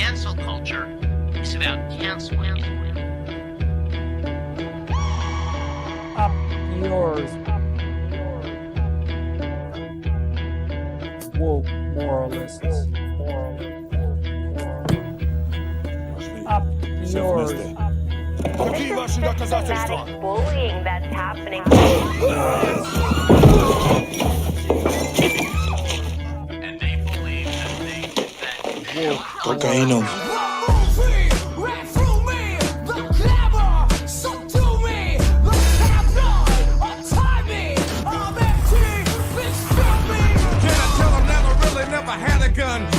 Cancel culture is about canceling it. Up yours. Woke moralists. Up yours. Systematic bullying that's happening. And they believe that they did that. Cocaína.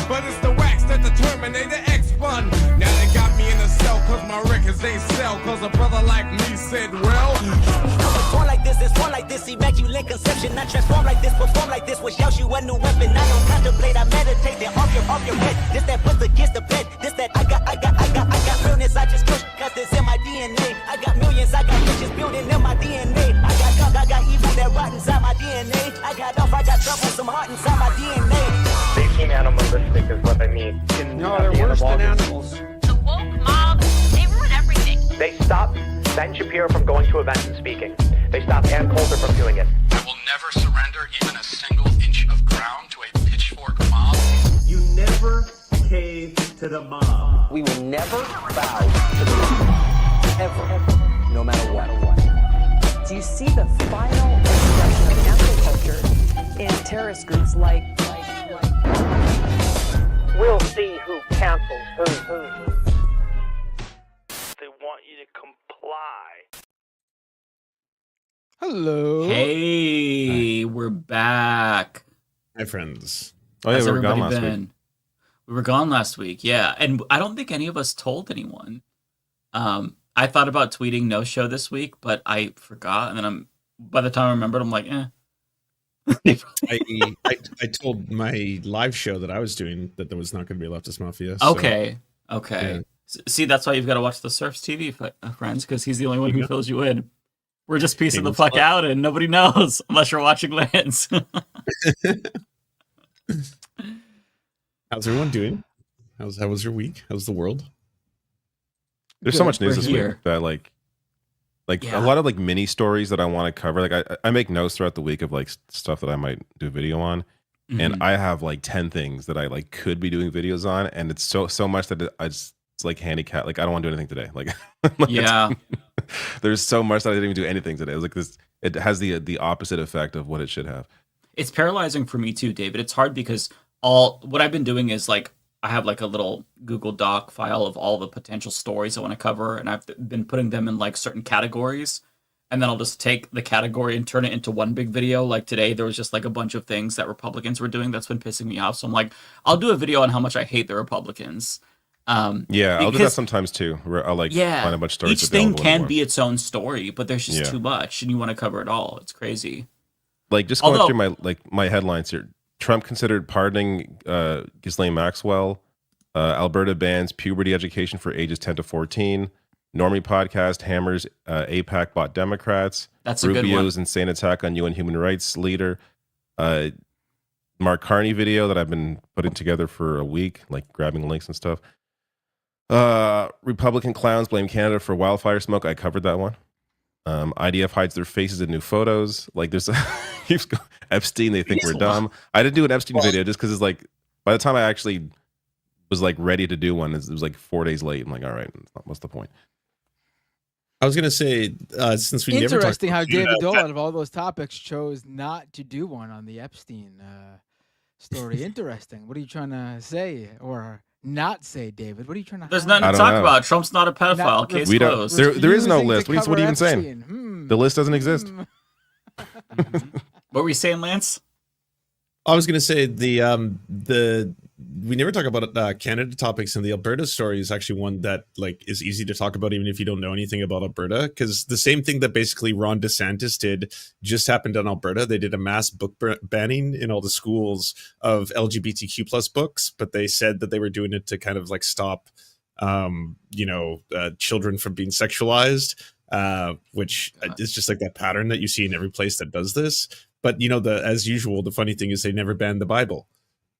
But it's the wax that the Terminator X spun. Now they got me in a cell cause my records ain't sell. Cause a brother like me said, well, it's born like this, immaculate conception. I transform like this, perform like this, which yells you a new weapon. I don't contemplate, I meditate, then off your head. This that puts against the bed. This that I got realness, I just push, cause it's in my DNA. I got millions, I got riches building in my DNA. I got gunk, I got evil that rot inside my DNA. I got off, I got trouble, some heart inside my DNA. They seem animalistic is what I mean. No, they're worse than animals. The woke mob, they ruin everything. They stopped Ben Shapiro from going to events and speaking. They stopped Ann Coulter from doing it. I will never surrender even a single inch of ground to a pitchfork mob. You never cave to the mob. We will never bow to the mob. Ever. No matter what. Do you see the final expression of cancel culture in terrorist groups like We'll see who cancels who. They want you to comply. Hello. Hey, we're back. Hi, friends. Oh, yeah, How's we were gone everybody last week. We were gone last week, yeah. And I don't think any of us told anyone. I thought about tweeting no show this week, but I forgot. And then by the time I remembered, I'm like, eh. I told my live show that I was doing that there was not going to be a Leftist Mafia. So, Okay. Yeah. See, that's why you've got to watch the Surfs TV, friends, because he's the only one who fills you in. We're just piecing the fuck out, and nobody knows unless you're watching Lance. How's everyone doing? How was your week? How's the world? There's so much news this here. week that like Yeah. a lot of like mini stories that I want to cover. Like I make notes throughout the week of like stuff that I might do a video on, and I have like 10 things that I like could be doing videos on, and it's so much that it's like handicapped. Like I don't want to do anything today. Like Yeah. there's so much that I didn't even do anything today. It was like this. It has the opposite effect of what it should have. It's paralyzing for me too, David. It's hard because what I've been doing is like I have like a little Google Doc file of all the potential stories I want to cover, and I've been putting them in like certain categories, and then I'll just take the category and turn it into one big video. Like today, there was just like a bunch of things that Republicans were doing that's been pissing me off. So I'm like, I'll do a video on how much I hate the Republicans. I'll do that sometimes too. Where I'll find a bunch of stories. Each thing can be its own story, but there's just too much, and you want to cover it all. It's crazy. Like just going through my headlines here. Trump considered pardoning Ghislaine Maxwell. Alberta bans puberty education for ages 10 to 14. Normie podcast hammers AIPAC bought Democrats. That's a good one. Rubio's insane attack on UN human rights leader. Mark Carney video that I've been putting together for a week, like grabbing links and stuff. Republican clowns blame Canada for wildfire smoke. I covered that one. IDF hides their faces in new photos. Like there's Epstein, they think we're dumb. I didn't do an Epstein video just because it's like by the time I actually was like ready to do one, it was like 4 days late. I'm like, all right, what's the point? I was gonna say since we never interesting how David Dole out of all those topics chose not to do one on the Epstein story. Interesting. What are you trying to say or not say, David? What are you trying to? There's nothing to talk about. Trump's not a pedophile. Case closed. There is no list. What are you even saying? The list doesn't exist. What were you saying, Lance? I was going to say we never talk about Canada topics, and the Alberta story is actually one that like is easy to talk about even if you don't know anything about Alberta, because the same thing that basically Ron DeSantis did just happened in Alberta. They did a mass book banning in all the schools of LGBTQ plus books, but they said that they were doing it to kind of like stop children from being sexualized, which is just like that pattern that you see in every place that does this. But as usual, the funny thing is they never banned the Bible,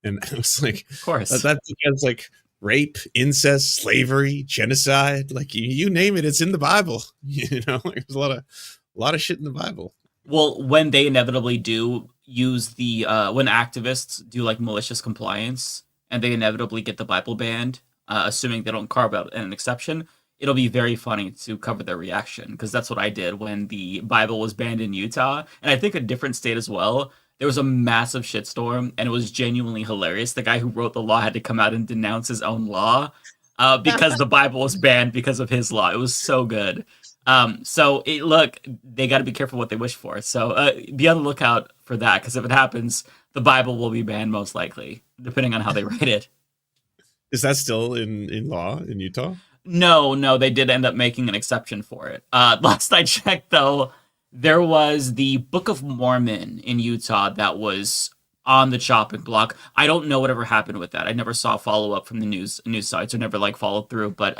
and it was like, of course, that's because like rape, incest, slavery, genocide. Like you name it, it's in the Bible. You know, like, there's a lot of shit in the Bible. Well, when they inevitably do use the when activists do like malicious compliance and they inevitably get the Bible banned, assuming they don't carve out an exception, it'll be very funny to cover their reaction, because that's what I did when the Bible was banned in Utah, and I think a different state as well. There was a massive shitstorm, and it was genuinely hilarious. The guy who wrote the law had to come out and denounce his own law because the Bible was banned because of his law. It was so good. Look, they got to be careful what they wish for. So be on the lookout for that, because if it happens, the Bible will be banned most likely, depending on how they write it. Is that still in law in Utah? No, they did end up making an exception for it. Last I checked, though, there was the Book of Mormon in Utah that was on the chopping block. I don't know whatever happened with that. I never saw follow up from the news sites, or never like followed through. But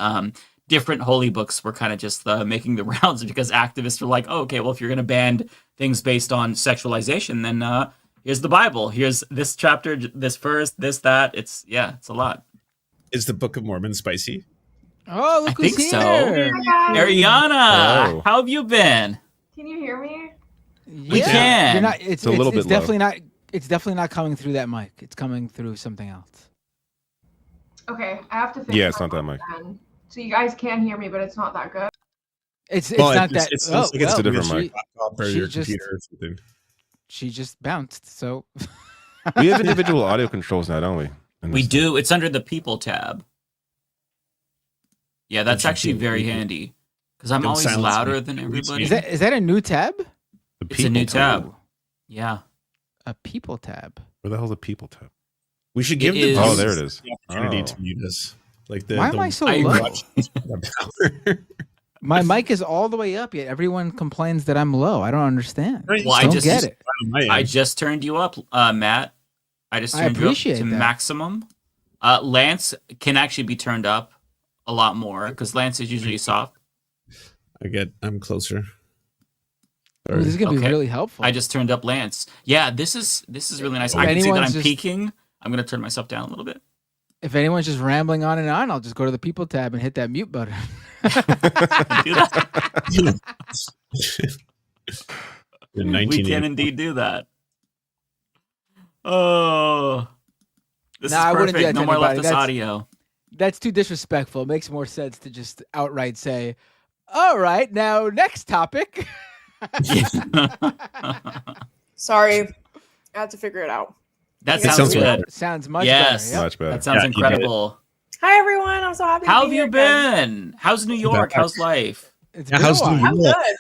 different holy books were kind of just making the rounds, because activists were like, oh, okay, well, if you're going to ban things based on sexualization, then here's the Bible. Here's this chapter, this verse, this, that. It's a lot. Is the Book of Mormon spicy? Oh, look I who's think here. so. Hi, Ariana, Hello. how have you been? Can you hear me? We can. You're not, it's a little bit it's definitely not. It's definitely not coming through that mic. It's coming through something else. Okay, I have to fix Yeah, it's my not that mic. then. So you guys can hear me, but it's not that good. It's not that. It's oh, like it's well, a different she- mic. Laptop or she your just- computer or something. She just bounced. So We have individual audio controls now, don't we? We do. It's under the people tab. Yeah, that's Don't you actually think very people- handy, because I'm Don't always silence louder me. than everybody. is that a new tab? The It's a new people tab. Yeah. A people tab. Where the hell's the people tab? We should give It the is- Oh, there it is. the opportunity Oh. to mute us. Like the Why am I so I low? power. My mic is all the way up, yet everyone complains that I'm low. I don't understand. Right. Well, I don't just get it. I just turned you up, Matt. I just I turned you up appreciate to that. maximum. Lance can actually be turned up a lot more, because Lance is usually soft. I'm closer. Ooh, this is gonna be Okay. really helpful. I just turned up Lance. Yeah, this is really nice. If I can see that anyone's I'm just- peaking. I'm gonna turn myself down a little bit. If anyone's just rambling on and on, I'll just go to the people tab and hit that mute button. Do that. In We can indeed do that. Oh, this Nah, is I perfect. wouldn't do that to No more anybody. Leftist That's- audio. That's too disrespectful. It makes more sense to just outright say, "All right, now next topic." Sorry, I have to figure it out. That Yeah. sounds Sounds good. Sounds much Yes. better. Yep. Much better. That sounds Yeah, you did it. incredible. Hi everyone, I'm so happy. How to have be you here again. been? How's New York? Back. How's life? It's Yeah, been a how's while. New I'm York? good.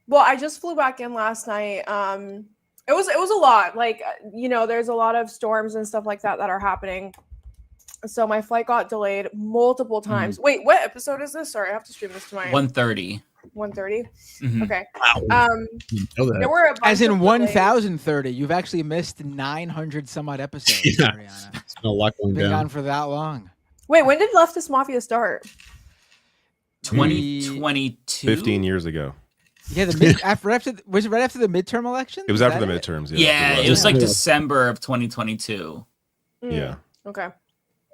Well, I just flew back in last night. It was a lot. Like, there's a lot of storms and stuff like that are happening. So my flight got delayed multiple times. Wait, what episode is this? Sorry, I have to stream this to my 1:30. 1:30. Mhm. Okay. Wow. You know that. There were a bunch As in of delays. 1,030. You've actually missed 900 some odd episodes, Yeah. Ariana. It's been a lot going Been down. gone for that long. Wait, when did Leftist Mafia start? 2022. 15 years ago. Yeah, was it right after the midterm election? It was after the midterms. Yeah, it was like Yeah. December of 2022. Yeah. Okay.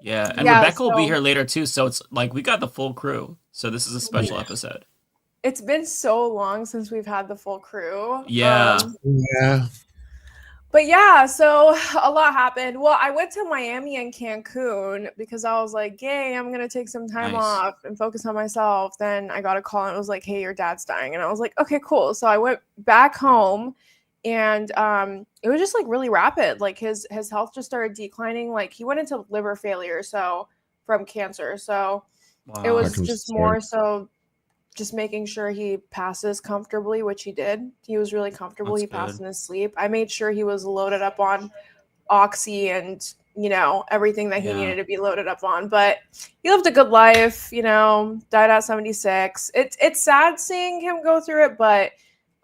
Yeah, and Yeah, Rebecca will be so- here later too. So it's like we got the full crew. So this is a special episode. It's been so long since we've had the full crew. Yeah. Yeah. But yeah, so a lot happened. Well, I went to Miami and Cancun because I was like, yay, I'm going to take some time Nice. off and focus on myself. Then I got a call and it was like, hey, your dad's dying. And I was like, okay, cool. So I went back home and it was just like really rapid. Like his health just started declining. Like he went into liver failure, so from cancer. So it was That just comes more so just making sure he passes comfortably, which he did. He was really comfortable. That's He passed good. in his sleep. I made sure he was loaded up on oxy and, everything that he Yeah. needed to be loaded up on. But he lived a good life, died at 76. It's sad seeing him go through it, but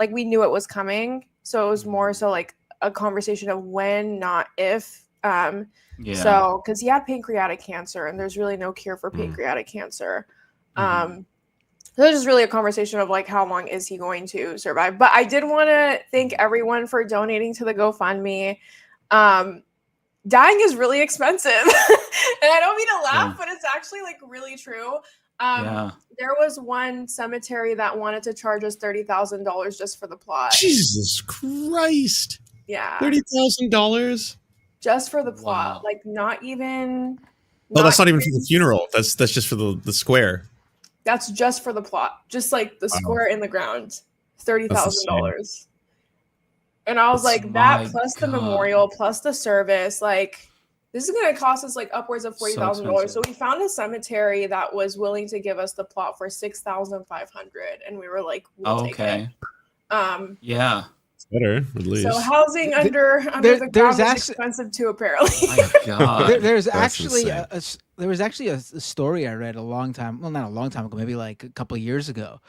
like we knew it was coming. So it was more so like a conversation of when, not if. Yeah. So, because he had pancreatic cancer and there's really no cure for pancreatic cancer. So it's just really a conversation of like, how long is he going to survive? But I did want to thank everyone for donating to the GoFundMe. Dying is really expensive. I don't mean to laugh, Yeah. but it's actually like really true. Yeah. There was one cemetery that wanted to charge us $30,000 just for the plot. Jesus Christ. Yeah. $30,000? Just for the plot. Wow. Like not even Oh, that's not even for the funeral. That's just for the square. That's just for the plot. Just like the Wow. square in the ground. $30,000. That's And I was That's like, that my plus the God. memorial plus the service, like this is gonna cost us like upwards of $40,000. So expensive. we found a cemetery that was willing to give us the plot for $6,500, and we were like, we'll take Okay. it. Yeah. It's better, at least. So housing under there- the there's ground is actually- expensive too, apparently. My God. There's That's actually insane. there was actually a story I read a long time, well, not a long time ago, maybe like a couple of years ago,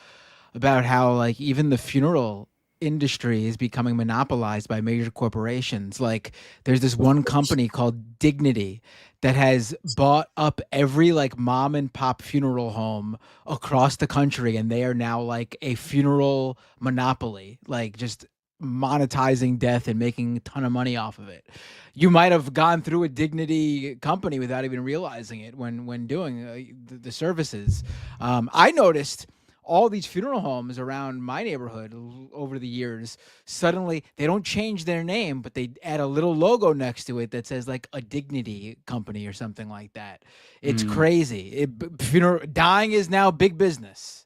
about how like even the funeral industry is becoming monopolized by major corporations. Like there's this one company called Dignity that has bought up every like mom and pop funeral home across the country, and they are now like a funeral monopoly, like just monetizing death and making a ton of money off of it. You might have gone through a Dignity company without even realizing it when doing the services. I noticed all these funeral homes around my neighborhood over the years, suddenly they don't change their name, but they add a little logo next to it that says like a Dignity company or something like that. It's crazy. Dying is now big business.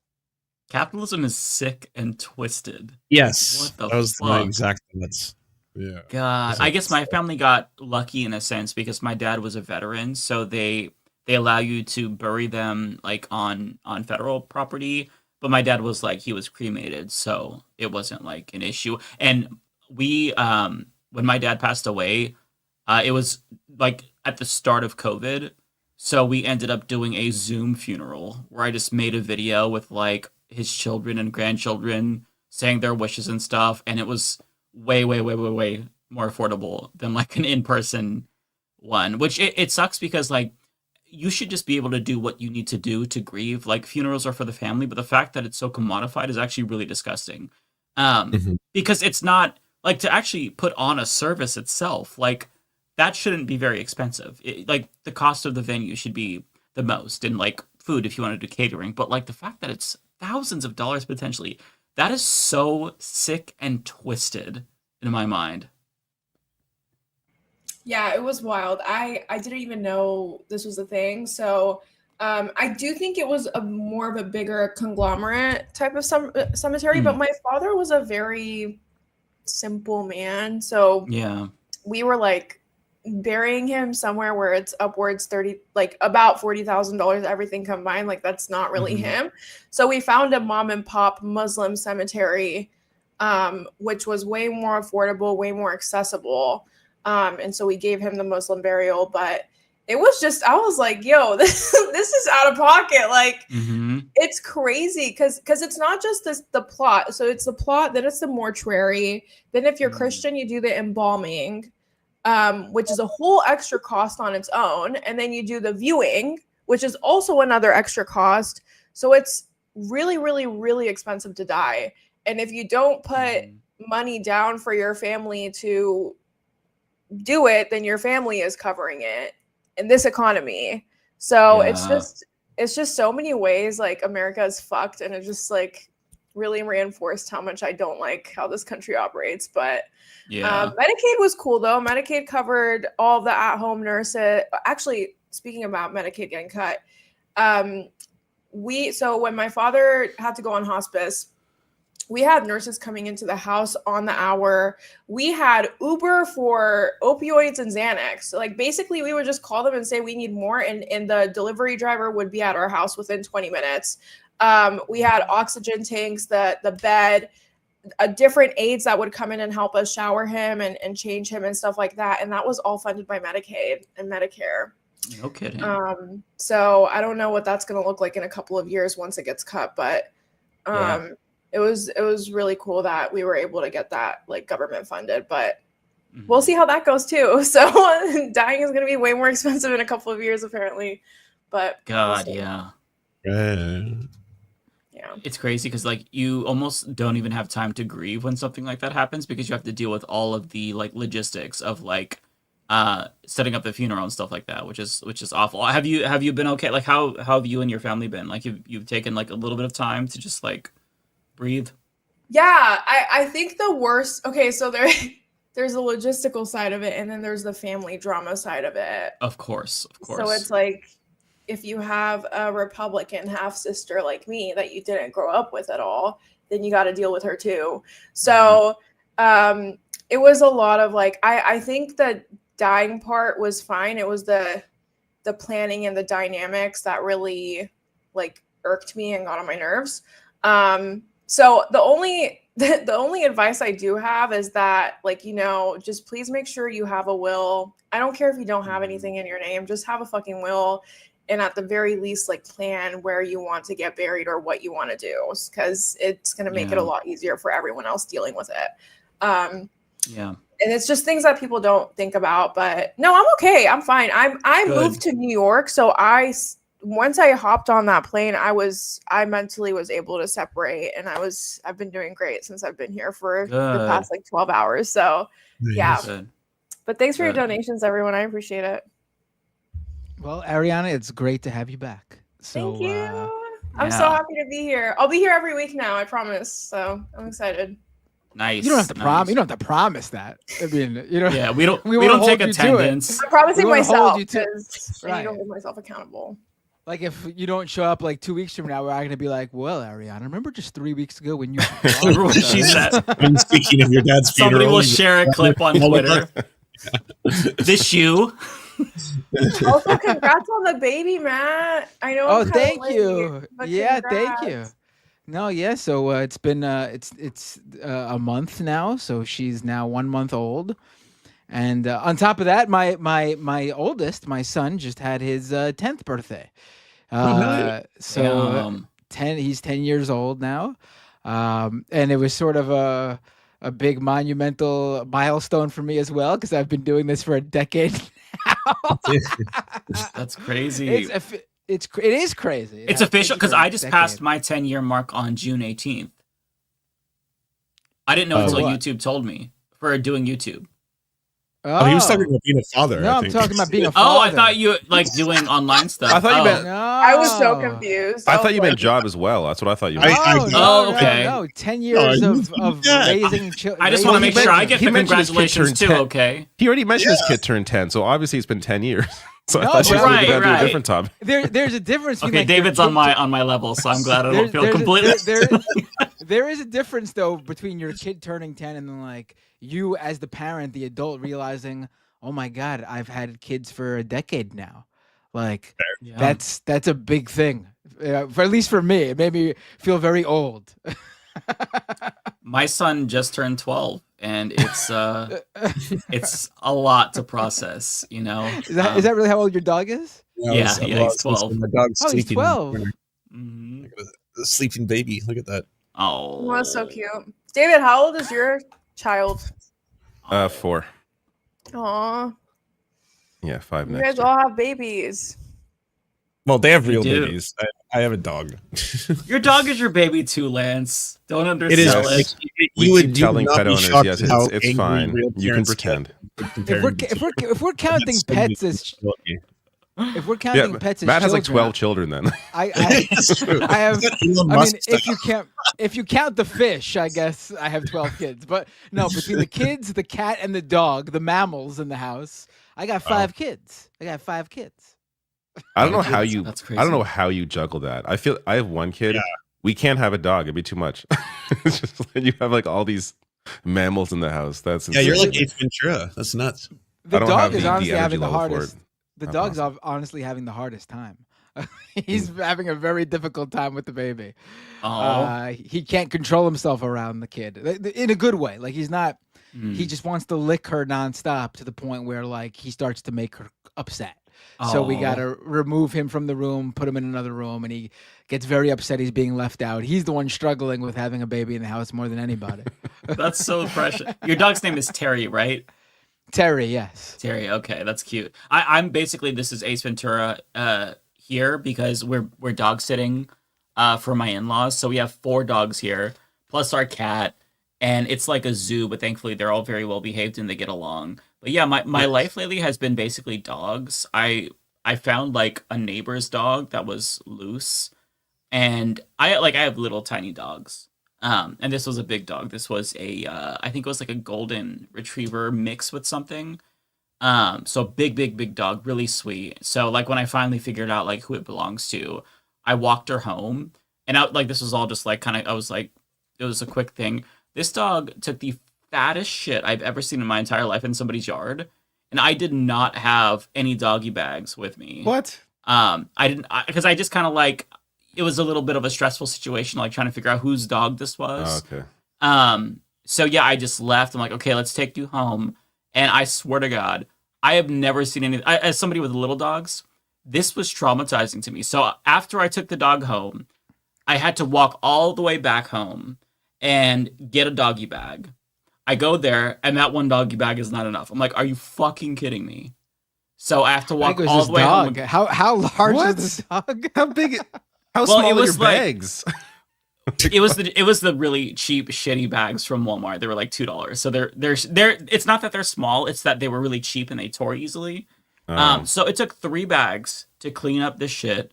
Capitalism is sick and twisted. Yes. What the That was my fuck? exact thoughts. Yeah. God, I guess my family got lucky in a sense because my dad was a veteran, so they allow you to bury them like on federal property. But my dad was like, he was cremated, so it wasn't like an issue. And we when my dad passed away, it was like at the start of COVID, so we ended up doing a Zoom funeral where I just made a video with like his children and grandchildren saying their wishes and stuff, and it was way more affordable than like an in-person one, which it sucks because like you should just be able to do what you need to do to grieve. Like funerals are for the family, but the fact that it's so commodified is actually really disgusting. Because it's not like to actually put on a service itself, like that shouldn't be very expensive. Like the cost of the venue should be the most, and like food if you want to do catering, but like the fact that it's thousands of dollars potentially, that is so sick and twisted in my mind. Yeah, it was wild. I didn't even know this was a thing. So I do think it was a more of a bigger conglomerate type of cemetery, but my father was a very simple man. So Yeah. we were like burying him somewhere where it's upwards about $40,000, everything combined. Like that's not really him. So we found a mom and pop Muslim cemetery, which was way more affordable, way more accessible. And so we gave him the Muslim burial, but it was just, I was like, yo, this is out of pocket. Like it's crazy. Cause it's not just the plot. So it's the plot, then it's the mortuary. Then if you're Christian, you do the embalming, which is a whole extra cost on its own. And then you do the viewing, which is also another extra cost. So it's really, really, really expensive to die. And if you don't put money down for your family to do it, then your family is covering it in this economy. So it's just so many ways like America is fucked, and it just like really reinforced how much I don't like how this country operates. But Medicaid was cool though. Medicaid covered all the at-home nurses. Actually, speaking about Medicaid getting cut, so when my father had to go on hospice, we had nurses coming into the house on the hour. We had Uber for opioids and Xanax. So like basically we would just call them and say we need more, and the delivery driver would be at our house within 20 minutes. We had oxygen tanks, the bed, different aides that would come in and help us shower him and change him and stuff like that. And that was all funded by Medicaid and Medicare. No kidding. So I don't know what that's going to look like in a couple of years once it gets cut, but it was really cool that we were able to get that like government funded, but we'll see how that goes too. So dying is going to be way more expensive in a couple of years apparently, but God, we'll see. Yeah. It's crazy because like you almost don't even have time to grieve when something like that happens because you have to deal with all of the like logistics of like setting up the funeral and stuff like that, which is awful. Have you been okay? Like how have you and your family been? Like you've taken like a little bit of time to just like breathe? Yeah, I think the worst. Okay, so there's a logistical side of it, and then there's the family drama side of it. Of course. So it's like if you have a Republican half sister like me that you didn't grow up with at all, then you got to deal with her too. So it was a lot of like I think the dying part was fine. It was the planning and the dynamics that really like irked me and got on my nerves. So the only advice I do have is that, like, you know, just please make sure you have a will. I don't care if you don't have anything in your name, just have a fucking will. And at the very least, like, plan where you want to get buried or what you want to do, because it's going to make it a lot easier for everyone else dealing with it. And it's just things that people don't think about. But no, I'm okay. I'm fine. I moved to New York, so once I hopped on that plane, I mentally was able to separate, and I've been doing great since I've been here for the past like 12 hours. So yeah. But thanks for your donations, everyone. I appreciate it. Well, Ariana, it's great to have you back. So, thank you. I'm so happy to be here. I'll be here every week now, I promise. So I'm excited. Nice. You don't have to promise. You don't have to promise that. I mean, you know. Yeah, we don't take attendance. I'm promising myself because I need to hold myself accountable. Like if you don't show up like 2 weeks from now, we're going to be like, well, Ariana, remember just 3 weeks ago when you remember what she said? I'm speaking of your dad's funeral. Somebody will share a clip on Twitter. This shoe. Also, congrats on the baby, Matt. I know. Oh, thank you. Yeah, thank you. No, yeah. So it's been it's a month now. So she's now 1 month old. And on top of that, my oldest, my son, just had his 10th birthday. So 10, he's 10 years old now. And it was sort of a big monumental milestone for me as well, because I've been doing this for a decade now. That's crazy. It is crazy. It's official because I just passed my 10-year mark on June 18th. I didn't know until YouTube told me for doing YouTube. Oh, he was talking about being a father. No, I'm talking about being a father. Oh, I thought you like doing online stuff. I thought you meant. No. I was so confused. I thought you meant job as well. That's what I thought you meant. Okay. No, 10 years of raising children. I just want to make sure I get the congratulations too. Okay. He already mentioned his kid turned 10, so obviously it's been 10 years. So No, I thought you were right, going to do right. a different topic. There's a difference. Okay, between, like, David's on my level, so I'm glad I don't feel completely. There is a difference though between your kid turning 10 and then like you as the parent, the adult, realizing, oh my God, I've had kids for a decade now. Like that's a big thing. For at least for me, it made me feel very old. My son just turned 12, and it's a lot to process. You know, is that really how old your dog is? Yeah, he's 12. My dog's Oh, he's sleeping. 12. Mm-hmm. Look at the sleeping baby. Look at that. Oh, that's so cute. David, how old is your child? 4. Aw, Yeah, 5 you next guys year. all have babies. Well, they have real do. babies. I have a dog. Your dog is your baby too, Lance. Don't It is. undersell Like, it. We keep telling pet owners, shocked yes, at how it's angry fine. real You can parents pretend. get If we're counting pets as if we're counting Yeah, pets as Matt has like children, 12 children then. I have. I mean, if you count the fish, I guess I have 12 kids. But no, between the kids, the cat, and the dog, the mammals in the house, I got 5 kids. I got 5 kids. I don't know how you. That's I crazy. don't know how you juggle that. I feel I have 1 kid. Yeah. We can't have a dog. It'd be too much. It's just like you have like all these mammals in the house. That's Yeah, you're insane. like Ace Ventura. That's nuts. The I don't dog have is the honestly energy having the level for hardest. it. The Not dog's possible. honestly having the hardest time. He's having a very difficult time with the baby. Oh. He can't control himself around the kid in a good way. Like he's not. He just wants to lick her nonstop to the point where like he starts to make her upset. So we got to remove him from the room, put him in another room, and he gets very upset he's being left out. He's the one struggling with having a baby in the house more than anybody. That's so precious. Your dog's name is Terry, right? Terry, yes. Terry, okay, that's cute. I'm basically, this is Ace Ventura here because we're dog sitting for my in-laws. So we have 4 dogs here, plus our cat, and it's like a zoo, but thankfully they're all very well behaved and they get along. But yeah, my life lately has been basically dogs. I found like a neighbor's dog that was loose, and I have little tiny dogs. And this was a big dog. This was a I think it was like a golden retriever mixed with something. So big dog, really sweet. So like when I finally figured out like who it belongs to, I walked her home, and this was all just like kind of, I was like, it was a quick thing. This dog took the fattest shit I've ever seen in my entire life in somebody's yard, and I did not have any doggy bags with me. What? I didn't, because I just kind of like, it was a little bit of a stressful situation, like trying to figure out whose dog this was. Oh, okay. So yeah, I just left. I'm like, okay, let's take you home. And I swear to God, I have never seen as somebody with little dogs, this was traumatizing to me. So after I took the dog home, I had to walk all the way back home and get a doggy bag. I go there, and that one doggy bag is not enough. I'm like, are you fucking kidding me? So I have to walk all the way home. How large What? is this dog? How big? How Well, small it are your was like- bags? It was the really cheap, shitty bags from Walmart. They were like $2. So they're it's not that they're small, it's that they were really cheap and they tore easily. So it took 3 bags to clean up this shit.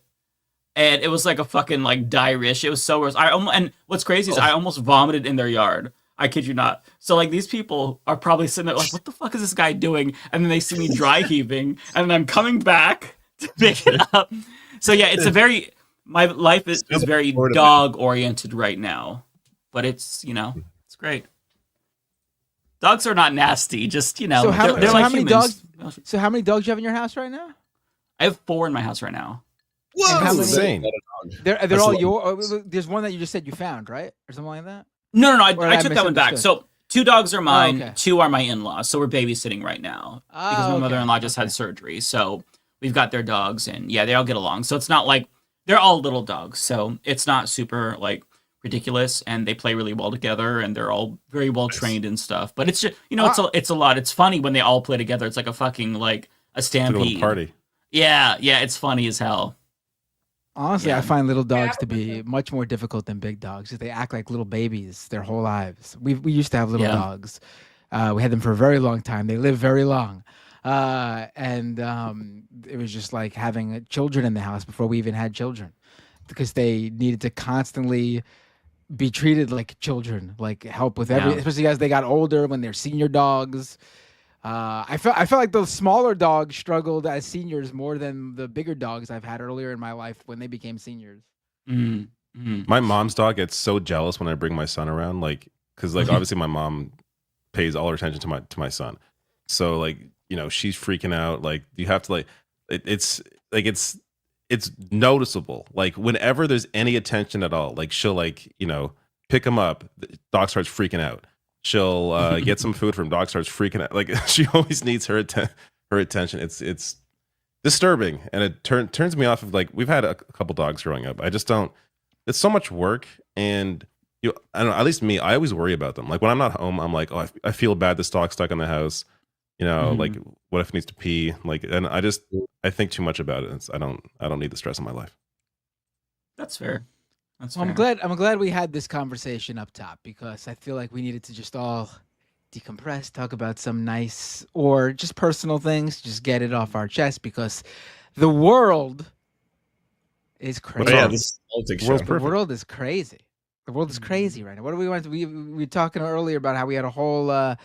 And it was like a fucking like diarrhea. It was so gross. And what's crazy is I almost vomited in their yard. I kid you not. So like these people are probably sitting there like, what the fuck is this guy doing? And then they see me dry heaving, and then I'm coming back to pick it up. So yeah, it's my life is very dog oriented right now, but it's it's great. Dogs are not nasty, just So they're how like many humans. dogs? So how many dogs do you have in your house right now? I have 4 in my house right now. And how That's many- insane. They're That's all a lot. your. There's one that you just said you found, right, or something like that. No, Or I took that one back. misunderstood? So 2 dogs are mine, okay. 2 are my in-laws. So we're babysitting right now because my okay. mother-in-law just had surgery. So we've got their dogs, and yeah, they all get along. So it's not like they're all little dogs. So it's not super like ridiculous, and they play really well together, and they're all very well trained and stuff. But it's just it's a lot. It's funny when they all play together. It's like a fucking like a It's like a stampede little party. Yeah, it's funny as hell. Honestly, Yeah. I find little dogs to be much more difficult than big dogs. They act like little babies their whole lives. We used to have little Yeah. dogs. We had them for a very long time. They lived very long. And it was just like having children in the house before we even had children, because they needed to constantly be treated like children, like help with Yeah. especially as they got older when they're senior dogs. I felt like the smaller dogs struggled as seniors more than the bigger dogs I've had earlier in my life when they became seniors. My mom's dog gets so jealous when I bring my son around, like, because like obviously my mom pays all her attention to my son, so like she's freaking out. Like you have to like it's noticeable. Like whenever there's any attention at all, like she'll like pick him up, the dog starts freaking out. She'll get some food from dog, starts freaking out. Like she always needs her attention. It's disturbing, and it turns me off of like we've had a couple dogs growing up. I just don't. It's so much work, and I don't know. At least me, I always worry about them. Like when I'm not home, I'm like, oh, I feel bad. This dog's stuck in the house. Like what if it needs to pee? Like, and I think too much about it. I don't need the stress in my life. That's fair. That's Well, fair. I'm glad we had this conversation up top, because I feel like we needed to just all decompress, talk about some nice or just personal things, just get it off our chest, because the world is crazy. Yeah, this is a politics show. The world is crazy. The world is crazy right now. What do we want to? We were talking earlier about how we had a whole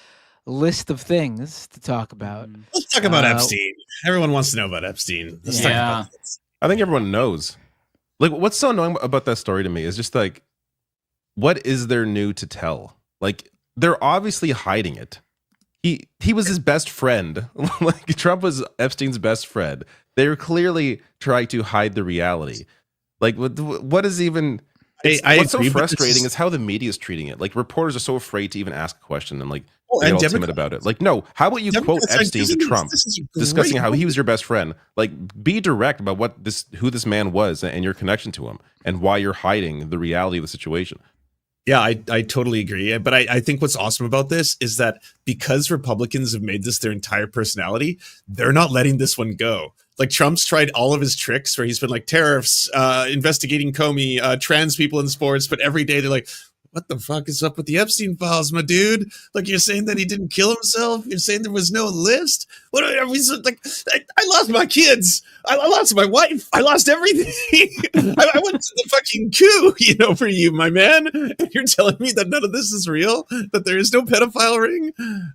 list of things to talk about. Let's talk about Epstein. Everyone wants to know about Epstein. Let's talk about this. I think everyone knows. Like, what's so annoying about that story to me is just like, what is there new to tell? Like, they're obviously hiding it. He was his best friend. Like, Trump was Epstein's best friend. They're clearly trying to hide the reality. Like, what is even? What's so agree, but frustrating is how the media is treating it. Like, reporters are so afraid to even ask a question and like Oh, get and all timid about it. Like, no, how about you quote Democrats are Epstein to using Trump, this is discussing great. how he was your best friend? Like, be direct about who this man was and your connection to him, and why you're hiding the reality of the situation. Yeah, I totally agree. But I think what's awesome about this is that because Republicans have made this their entire personality, they're not letting this one go. Like Trump's tried all of his tricks where he's been like tariffs, investigating Comey, trans people in sports, but every day they're like, what the fuck is up with the Epstein files, my dude? Like, you're saying that he didn't kill himself? You're saying there was no list? What are we like? I lost my kids. I lost my wife. I lost everything. I went to the fucking coup, for you, my man. And you're telling me that none of this is real? That there is no pedophile ring?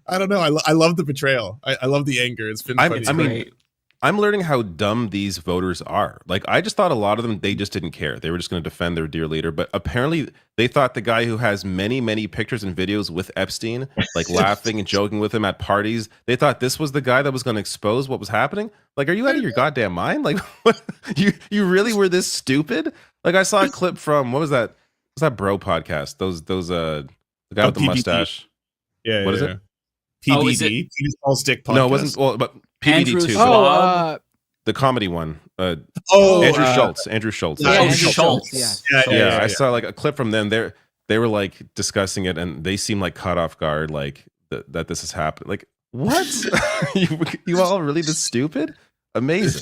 I don't know. I love the betrayal. I love the anger. It's been funny. I mean, I'm learning how dumb these voters are. Like, I just thought a lot of them, they just didn't care. They were just going to defend their dear leader. But apparently they thought the guy who has many, many pictures and videos with Epstein, like laughing and joking with him at parties, they thought this was the guy that was going to expose what was happening. Like, are you out of your goddamn mind? Like, what? You really were this stupid? Like, I saw a clip from, what was that? What's that bro podcast? The guy with the PBD. mustache. Yeah. What is it? PBD. Penis Balls Dick Podcast. No, it wasn't. Well, but PBD too. The comedy one. Andrew Schultz. Andrew Schultz. Andrew Schultz. Yeah. I saw like a clip from them. They were like discussing it, and they seem like caught off guard, like that this has happened. Like, what? you all really this stupid? Amazing.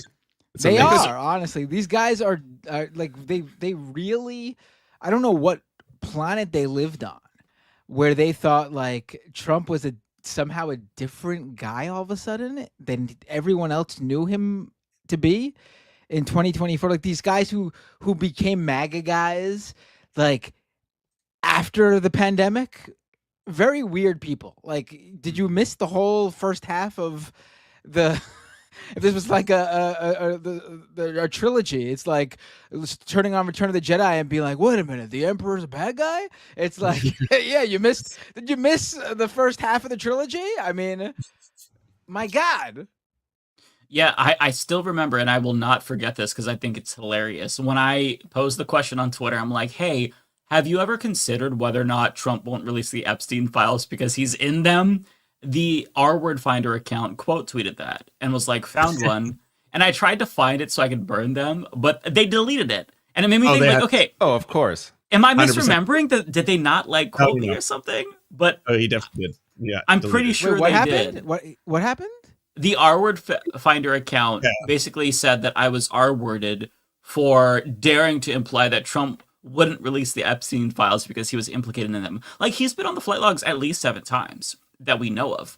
It's They amazing. are, honestly. These guys are like they really, I don't know what planet they lived on, where they thought like Trump was somehow a different guy all of a sudden than everyone else knew him to be in 2024. Like these guys who became MAGA guys, like after the pandemic, very weird people. Like, did you miss the whole first half of the? If this was like a trilogy, it's like turning on Return of the Jedi and being like, wait a minute, the Emperor's a bad guy? It's like, yeah, you missed. Did you miss the first half of the trilogy? I mean, my God. Yeah, I still remember, and I will not forget this because I think it's hilarious. When I posed the question on Twitter, I'm like, hey, have you ever considered whether or not Trump won't release the Epstein files because he's in them? The R-Word Finder account quote tweeted that and was like, found one. And I tried to find it so I could burn them, but they deleted it. And it made me think, like, okay. Oh, of course. Am I 100%. misremembering that? Did they not like quote me or something? But he definitely did. Yeah. I'm pretty sure what they happened? did. What happened? The R-Word Finder account basically said that I was R-worded for daring to imply that Trump wouldn't release the Epstein files because he was implicated in them. Like, he's been on the flight logs at least 7 times that we know of.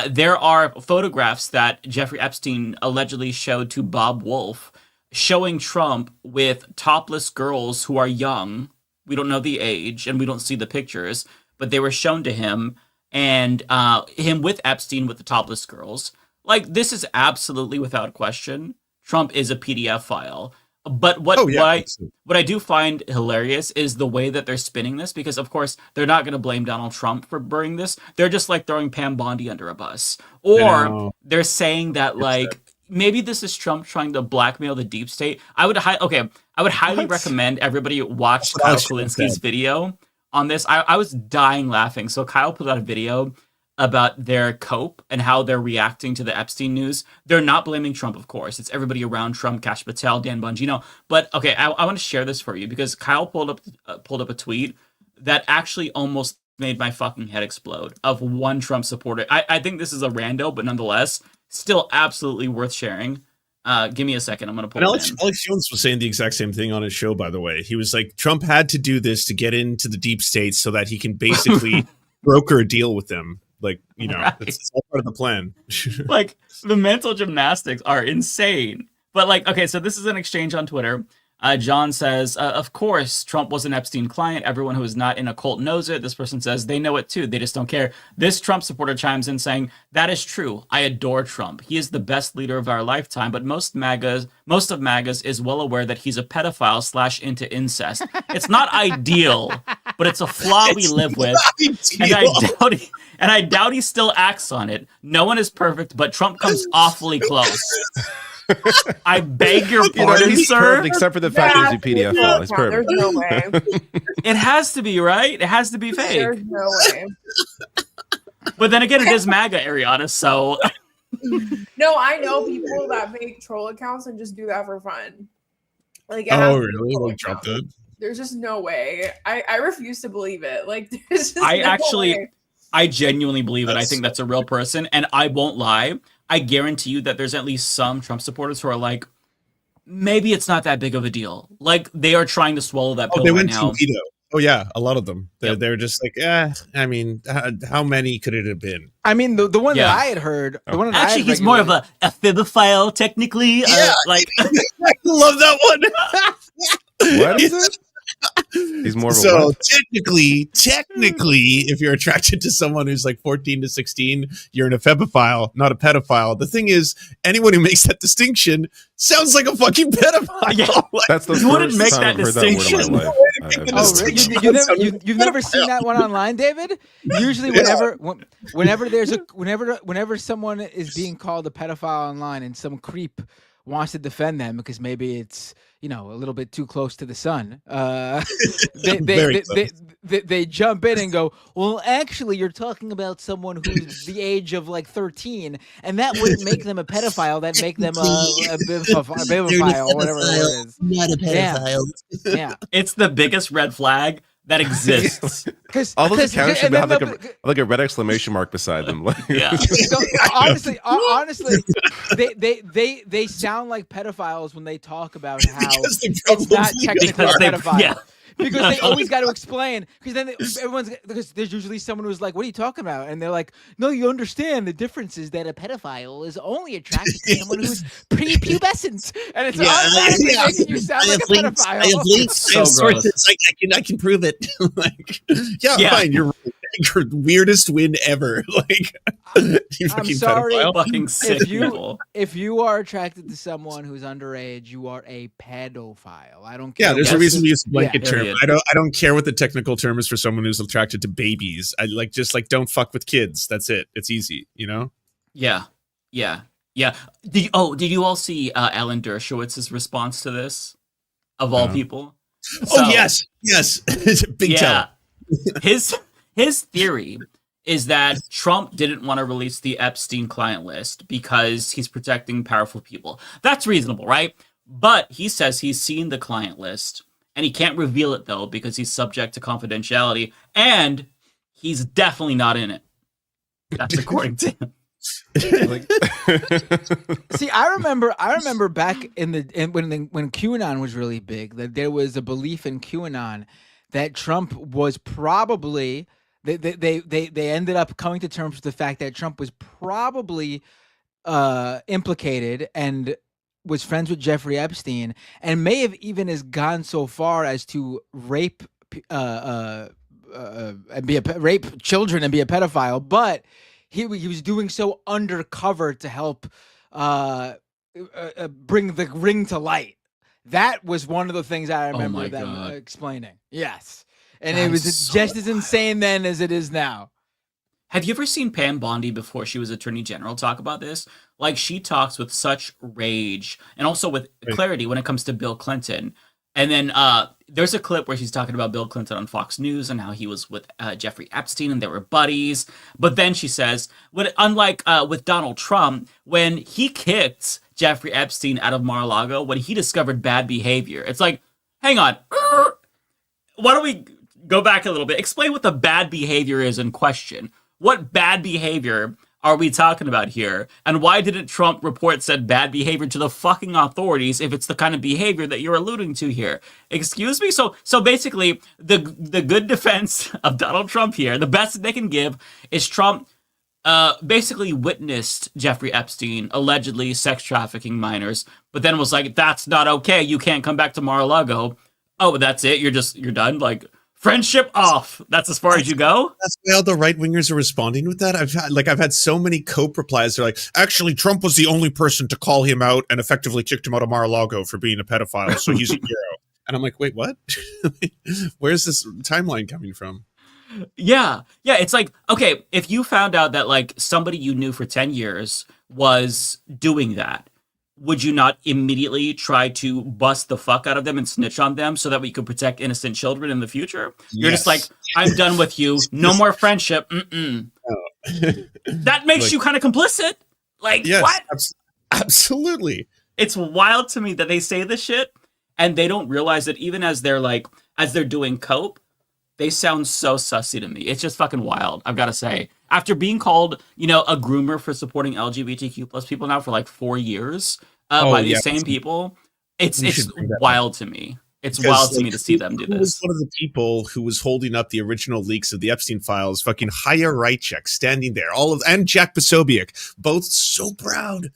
There are photographs that Jeffrey Epstein allegedly showed to Bob Wolf showing Trump with topless girls who are young. We don't know the age and we don't see the pictures, but they were shown to him, and him with Epstein with the topless girls. Like, this is absolutely without question. Trump is a PDF file. But what I do find hilarious is the way that they're spinning this, because of course they're not going to blame Donald Trump for burning this. They're just like throwing Pam Bondi under a bus, or they're saying that like maybe this is Trump trying to blackmail the deep state. I would highly recommend everybody watch Kyle Kulinski's video on this. I was dying laughing. So Kyle put out a video about their cope and how they're reacting to the Epstein news. They're not blaming Trump, of course. It's everybody around Trump, Kash Patel, Dan Bongino. But okay, I want to share this for you because Kyle pulled up a tweet that actually almost made my fucking head explode of one Trump supporter. I think this is a rando, but nonetheless, still absolutely worth sharing. Give me a second. I'm going to pull it in. Alex Jones was saying the exact same thing on his show, by the way. He was like, Trump had to do this to get into the deep state so that he can basically broker a deal with them. Like, you know, right. It's all part of the plan. Like, the mental gymnastics are insane. But like, okay, so this is an exchange on Twitter. John says, of course, Trump was an Epstein client. Everyone who is not in a cult knows it. This person says they know it too. They just don't care. This Trump supporter chimes in saying, that is true. I adore Trump. He is the best leader of our lifetime, but most of MAGAs is well aware that he's a pedophile / into incest. It's not ideal, but it's a flaw we live with. And I doubt he still acts on it. No one is perfect, but Trump comes awfully close. I beg your pardon, sir. Except for the fact that it's a PDF file. It's perfect. There's no way. It has to be, right? It has to be fake. There's no way. But then again, it is MAGA, Ariana, so... No, I know people that make troll accounts and just do that for fun. Like, really? Like Trump did? There's just no way. I refuse to believe it. Like, there's just way. I genuinely believe it. I think that's a real person, and I won't lie. I guarantee you that there's at least some Trump supporters who are like, maybe it's not that big of a deal. Like, they are trying to swallow that pill they right went now. to veto. Oh yeah, a lot of them. They're just like, I mean, how many could it have been? I mean, the one that I had heard, the one that I Actually, had he's more of a philophile, technically. Yeah. Like I love that one. What is it? He's more of a so what? technically, if you're attracted to someone who's like 14 to 16, you're an ephebophile, not a pedophile. The thing is, anyone who makes that distinction sounds like a fucking pedophile. Yeah. That's the You wouldn't first make time that I've heard that word in distinction. my life. Oh, really? You've never seen that one online, David? Usually, whenever someone is being called a pedophile online, and some creep wants to defend them because maybe it's a little bit too close to the sun, they jump in and go, well, actually, you're talking about someone who's the age of like 13, and that wouldn't make them a pedophile. That'd make them a bibophile, or whatever the word is. Not a pedophile. Yeah. It's the biggest red flag that exists. All those accounts should have like a red exclamation mark beside them. Yeah. So, honestly, they sound like pedophiles when they talk about how it's not technically a pedophile. Yeah. Because they always got to explain. Because then because there's usually someone who's like, "What are you talking about?" And they're like, "No, you understand the difference is that a pedophile is only attracted to someone who's prepubescent, and it's automatically making you sound like a pedophile." I have links. I have sources. I can prove it. Fine. You're weirdest win ever. Like, you I'm fucking sorry, pedophile. Fucking sick people. if you are attracted to someone who's underage, you are a pedophile. I don't care. Yeah, there's a reason we use a blanket term. Period. I don't care what the technical term is for someone who's attracted to babies. I just don't fuck with kids. That's it. It's easy, Yeah. Did you all see Alan Dershowitz's response to this? Of all people? Yes. Big tell. His theory is that Trump didn't want to release the Epstein client list because he's protecting powerful people. That's reasonable, right? But he says he's seen the client list, and he can't reveal it, though, because he's subject to confidentiality, and he's definitely not in it. That's according to him. See, I remember back when QAnon was really big, that there was a belief in QAnon that Trump was probably they ended up coming to terms with the fact that Trump was probably implicated and was friends with Jeffrey Epstein, and may have even gone so far as to rape and rape children and be a pedophile, but he was doing so undercover to help bring the ring to light. That was one of the things I remember them explaining. Yes. And it was just as insane then as it is now. Have you ever seen Pam Bondi before she was Attorney General talk about this? Like, she talks with such rage and also with clarity when it comes to Bill Clinton. And then there's a clip where she's talking about Bill Clinton on Fox News and how he was with Jeffrey Epstein and they were buddies. But then she says, unlike with Donald Trump, when he kicked Jeffrey Epstein out of Mar-a-Lago, when he discovered bad behavior, it's like, hang on. Why don't we go back a little bit? Explain what the bad behavior is in question. What bad behavior are we talking about here? And why didn't Trump report said bad behavior to the fucking authorities if it's the kind of behavior that you're alluding to here? Excuse me? So basically, the good defense of Donald Trump here, the best that they can give, is Trump basically witnessed Jeffrey Epstein allegedly sex trafficking minors, but then was like, that's not okay. You can't come back to Mar-a-Lago. Oh, that's it? You're done? Like, friendship off. That's as far as you go? That's why all the right-wingers are responding with that. I've had so many Cope replies. They're like, actually, Trump was the only person to call him out and effectively kicked him out of Mar-a-Lago for being a pedophile, so he's a hero. And I'm like, wait, what? Where's this timeline coming from? Yeah. It's like, okay, if you found out that like somebody you knew for 10 years was doing that, would you not immediately try to bust the fuck out of them and snitch on them so that we could protect innocent children in the future? You're just like, I'm done with you. No more friendship. That makes you kind of complicit. Like, what? Absolutely. It's wild to me that they say this shit and they don't realize that even as they're doing cope, they sound so sussy to me. It's just fucking wild, I've got to say. After being called, a groomer for supporting LGBTQ plus people now for like 4 years by these same people, it's wild to me. It's Because, wild to like, me to see them do who was this. one of the people who was holding up the original leaks of the Epstein files? Fucking Haya Rychek standing there, and Jack Posobiec, both so proud,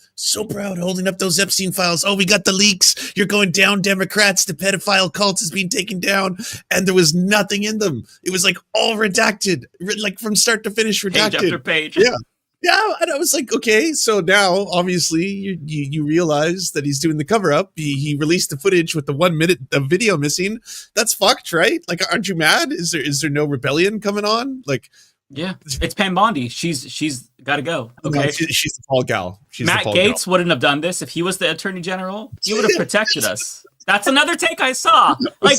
holding up those Epstein files. Oh, we got the leaks. You're going down, Democrats. The pedophile cult is being taken down, and there was nothing in them. It was like all redacted, like from start to finish, redacted. Page after page. Yeah. Yeah, and I was like, okay, so now obviously you realize that he's doing the cover up. He released the footage with the 1 minute of video missing. That's fucked, right? Like, aren't you mad? Is there no rebellion coming on? Like, yeah, it's Pam Bondi. She's got to go. Okay, no, she's the Paul gal. She's Matt the Paul Gaetz gal. wouldn't have done this if he was the Attorney General. He would have protected us. That's another take I saw. Like,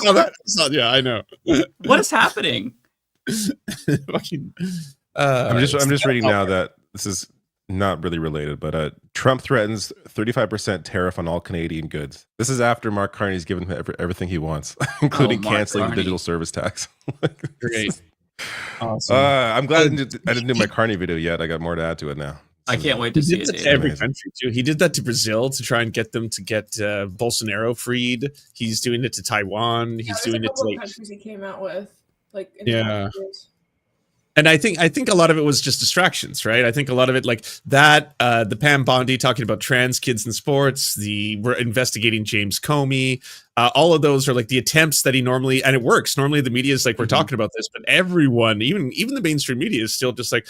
yeah, I know. What is happening? Fucking. I'm just reading now that this is not really related, but Trump threatens 35% tariff on all Canadian goods. This is after Mark Carney's given him everything he wants, including canceling the digital service tax. Great. Awesome. I'm glad I didn't do my Carney video yet. I got more to add to it now. I can't wait to see it. To every country too. He did that to Brazil to try and get them to get Bolsonaro freed. He's doing it to Taiwan. He's doing it to like countries he came out with, like yeah. And I think a lot of it was just distractions, right? I think a lot of it, like that, the Pam Bondi talking about trans kids in sports, we're investigating James Comey, all of those are like the attempts that he normally, and it works. Normally the media is like, we're talking about this, but everyone, even the mainstream media is still just like,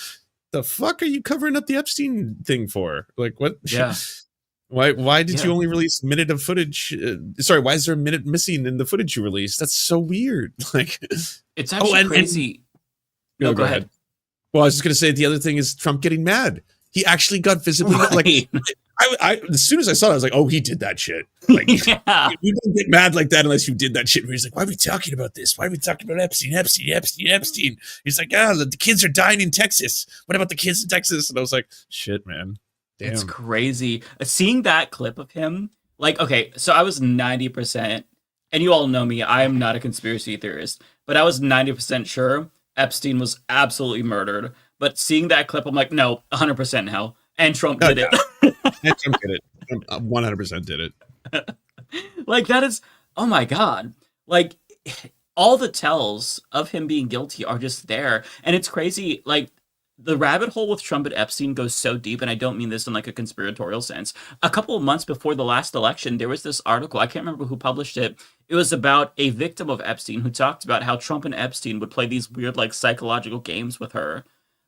the fuck are you covering up the Epstein thing for? Like, what? Yeah. Why did you only release a minute of footage? Sorry, why is there a minute missing in the footage you released? That's so weird. Like, it's actually crazy. No, go ahead. Well, I was just going to say the other thing is Trump getting mad. He actually got visibly like. I as soon as I saw it, I was like, "Oh, he did that shit." Like, you don't get mad like that unless you did that shit. Where he's like, "Why are we talking about this? Why are we talking about Epstein? He's like, the kids are dying in Texas. What about the kids in Texas?" And I was like, "Shit, man, damn, it's crazy." Seeing that clip of him, like, okay, so I was 90%, and you all know me. I am not a conspiracy theorist, but I was 90% sure Epstein was absolutely murdered. But seeing that clip, I'm like, no, 100% no. And Trump did it. And Trump did it. Trump 100% did it. Like, that is, oh my God. Like, all the tells of him being guilty are just there. And it's crazy. Like, the rabbit hole with Trump and Epstein goes so deep, and I don't mean this in like a conspiratorial sense. A couple of months before the last election, there was this article, I can't remember who published it. It was about a victim of Epstein who talked about how Trump and Epstein would play these weird like psychological games with her.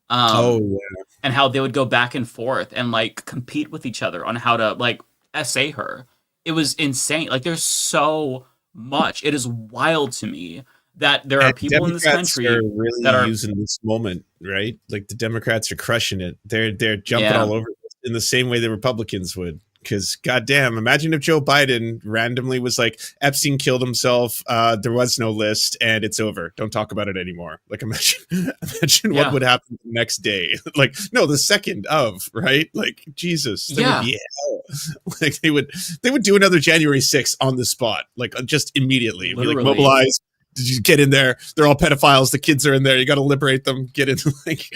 And how they would go back and forth and like compete with each other on how to like essay her. It was insane. Like, there's so much. It is wild to me that there are people in this country really that are using this moment, right? Like, the Democrats are crushing it. They're jumping all over this in the same way the Republicans would. Because, goddamn, imagine if Joe Biden randomly was like, Epstein killed himself, there was no list, and it's over. Don't talk about it anymore. Like, imagine what would happen the next day. Like, no, the second of, right? Like, Jesus, that would be hell. Like, they would do another January 6th on the spot, like, just immediately. Be like, mobilize. Did you get in there? They're all pedophiles. The kids are in there. You got to liberate them. Get in, like.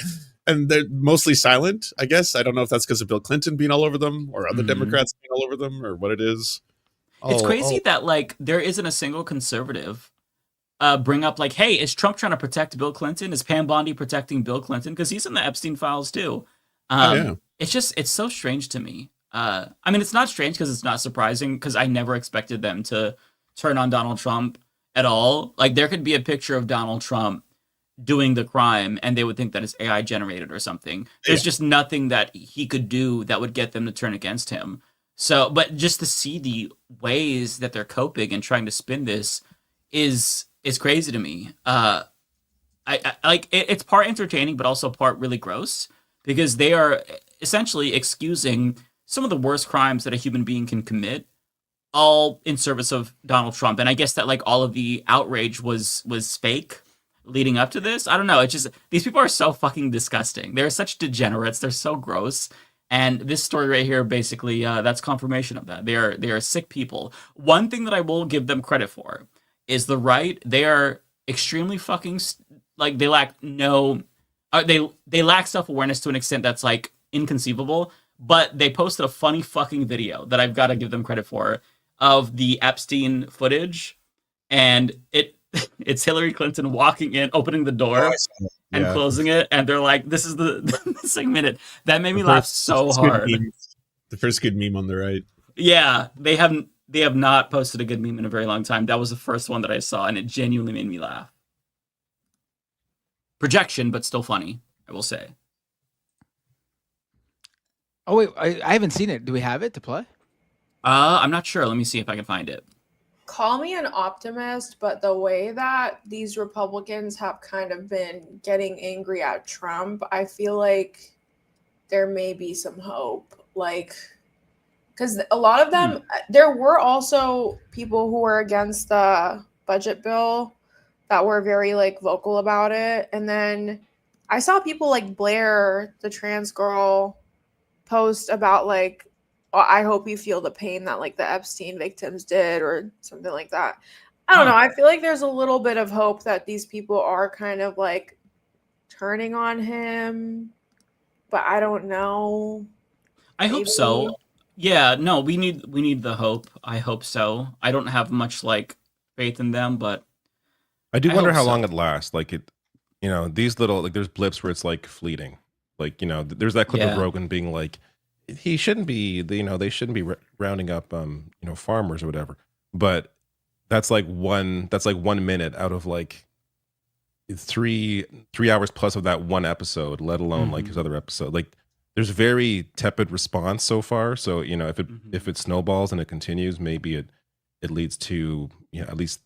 And they're mostly silent, I guess. I don't know if that's because of Bill Clinton being all over them or other Democrats being all over them or what it is. It's crazy that like there isn't a single conservative bring up like, hey, is Trump trying to protect Bill Clinton? Is Pam Bondi protecting Bill Clinton? Because he's in the Epstein files too. It's so strange to me. I mean, it's not strange because it's not surprising because I never expected them to turn on Donald Trump at all. Like, there could be a picture of Donald Trump doing the crime and they would think that it's AI generated or something. There's just nothing that he could do that would get them to turn against him. So, but just to see the ways that they're coping and trying to spin this is crazy to me. I like it's part entertaining, but also part really gross because they are essentially excusing some of the worst crimes that a human being can commit, all in service of Donald Trump. And I guess that like all of the outrage was fake leading up to this. I don't know. It's just, these people are so fucking disgusting. They're such degenerates. They're so gross. And this story right here, basically, that's confirmation of that. They are sick people. One thing that I will give them credit for is the right. They are extremely fucking, like, they lack they lack self-awareness to an extent that's, like, inconceivable. But they posted a funny fucking video that I've got to give them credit for of the Epstein footage. and it's Hillary Clinton walking in, opening the door and closing it, and they're like, "This is the missing minute." That made me laugh so hard. The first good meme on the right. Yeah, they have not posted a good meme in a very long time. That was the first one that I saw, and it genuinely made me laugh. Projection, but still funny, I will say. Oh wait, I haven't seen it. Do we have it to play? I'm not sure. Let me see if I can find it. Call me an optimist, but the way that these Republicans have kind of been getting angry at Trump, I feel like there may be some hope. Like, because a lot of them, there were also people who were against the budget bill that were very like vocal about it. And then I saw people like Blair, the trans girl, post about like, I hope you feel the pain that like the Epstein victims did or something like that. I don't know. I feel like there's a little bit of hope that these people are kind of like turning on him, but I don't know. I hope so. Yeah, no, we need the hope. I hope so. I don't have much like faith in them, but I do wonder how long it lasts. Like these little like there's blips where it's like fleeting. Like, there's that clip of Rogan being like, he shouldn't be, they shouldn't be rounding up, farmers or whatever. But that's like 1 minute out of like 3 hours plus of that one episode, let alone like his other episode. Like there's very tepid response so far. So, if it snowballs and it continues, maybe it leads to, at least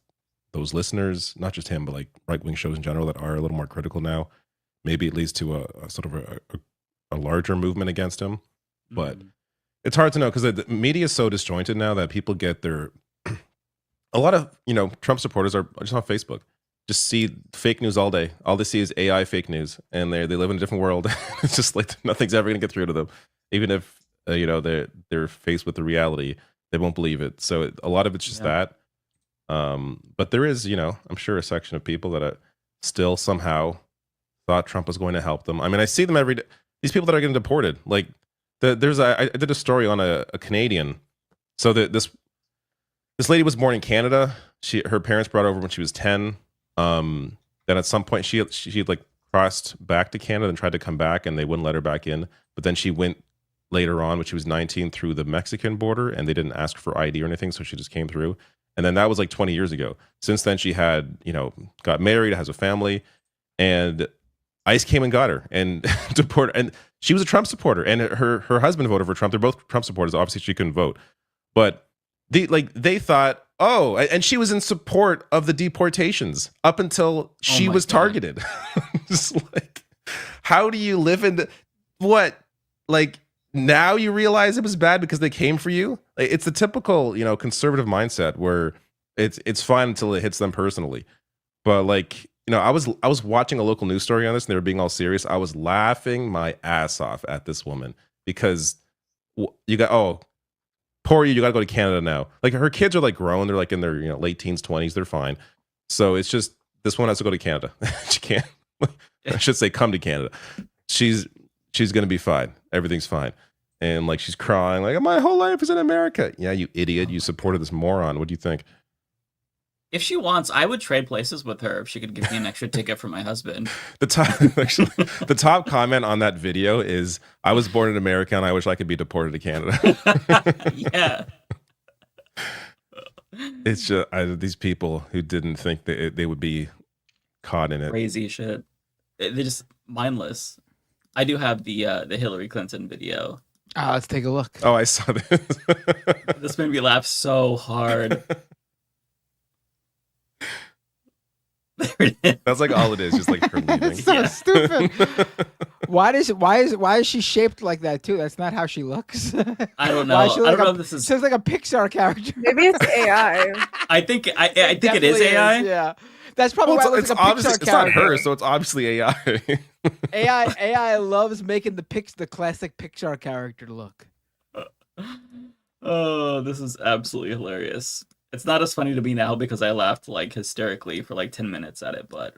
those listeners, not just him, but like right-wing shows in general that are a little more critical now. Maybe it leads to a sort of a larger movement against him. But it's hard to know because the media is so disjointed now that people get a lot of, Trump supporters are just on Facebook, just see fake news all day. All they see is AI fake news, and they live in a different world. It's just like nothing's ever going to get through to them. Even if, they're faced with the reality, they won't believe it. So a lot of it's just that. But there is, I'm sure a section of people that still somehow thought Trump was going to help them. I mean, I see them every day. These people that are getting deported, like I did a story on a Canadian. So this lady was born in Canada. Her parents brought her over when she was 10. Then at some point she like crossed back to Canada and tried to come back, and they wouldn't let her back in. But then she went later on when she was 19 through the Mexican border, and they didn't ask for ID or anything, so she just came through. And then that was like 20 years ago. Since then she had, got married, has a family, and ICE came and got her and deported. And she was a Trump supporter, and her husband voted for Trump. They're both Trump supporters. Obviously, she couldn't vote, but they thought, oh, and she was in support of the deportations up until she was targeted. Just like, how do you live in what? Like now you realize it was bad because they came for you. Like, it's the typical conservative mindset where it's fine until it hits them personally, but like. I was watching a local news story on this, and they were being all serious. I was laughing my ass off at this woman because poor you got to go to Canada now. Like her kids are like grown, they're like in their late teens, 20s, they're fine. So it's just this one has to go to Canada. She can't. I should say, come to Canada. She's gonna be fine. Everything's fine, and like she's crying, like my whole life is in America. Yeah, you idiot. You supported this moron. What do you think? If she wants, I would trade places with her if she could give me an extra ticket for my husband. The top comment on that video is, I was born in America and I wish I could be deported to Canada. Yeah. It's just these people who didn't think that they would be caught in it. Crazy shit. They're just mindless. I do have the Hillary Clinton video. Let's take a look. Oh, I saw this. This made me laugh so hard. That's like all it is, just like her leaving. It's so stupid. Why is she shaped like that too? That's not how she looks. I don't know. I don't know if this is. Sounds like a Pixar character. Maybe it's AI. I think it is AI. Yeah, that's probably why it's like a Pixar character. It's not her, so it's obviously AI. AI loves making the classic Pixar character look. Oh, this is absolutely hilarious. It's not as funny to me now because I laughed like hysterically for like 10 minutes at it, but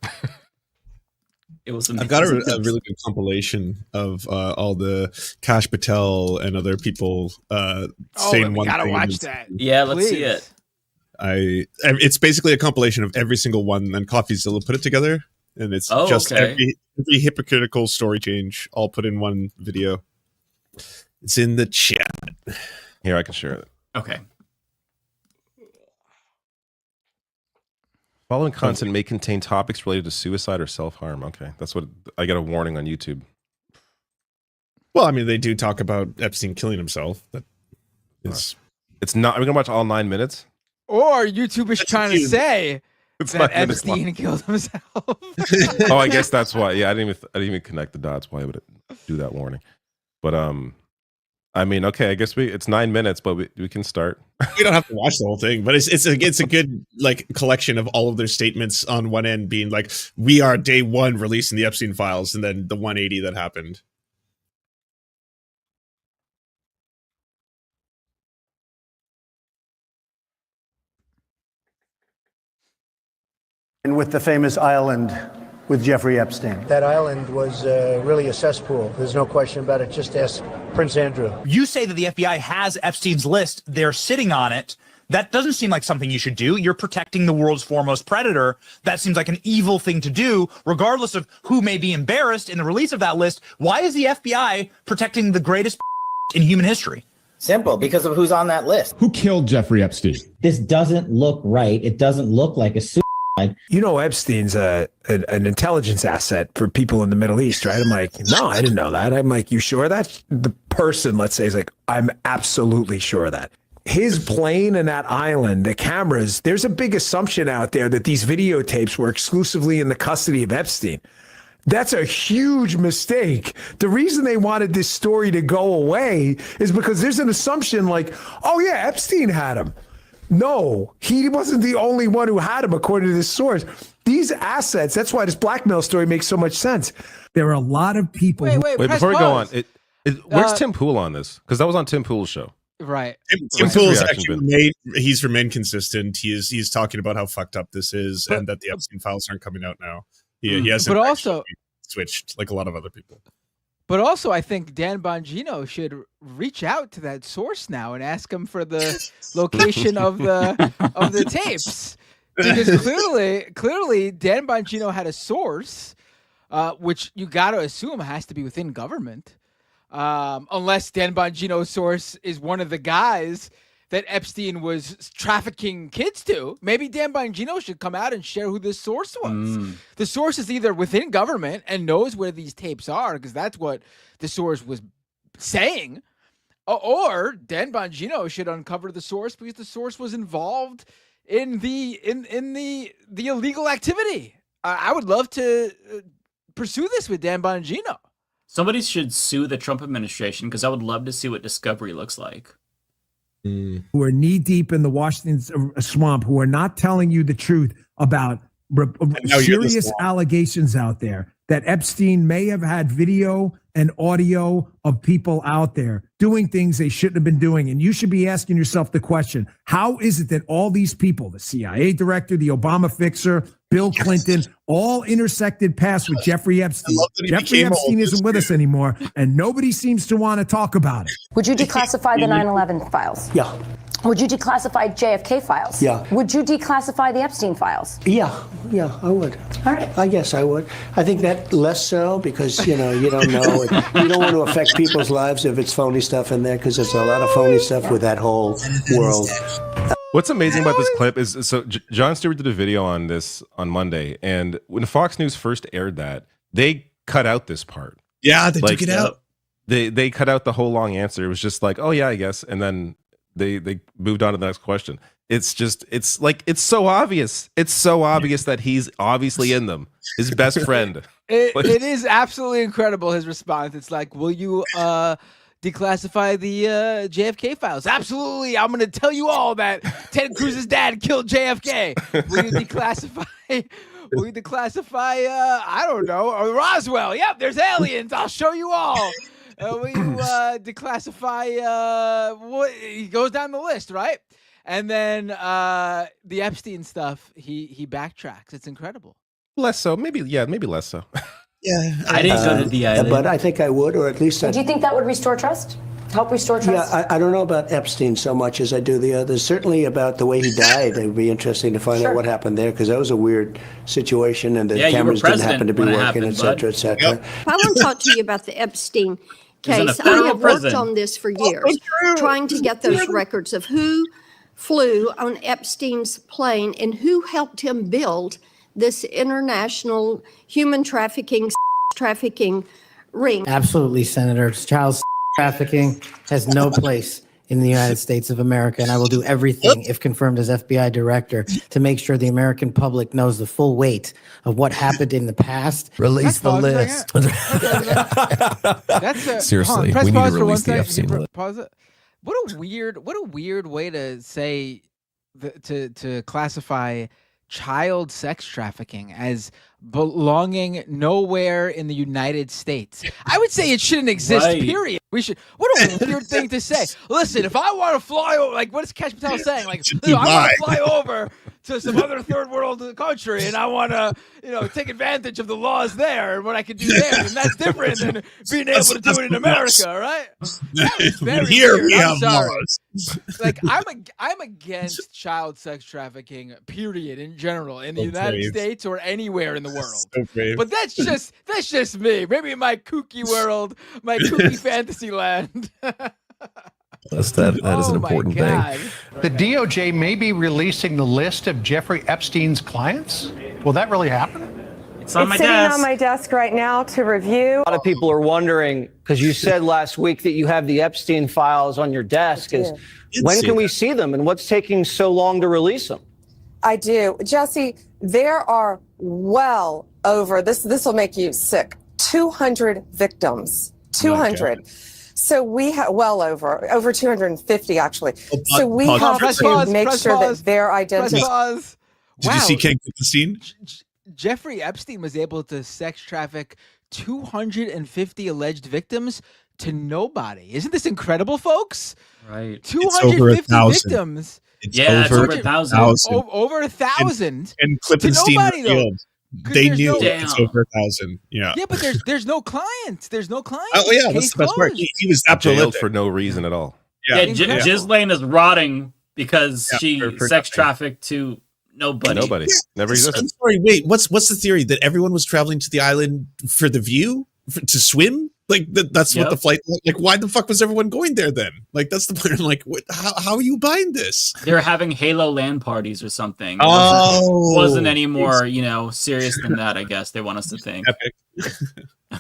it was amazing. I've got a really good compilation of all the Kash Patel and other people saying one thing. Gotta watch that. Yeah, let's see it. It's basically a compilation of every single one, and then CoffeeZilla put it together, and it's just every hypocritical story change all put in one video. It's in the chat. Here, I can share it. Okay. Following content may contain topics related to suicide or self-harm. Okay, that's what I got a warning on YouTube. Well, I mean, they do talk about Epstein killing himself. That is, it's not. Are we gonna watch all 9 minutes? Or YouTube is trying to say It's that 9 minutes Epstein long. killed himself. Oh, I guess that's why. Yeah, I didn't even connect the dots. Why would it do that warning? But I mean, okay, I guess it's 9 minutes, but we can start. We don't have to watch the whole thing, but it's a good like collection of all of their statements on one end being like, we are day one releasing the Epstein files, and then the 180 that happened. And with the famous island with Jeffrey Epstein. That island was really a cesspool. There's no question about it. Just ask Prince Andrew. You say that the FBI has Epstein's list. They're sitting on it. That doesn't seem like something you should do. You're protecting the world's foremost predator. That seems like an evil thing to do, regardless of who may be embarrassed in the release of that list. Why is the FBI protecting the greatest in human history? Simple, because of who's on that list. Who killed Jeffrey Epstein? This doesn't look right. It doesn't look like a suicide. You know, Epstein's an intelligence asset for people in the Middle East, right? I'm like, no, I didn't know that. I'm like, you sure of that? The person, let's say, is like, I'm absolutely sure of that. His plane and that island, the cameras, there's a big assumption out there that these videotapes were exclusively in the custody of Epstein. That's a huge mistake. The reason they wanted this story to go away is because there's an assumption like, oh yeah, Epstein had him. No, he wasn't the only one who had him, according to this source. These assets, that's why this blackmail story makes so much sense. There are a lot of people. Wait, before we go on, where's Tim Pool on this? Because that was on Tim Pool's show. Right. Tim Pool has actually he's remained consistent. He's talking about how fucked up this is, and that the Epstein files aren't coming out now. He hasn't but also switched like a lot of other people. But also, I think Dan Bongino should reach out to that source now and ask him for the location of the tapes, because clearly Dan Bongino had a source, which you got to assume has to be within government, unless Dan Bongino's source is one of the guys that Epstein was trafficking kids to. Maybe Dan Bongino should come out and share who this source was. The source is either within government and knows where these tapes are, because that's what the source was saying, or Dan Bongino should uncover the source because the source was involved in the illegal activity. I would love to pursue this with Dan Bongino. Somebody should sue the Trump administration, because I would love to see what discovery looks like. Who are knee deep in the Washington swamp, who are not telling you the truth about serious allegations out there that Epstein may have had video and audio of people out there doing things they shouldn't have been doing. And you should be asking yourself the question, how is it that all these people, the CIA director, the Obama fixer, Bill Clinton, all intersected paths with Jeffrey Epstein? Jeffrey Epstein isn't with us anymore, and nobody seems to want to talk about it. Would you declassify the 9/11 files? Yeah. Would you declassify JFK files? Yeah. Would you declassify the Epstein files? Yeah, I would. All right. I guess I would. I think that less so because, you don't know. You don't want to affect people's lives if it's phony stuff in there, because there's a lot of phony stuff with that whole world. What's amazing about this clip is, so Jon Stewart did a video on this on Monday, and when Fox News first aired that, they cut out this part. Yeah, they took it out. They cut out the whole long answer. It was just like, oh yeah, I guess, and then they moved on to the next question. It's so obvious. It's so obvious that he's obviously in them. His best friend. It is absolutely incredible, his response. It's like, will you declassify the JFK files? Absolutely. I'm going to tell you all that Ted Cruz's dad killed JFK. Will you declassify? Will you declassify? I don't know. Roswell. Yep. There's aliens. I'll show you all. Will you declassify? What? He goes down the list, right? And then the Epstein stuff. He backtracks. It's incredible. Less so. Maybe less so. Yeah, I didn't go to the island, but I think I would, or at least. Do you think that would restore trust? help restore trust? Yeah, I don't know about Epstein so much as I do the others. Certainly about the way he died. It would be interesting to find out what happened there, because that was a weird situation, and the cameras didn't happen to be working, et cetera, et cetera. I want to talk to you about the Epstein He's in a case. I federal have prison. worked on this for years, trying to get those records of who flew on Epstein's plane and who helped him build this international human trafficking ring. Absolutely, Senator. Child trafficking has no place in the United States of America, and I will do everything, if confirmed as FBI director, to make sure the American public knows the full weight of what happened in the past. Release the list. Seriously, press we need pause to for one release the second. Epstein list. Pause it. What a weird way to say to classify child sex trafficking as belonging nowhere in the United States. I would say it shouldn't exist, Right. period. We should. What a weird thing to say. Listen, if I want to fly over, like, what is Cash Patel saying? Like, I want to fly over to some other third world country and I want to, take advantage of the laws there and what I can do there. And that's different than being able to do it in America, right? Here weird. we I'm have sorry. laws. Like, I'm against child sex trafficking, period, in general, in the United States or anywhere in the world. So brave. But that's just me. Maybe in my kooky world, my kooky fantasy land. That is an important thing. The DOJ may be releasing the list of Jeffrey Epstein's clients. Will that really happen? It's on my sitting desk. on my desk right now to review. A lot of people are wondering, because you said last week that you have the Epstein files on your desk, when can we see them and what's taking so long to release them? I do. Jesse, there are well over, this will make you sick, 200 victims. 200. Okay. So we have well over 250 actually. So we pause. have Press to pause, make press sure pause, that their Press identity. pause. Did you see Ken get the scene? Jeffrey Epstein was able to sex traffic 250 alleged victims to nobody. Isn't this incredible, folks? Right. 250 victims. It's over over 1,000. Over 1,000. And to Klippenstein nobody, though. revealed. 'Cause They there's knew no- it's over 1,000. Yeah. Yeah, but there's no clients. There's no clients. Oh yeah, Case that's the best part. closed. He was that Jailed prolific. for no reason at all. Yeah, Ghislaine is rotting because she for sex nothing. trafficked to nobody. Nobody. Never existed. I'm sorry. Wait, what's the theory that everyone was traveling to the island for the view, to swim? Like that's what the flight. Like, why the fuck was everyone going there then? Like, that's the point. I'm like, how are you buying this? They're having Halo LAN parties or something. It Oh, wasn't any more, serious than that. I guess they want us to think.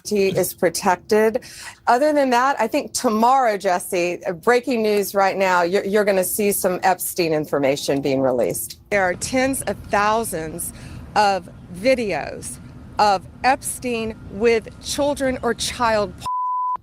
He is protected. Other than that, I think tomorrow, Jesse, breaking news right now, you're going to see some Epstein information being released. There are tens of thousands of videos of Epstein with children or child.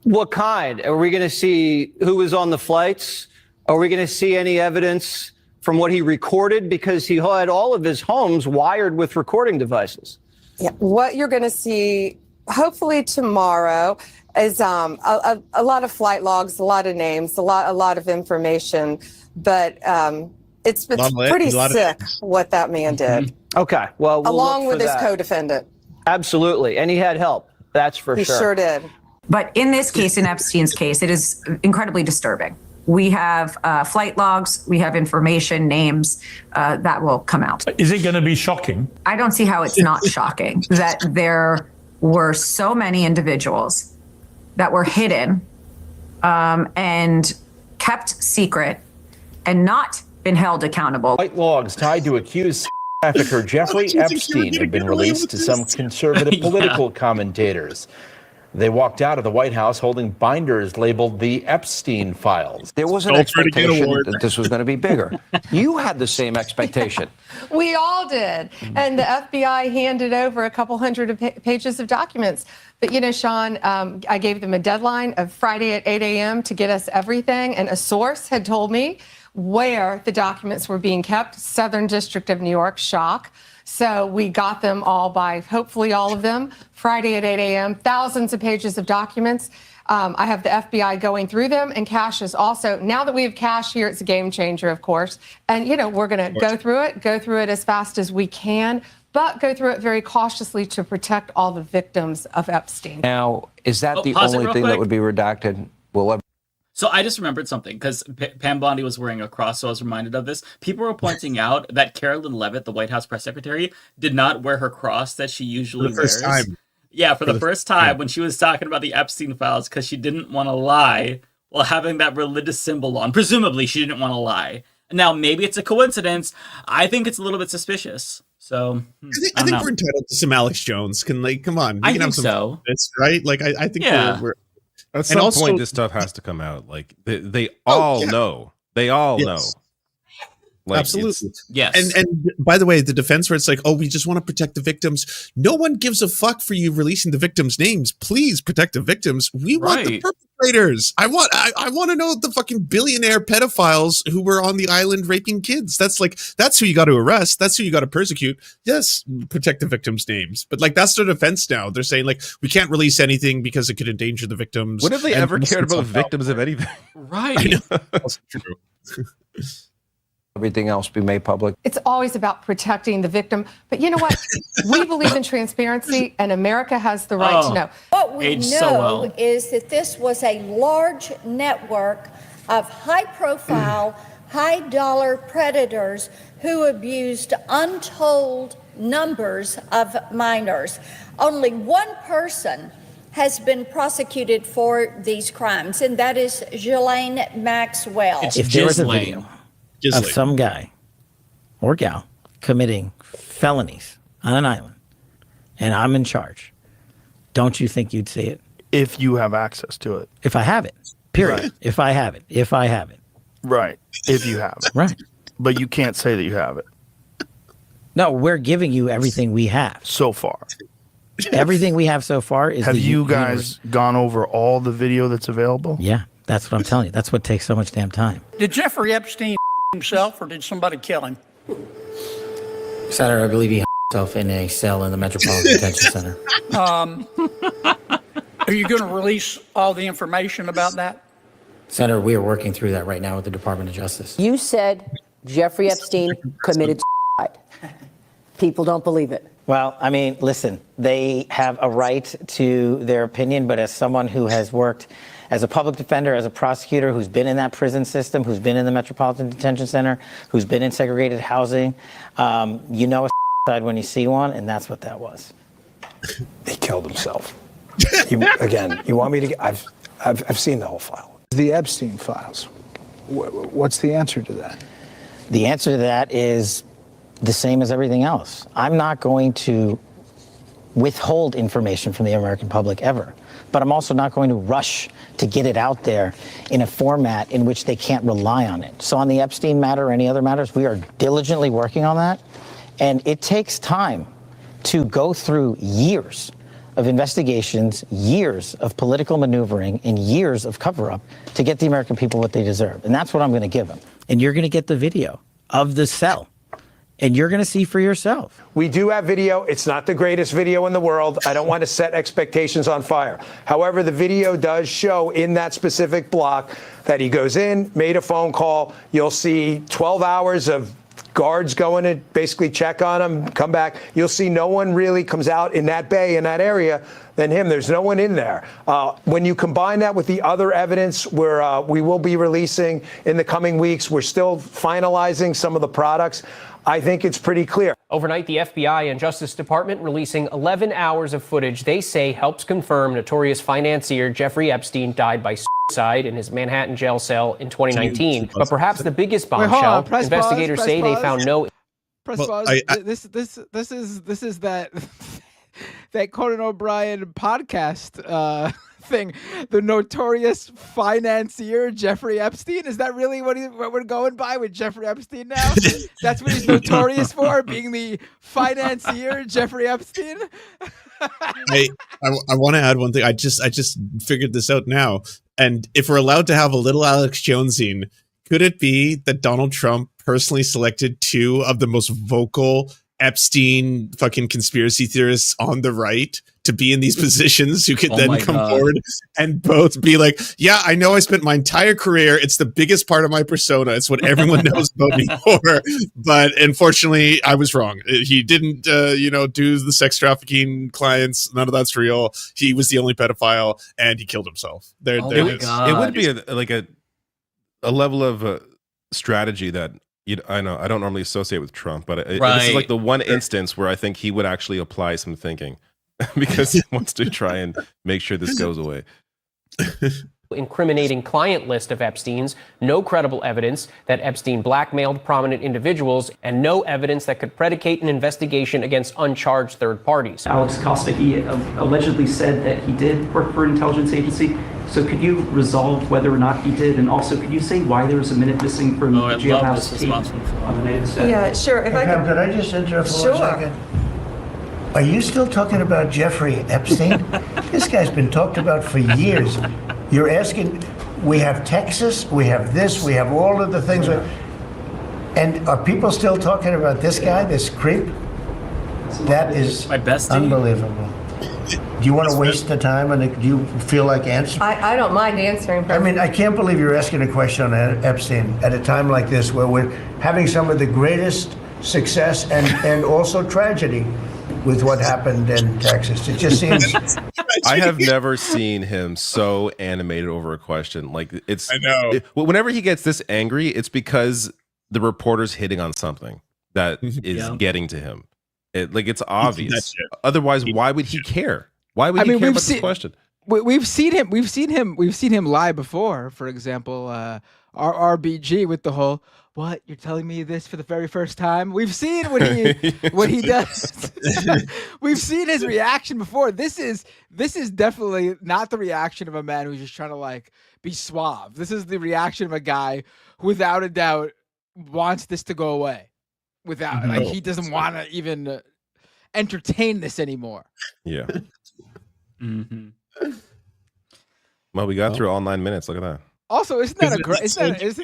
What kind? Are we going to see who was on the flights? Are we going to see any evidence from what he recorded? Because he had all of his homes wired with recording devices. Yeah, what you're going to see, hopefully tomorrow, is a lot of flight logs, a lot of names, a lot of information, but it's pretty sick what that man did. Okay, well, we'll along look for with his that. co-defendant. Absolutely, and he had help. That's for He sure. sure did. But in this case, in Epstein's case, it is incredibly disturbing. We have flight logs, we have information, names that will come out. Is it going to be shocking? I don't see how it's not shocking that there were so many individuals that were hidden and kept secret and not been held accountable. Flight logs tied to accused trafficker Jeffrey Epstein have been released to some conservative political commentators. They walked out of the White House holding binders labeled the Epstein files. There was an expectation that this was going to be bigger. You had the same expectation. We all did. And the FBI handed over a couple hundred pages of documents. But, Sean, I gave them a deadline of Friday at 8 a.m. to get us everything. And a source had told me where the documents were being kept. Southern District of New York, shock. So we got them all by, hopefully all of them, Friday at 8 a.m., thousands of pages of documents. I have the FBI going through them, and Cash is also, now that we have Cash here, it's a game changer, of course. And, we're going to go through it as fast as we can, but go through it very cautiously to protect all the victims of Epstein. Now, is that the only thing that would be redacted? Will So I just remembered something because Pam Bondi was wearing a cross, so I was reminded of this. People were pointing out that Carolyn Levitt, the White House press secretary, did not wear her cross that she usually wears. Time. Yeah, for the first time when she was talking about the Epstein files because she didn't want to lie while having that religious symbol on. Presumably, she didn't want to lie. Now, maybe it's a coincidence. I think it's a little bit suspicious. So I think we're entitled to some Alex Jones. Come on. I think so. Right? Like I think we're at some point this stuff has to come out. Like they all know. They all know. Like, absolutely. Yes. And by the way, the defense where it's like, oh, we just want to protect the victims. No one gives a fuck for you releasing the victims' names. Please protect the victims. We want the perpetrators. I want to know the fucking billionaire pedophiles who were on the island raping kids. That's who you got to arrest. That's who you got to persecute. Yes, protect the victims' names. But like that's their defense now. They're saying like we can't release anything because it could endanger the victims. When have they ever cared about victims of anything? Right. I know. That's true. Everything else be made public. It's always about protecting the victim. But you know what? We believe in transparency, and America has the right to know. What we know is that this was a large network of high-profile, high-dollar predators who abused untold numbers of minors. Only one person has been prosecuted for these crimes, and that is Ghislaine Maxwell. If there was a video of some guy or gal committing felonies on an island and I'm in charge, don't you think you'd see it? If you have access to it. If I have it, period. Right. If I have it. Right. If you have it. Right. But you can't say that you have it. No, we're giving you everything we have. So far. Everything we have so far is have you guys gone over all the video that's available? Yeah, that's what I'm telling you. That's what takes so much damn time. Did Jeffrey Epstein himself or did somebody kill him? Senator, I believe he himself in a cell in the Metropolitan Detention Center. Are you going to release all the information about that? Senator, we are working through that right now with the Department of Justice. You said Jeffrey Epstein committed suicide. People don't believe it. Well, I mean, listen, they have a right to their opinion, but as someone who has worked as a public defender, as a prosecutor, who's been in that prison system, who's been in the Metropolitan Detention Center, who's been in segregated housing, you know a side when you see one, and that's what that was. He killed himself. Again, you want me to? I've seen the whole file. The Epstein files. What's the answer to that? The answer to that is the same as everything else. I'm not going to withhold information from the American public ever, but I'm also not going to rush to get it out there in a format in which they can't rely on it. So on the Epstein matter or any other matters, we are diligently working on that. And it takes time to go through years of investigations, years of political maneuvering, and years of cover-up to get the American people what they deserve. And that's what I'm going to give them. And you're going to get the video of the cell. And you're going to see for yourself. We do have video. It's not the greatest video in the world. I don't want to set expectations on fire. However, the video does show in that specific block that he goes in, made a phone call. You'll see 12 hours of guards going to basically check on him, come back. You'll see no one really comes out in that bay, in that area, than him. There's no one in there. When you combine that with the other evidence where we will be releasing in the coming weeks, we're still finalizing some of the products. I think it's pretty clear. Overnight, the FBI and Justice Department releasing 11 hours of footage they say helps confirm notorious financier Jeffrey Epstein died by suicide in his Manhattan jail cell in 2019. But perhaps the biggest bombshell, investigators say they found no... Press pause. This is that that Conan O'Brien podcast thing. The notorious financier Jeffrey Epstein. Is that really what we're going by with Jeffrey Epstein now? That's what he's notorious for, being the financier Jeffrey Epstein. I want to add one thing. I just figured this out now. And if we're allowed to have a little Alex Jonesing, could it be that Donald Trump personally selected two of the most vocal Epstein fucking conspiracy theorists on the right to be in these positions who could then my come God. forward and both be like, yeah, I know I spent my entire career. It's the biggest part of my persona. It's what everyone knows about me for. But unfortunately, I was wrong. He didn't, do the sex trafficking clients. None of that's real. He was the only pedophile, and he killed himself. It would be a level of strategy that I know I don't normally associate with Trump, but this is like the one instance where I think he would actually apply some thinking because he wants to try and make sure this goes away. Incriminating client list of Epstein's, no credible evidence that Epstein blackmailed prominent individuals, and no evidence that could predicate an investigation against uncharged third parties. Alex Costa, he allegedly said that he did work for an intelligence agency. So could you resolve whether or not he did? And also, could you say why there was a minute missing from the jailhouse tape on the night of the set? Yeah, sure. If I Could I just interrupt for 1 second? Are you still talking about Jeffrey Epstein? This guy's been talked about for years. You're asking, we have Texas, we have this, we have all of the things. And are people still talking about this guy, this creep? That is my bestie. Unbelievable. Do you want to waste the time, and do you feel like answering? I don't mind answering. I mean, I can't believe you're asking a question on Epstein at a time like this where we're having some of the greatest success and also tragedy with what happened in Texas. It just seems... I have never seen him so animated over a question. Like I know. Whenever he gets this angry, it's because the reporter's hitting on something that is getting to him. It's obvious. Otherwise, why would he care? Why would he care about this question? We've seen him lie before. For example, RBG with the whole "What, you're telling me this for the very first time?" We've seen what he does. We've seen his reaction before. This is definitely not the reaction of a man who's just trying to be suave. This is the reaction of a guy who, without a doubt, wants this to go away. Without he doesn't want to even entertain this anymore. Yeah. Well, we got through all 9 minutes. Look at that. Also, isn't that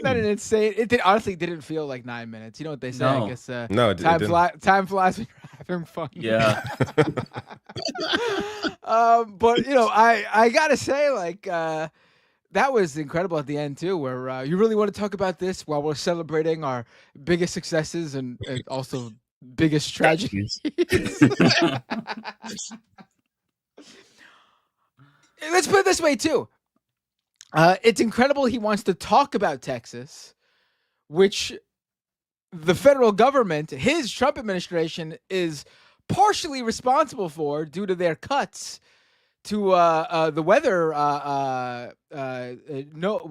an insane? It honestly didn't feel like 9 minutes. You know what they say? No. I guess No, it didn't. Time flies when you're having fun. Yeah. But I gotta say, that was incredible at the end too, where you really want to talk about this while we're celebrating our biggest successes and also biggest tragedies. Let's put it this way too. It's incredible he wants to talk about Texas, which the federal government, his Trump administration, is partially responsible for due to their cuts to the weather. What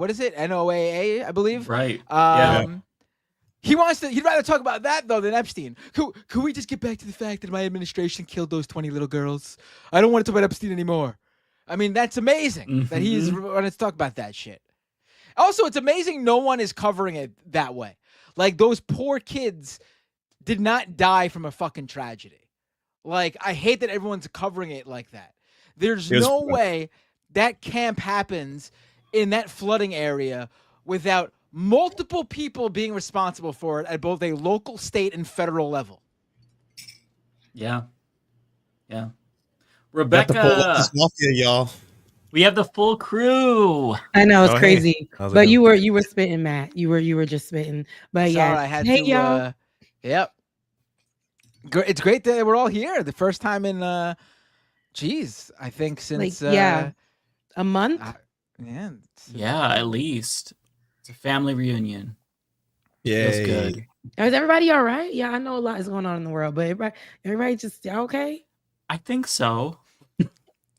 is it? NOAA, I believe. Right. He'd rather talk about that though than Epstein. Could we just get back to the fact that my administration killed those 20 little girls? I don't want to talk about Epstein anymore. I mean, that's amazing that he's wanting to talk about that shit. Also, it's amazing no one is covering it that way. Like, those poor kids did not die from a fucking tragedy. Like, I hate that everyone's covering it like that. There's no way that camp happens in that flooding area without multiple people being responsible for it at both a local, state, and federal level. Yeah. Yeah. Rebecca, Mafia, y'all. We have the full crew. I know it's Oh, crazy, hey. but you were spitting, Matt. You were just spitting. But yeah, Sorry, I had hey to. y'all. Yep. It's great that we're all here. The first time in, I think since a month. Yeah, at least it's a family reunion. Yeah, feels good. Is everybody all right? Yeah, I know a lot is going on in the world, but everybody just okay? I think so.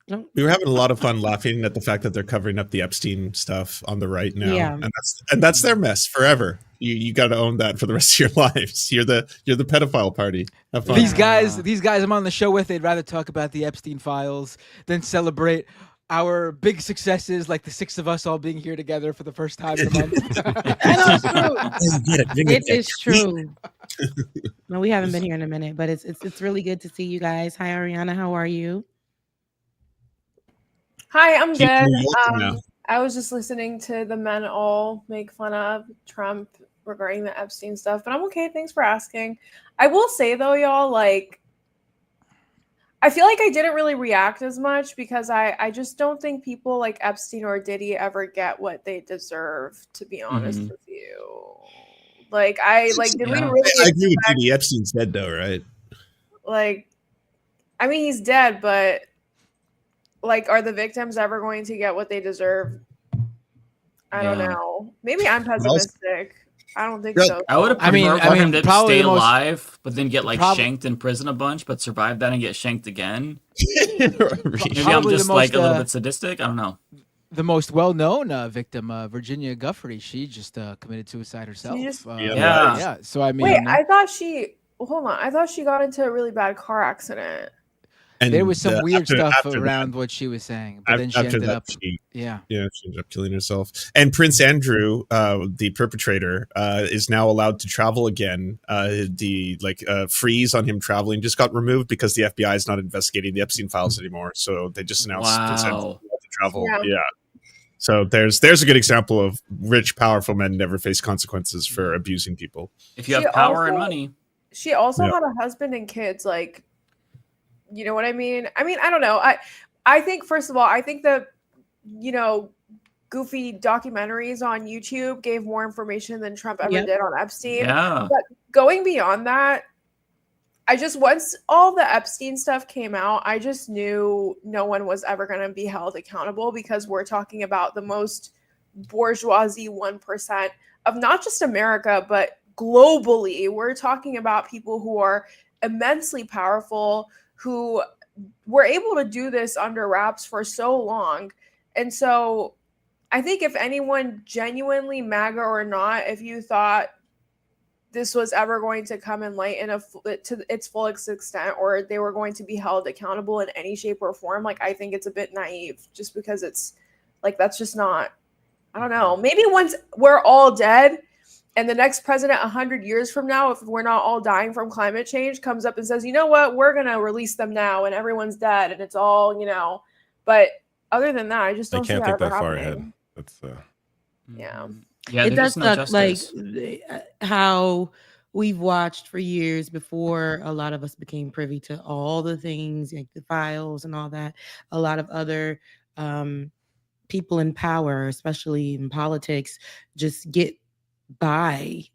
We were having a lot of fun laughing at the fact that they're covering up the Epstein stuff on the right now, Yeah. and that's their mess forever. You got to own that for the rest of your lives. You're the pedophile party. Have fun. These guys I'm on the show with, they'd rather talk about the Epstein files than celebrate our big successes, like the six of us all being here together for the first time in a month. It is true. No, we haven't been here in a minute, but it's really good to see you guys. Hi, Ariana. How are you? Hi, I'm Keep good. them walking now. I was just listening to the men all make fun of Trump regarding the Epstein stuff, but I'm okay. Thanks for asking. I will say though, y'all, I feel like I didn't really react as much because I just don't think people like Epstein or Diddy ever get what they deserve, to be honest with you. Like, did we really I agree with expect, Diddy. Epstein's dead though, right? like, I mean, he's dead, but like, are the victims ever going to get what they deserve? I don't know. Maybe I'm pessimistic. I don't think so. I would have I mean, preferred him to probably stay the most- alive, but then get like prob- shanked in prison a bunch, but survive that and get shanked again. Maybe I'm Probably just the like most, a little bit sadistic. I don't know. The most well-known victim, Virginia Guffey, she just committed suicide herself. Yeah. So I mean, wait, I thought she. Hold on, I thought she got into a really bad car accident. And there was some weird stuff after around that, what she was saying, but then she after ended that, up. she Yeah. she ended up killing herself. And Prince Andrew, the perpetrator, is now allowed to travel again. The freeze on him traveling just got removed because the FBI is not investigating the Epstein files anymore. So they just announced Prince Andrew allowed to travel. Yeah. So there's a good example of rich, powerful men never face consequences for abusing people. If you have power and money. She also Yeah. had a husband and kids. Like, you know what I mean? I mean, I don't know. I think, first of all, I think that, goofy documentaries on YouTube gave more information than Trump ever did on Epstein. Yeah. But going beyond that, once all the Epstein stuff came out, I just knew no one was ever going to be held accountable, because we're talking about the most bourgeoisie 1% of not just America, but globally. We're talking about people who are immensely powerful, who were able to do this under wraps for so long. And so I think if anyone genuinely, MAGA or not, if you thought this was ever going to come in light to its fullest extent, or they were going to be held accountable in any shape or form, like, I think it's a bit naive, just because it's like, that's just not, I don't know. Maybe once we're all dead and the next president 100 years from now, if we're not all dying from climate change, comes up and says, you know what, we're going to release them now and everyone's dead and it's all, but other than that, I just don't I can't see think that that ever far happening. ahead. That's Yeah. Yeah, It there's does no suck, like justice. how we've watched for years before a lot of us became privy to all the things, like the files and all that. A lot of other people in power, especially in politics, just get bypass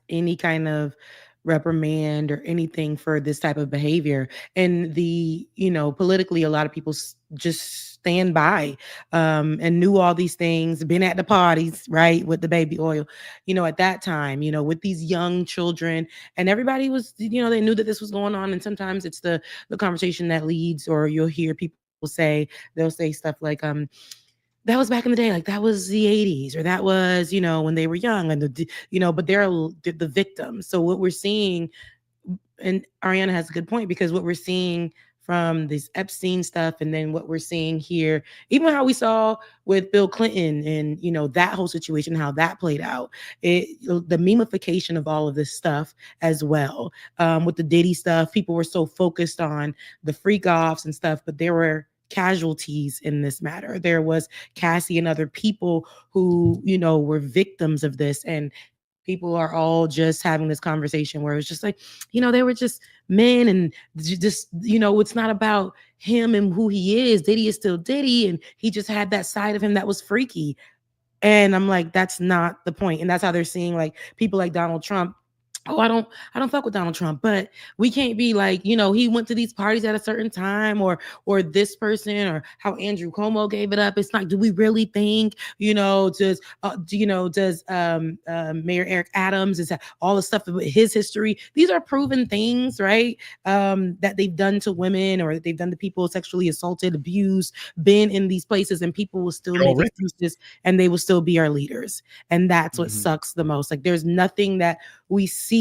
any kind of reprimand or anything for this type of behavior. And politically, a lot of people just stand by and knew all these things, been at the parties, right, with the baby oil, at that time, with these young children, and everybody was, they knew that this was going on. And sometimes it's the conversation that leads, or you'll hear people they'll say stuff like, that was back in the day, like that was the 80s, or that was, when they were young, and but they're the victims. So what we're seeing, and Ariana has a good point, because what we're seeing from this Epstein stuff, and then what we're seeing here, even how we saw with Bill Clinton and, that whole situation, how that played out, the memification of all of this stuff as well. With the Diddy stuff, people were so focused on the freak offs and stuff, but there were casualties in this matter. There was Cassie and other people who, were victims of this, and people are all just having this conversation where it's just like, they were just men, and just, it's not about him and who he is. Diddy is still Diddy, and he just had that side of him that was freaky. And I'm like, that's not the point. And that's how they're seeing, like, people like Donald Trump. Oh, I don't fuck with Donald Trump, but we can't be like, he went to these parties at a certain time, or this person, or how Andrew Cuomo gave it up. It's like, do we really think, does Mayor Eric Adams, is that all the stuff with his history? These are proven things, right? That they've done to women, or that they've done to people sexually assaulted, abused, been in these places, and people will still make excuses, and they will still be our leaders. And that's what sucks the most. Like, there's nothing that we see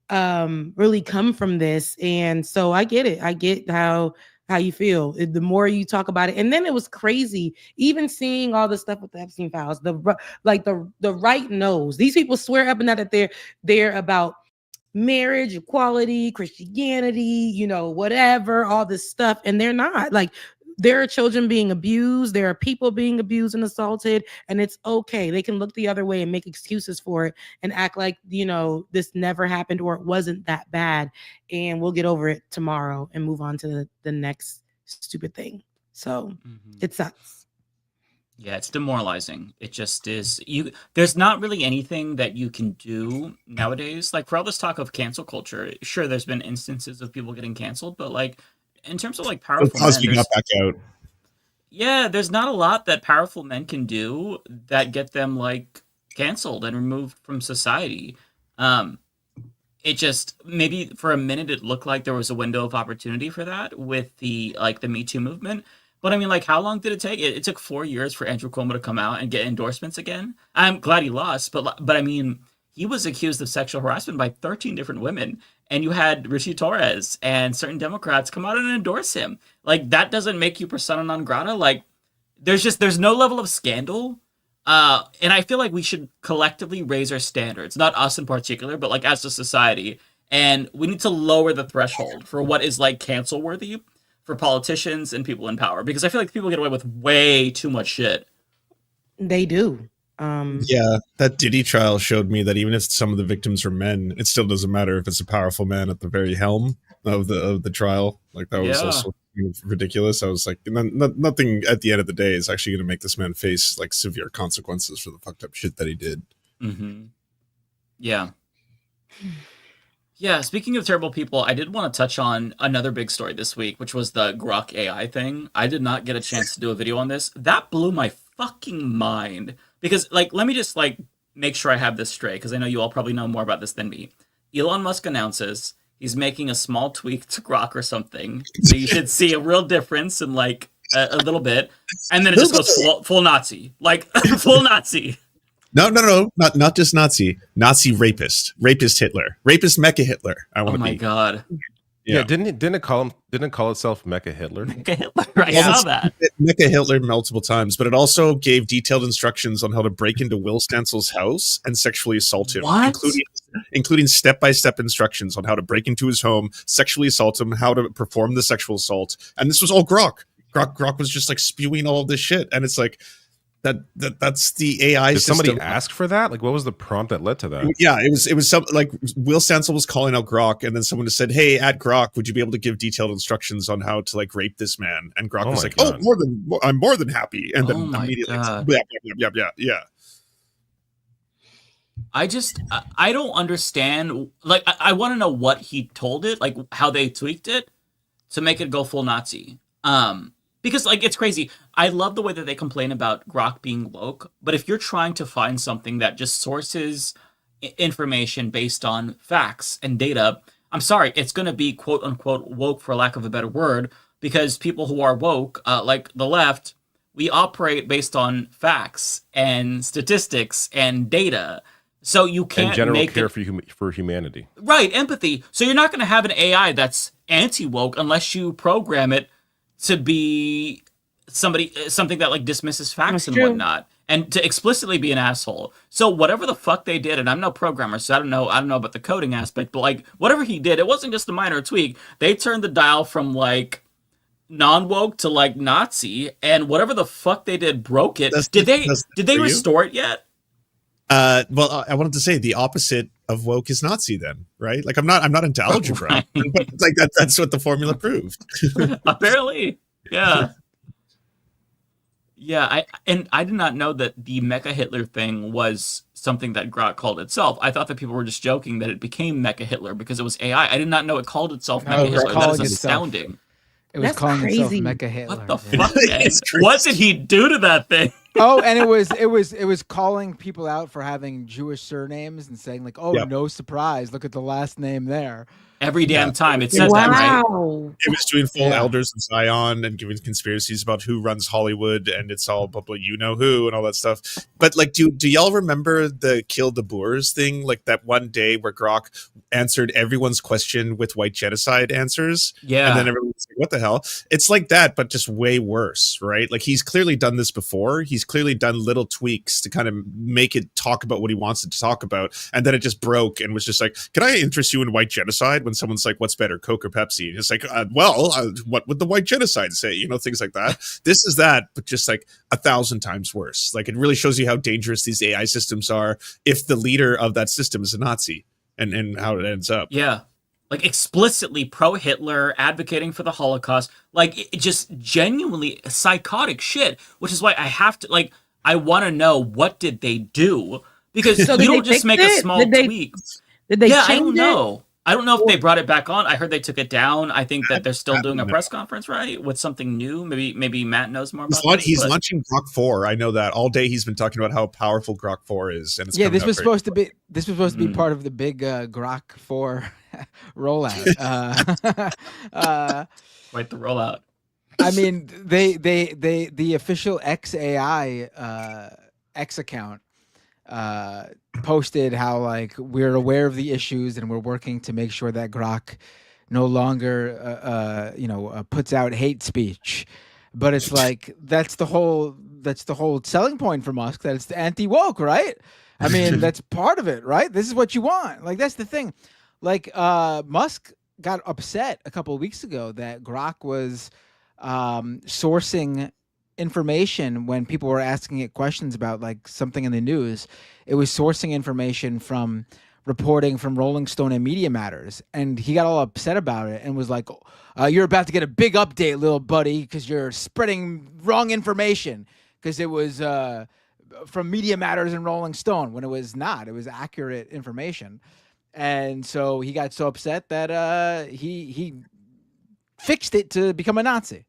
really come from this. And so I get it. I get how you feel the more you talk about it. And then it was crazy, even seeing all the stuff with the Epstein files. The right knows. These people swear up and down that they're about marriage, equality, Christianity, whatever, all this stuff, and they're not. Like, There are children being abused. There are people being abused and assaulted, and it's okay. They can look the other way and make excuses for it and act like, this never happened or it wasn't that bad. And we'll get over it tomorrow and move on to the next stupid thing. So it sucks. Yeah, it's demoralizing. It just is. There's not really anything that you can do nowadays. Like, for all this talk of cancel culture, sure, there's been instances of people getting canceled, but like, in terms of like powerful Cosby men, got back out. yeah, there's not a lot that powerful men can do that get them like canceled and removed from society. It just, maybe for a minute it looked like there was a window of opportunity for that with the Me Too movement. But I mean, like, how long did it take? It took 4 years for Andrew Cuomo to come out and get endorsements again. I'm glad he lost, but I mean, he was accused of sexual harassment by 13 different women. And you had Richie Torres and certain Democrats come out and endorse him. Like, that doesn't make you persona non grata. Like, there's no level of scandal. And I feel like we should collectively raise our standards, not us in particular, but like as a society. And we need to lower the threshold for what is like cancel worthy for politicians and people in power, because I feel like people get away with way too much shit. They do. Yeah, that Diddy trial showed me that even if some of the victims are men, it still doesn't matter if it's a powerful man at the very helm of the trial. Like, that was also ridiculous. I was like, nothing at the end of the day is actually going to make this man face like severe consequences for the fucked up shit that he did. Yeah. Yeah, speaking of terrible people, I did want to touch on another big story this week, which was the Grok AI thing. I did not get a chance to do a video on this. That blew my fucking mind. Because, like, let me just, like, make sure I have this straight, because I know you all probably know more about this than me. Elon Musk announces he's making a small tweak to Grok or something, so you should see a real difference in, like, a little bit. And then it just goes full Nazi. Like, full Nazi. No, not just Nazi. Nazi rapist Hitler, rapist Mecha Hitler. I want to be. Oh my god. Yeah, didn't it call itself Mecha Hitler? Mecha Hitler. I saw that. Mecha Hitler multiple times, but it also gave detailed instructions on how to break into Will Stansel's house and sexually assault him, including step-by-step instructions on how to break into his home, sexually assault him, how to perform the sexual assault, and this was all Grok. Grok was just like spewing all of this shit, and it's like that's the AI Did system. somebody ask for that? Like, what was the prompt that led to that? Yeah, it was some, like, Will Stansel was calling out Grok, and then someone just said, "Hey, at Grok, would you be able to give detailed instructions on how to like rape this man?" And Grok was like, God. "Oh, I'm more than happy." And then immediately, yeah. I don't understand. Like, I want to know what he told it, like how they tweaked it to make it go full Nazi. Because, like, it's crazy. I love the way that they complain about Grok being woke, but if you're trying to find something that just sources information based on facts and data, I'm sorry, it's going to be quote-unquote woke, for lack of a better word, because people who are woke, like the left, we operate based on facts and statistics and data. So you can't and general make care for humanity. Right, empathy. So you're not going to have an AI that's anti-woke unless you program it to be something that like dismisses facts and whatnot, and to explicitly be an asshole. So whatever the fuck they did, and I'm no programmer, so I don't know about the coding aspect, but like whatever he did, it wasn't just a minor tweak. They turned the dial from like non-woke to like Nazi, and whatever the fuck they did broke it. Did they restore it yet? Well, I wanted to say the opposite of woke is Nazi then, right? Like, I'm not into algebra, right. But like that's what the formula proved. Apparently. Yeah. Yeah, I did not know that the Mecha Hitler thing was something that Grok called itself. I thought that people were just joking that it became Mecha Hitler because it was AI. I did not know it called itself Mecha Hitler. That is astounding. It was calling itself Mecha Hitler. What the fuck, man? What did he do to that thing? Oh, and it was calling people out for having Jewish surnames and saying like, "Oh, no surprise! Look at the last name there." Every damn time it says that, right? It was doing full Elders of Zion and giving conspiracies about who runs Hollywood, and it's all blah, blah, you know who and all that stuff. But like, do y'all remember the Kill the Boers thing? Like that one day where Grok answered everyone's question with white genocide answers. Yeah. And then everyone was like, what the hell? It's like that, but just way worse, right? Like, he's clearly done this before. He's he's clearly done little tweaks to kind of make it talk about what he wants it to talk about, and then it just broke and was just like, can I interest you in white genocide? When someone's like, what's better, Coke or Pepsi? And it's like, what would the white genocide say? You know, things like that. This is that, but just like 1,000 times worse. Like, it really shows you how dangerous these AI systems are if the leader of that system is a Nazi, and how it ends up. Yeah. Like explicitly pro-Hitler, advocating for the Holocaust, like it just genuinely psychotic shit, which is why I have to, like, I want to know, what did they do? Because So you did don't they just fix make a it? small Did they- tweak. Did they Yeah, I change don't it? know. I don't know if they brought it back on. I heard they took it down. I think that they're still doing a press conference, right? With something new. Maybe Matt knows more about this. He's but- launching Grok 4. I know that all day he's been talking about how powerful Grok 4 is, and it's Yeah, coming this out was very supposed to be. This was supposed to be part of the big Grok 4 rollout. Quite the rollout. I mean, the official XAI X account posted how, like, we're aware of the issues and we're working to make sure that Grok no longer puts out hate speech. But it's like that's the whole selling point for Musk, that it's anti-woke, right? I mean, that's part of it, right? This is what you want. Like, that's the thing. Like, Musk got upset a couple of weeks ago that Grok was sourcing information when people were asking it questions about, like, something in the news. It was sourcing information from reporting from Rolling Stone and Media Matters, and he got all upset about it and was like, you're about to get a big update, little buddy, because you're spreading wrong information, because it was from Media Matters and Rolling Stone, when it was not. It was accurate information. And so he got so upset that he fixed it to become a Nazi.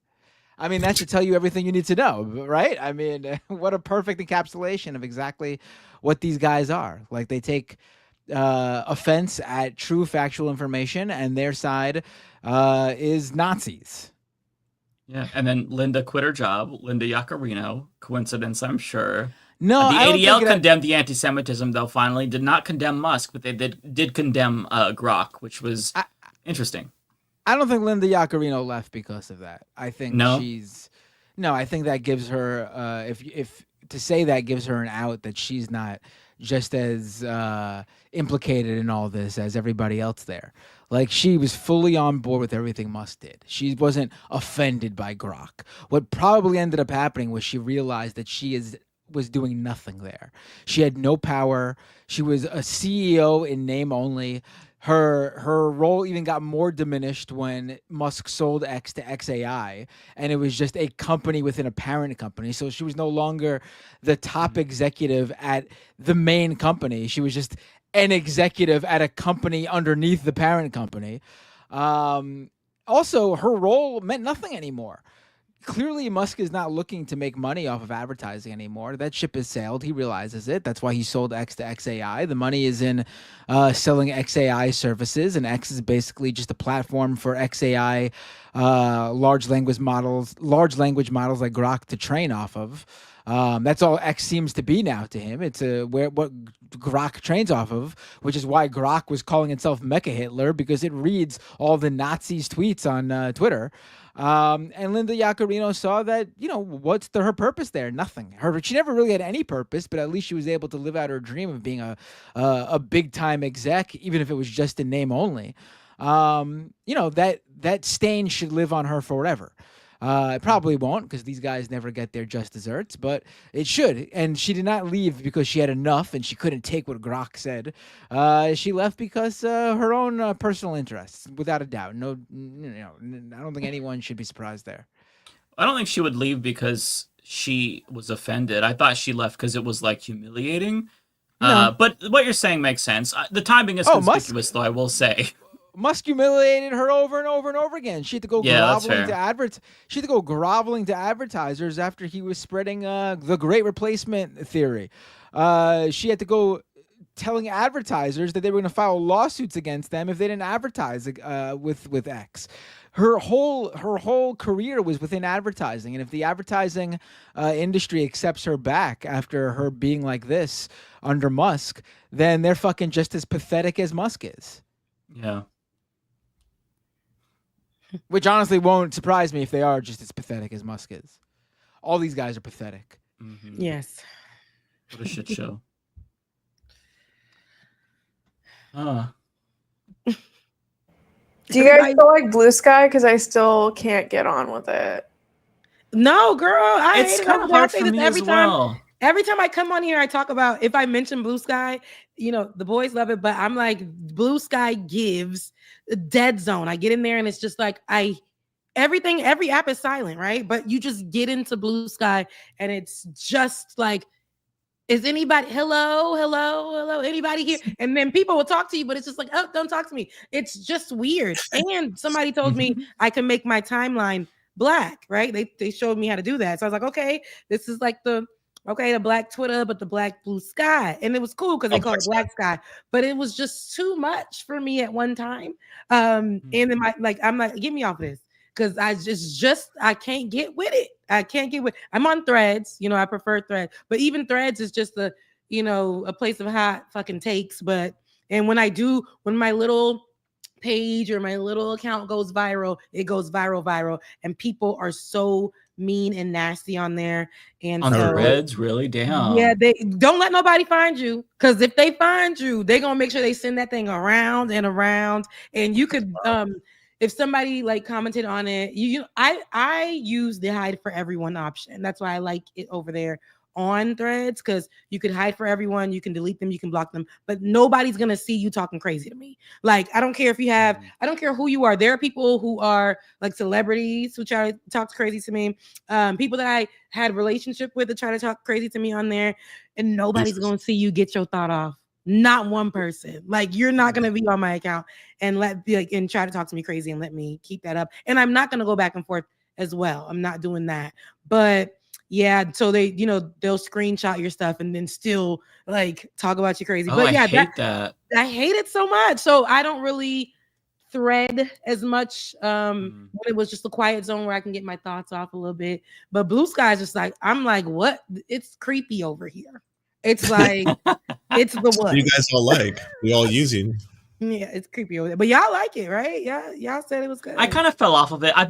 I mean, that should tell you everything you need to know, right? I mean, what a perfect encapsulation of exactly what these guys are. Like, they take offense at true factual information, and their side is Nazis. Yeah, and then Linda quit her job. Linda Yaccarino, coincidence, I'm sure. No, the I don't ADL think condemned the anti-Semitism, though. Finally, did not condemn Musk, but they did condemn Grok, which was interesting. I don't think Linda Yaccarino left because of that. I think I think that gives her if to say that gives her an out, that she's not just as implicated in all this as everybody else there. Like, she was fully on board with everything Musk did. She wasn't offended by Grok. What probably ended up happening was she realized that was doing nothing there. She had no power. She was a CEO in name only. Her role even got more diminished when Musk sold X to XAI, and it was just a company within a parent company. So she was no longer the top executive at the main company. She was just an executive at a company underneath the parent company. Also, her role meant nothing anymore. Clearly, Musk is not looking to make money off of advertising anymore. That ship has sailed. He realizes it. That's why he sold X to XAI. The money is in selling XAI services, and X is basically just a platform for XAI large language models like Grok to train off of. That's all X seems to be now to him. It's what Grok trains off of, which is why Grok was calling itself Mecha Hitler, because it reads all the Nazis' tweets on Twitter. And Linda Yaccarino saw that, what's her purpose there? Nothing. She never really had any purpose, but at least she was able to live out her dream of being a big time exec, even if it was just in name only. That stain should live on her forever. It probably won't, because these guys never get their just desserts, but it should. And she did not leave because she had enough and she couldn't take what Grok said. She left because her own personal interests, without a doubt. No, I don't think anyone should be surprised there. I don't think she would leave because she was offended. I thought she left because it was, like, humiliating. No. But what you're saying makes sense. The timing is conspicuous, though, I will say. Musk humiliated her over and over and over again. She had to go groveling to advertisers after he was spreading the Great Replacement theory. She had to go telling advertisers that they were going to file lawsuits against them if they didn't advertise with X. Her whole career was within advertising, and if the advertising industry accepts her back after her being like this under Musk, then they're fucking just as pathetic as Musk is. Yeah. Which honestly won't surprise me if they are just as pathetic as Musk is. All these guys are pathetic. Yes. What a shit show. Do you guys still like Blue Sky? Because I still can't get on with it. No, girl, I It's hate it. kind of I hard say for this me every as time. well. Every time I come on here, I talk about if I mention Blue Sky, the boys love it, but I'm like, Blue Sky gives a dead zone. I get in there and it's just like every app is silent, right? But you just get into Blue Sky and it's just like, is anybody hello, anybody here? And then people will talk to you, but it's just like, oh, don't talk to me. It's just weird. And somebody told me I can make my timeline black, right? They showed me how to do that. So I was like, okay, this is like the black Twitter, but the black Blue Sky. And it was cool because they call it Black Sky, but it was just too much for me at one time. And then I'm like, get me off of this. Because I can't get with it. I'm on Threads, I prefer Threads, but even Threads is just a place of hot fucking takes. And when my little page or my little account goes viral, it goes viral, and people are so mean and nasty on there. And on so, Threads, really? Damn. yeah, they don't let nobody find you, because if they find you, they're gonna make sure they send that thing around and around. And you could if somebody like commented on it, I use the hide for everyone option. That's why I like it over there on Threads, because you could hide for everyone, you can delete them, you can block them, but nobody's gonna see you talking crazy to me. Like, I don't care if you have, I don't care who you are. There are people who are like celebrities who try to talk crazy to me, people that I had relationship with that try to talk crazy to me on there, and nobody's gonna see you get your thought off. Not one person. Like, you're not gonna be on my account and and try to talk to me crazy and let me keep that up. And I'm not gonna go back and forth as well. I'm not doing that. But yeah, so they, they'll screenshot your stuff and then still like talk about you crazy. But yeah, I hate that. I hate it so much. So I don't really thread as much. When it was just a quiet zone where I can get my thoughts off a little bit. But Blue Sky is just like, I'm like, what? It's creepy over here. It's like, it's the what You guys all like, we all using. Yeah, it's creepy over there. But y'all like it, right? Yeah, y'all said it was good. I kind of fell off of it. I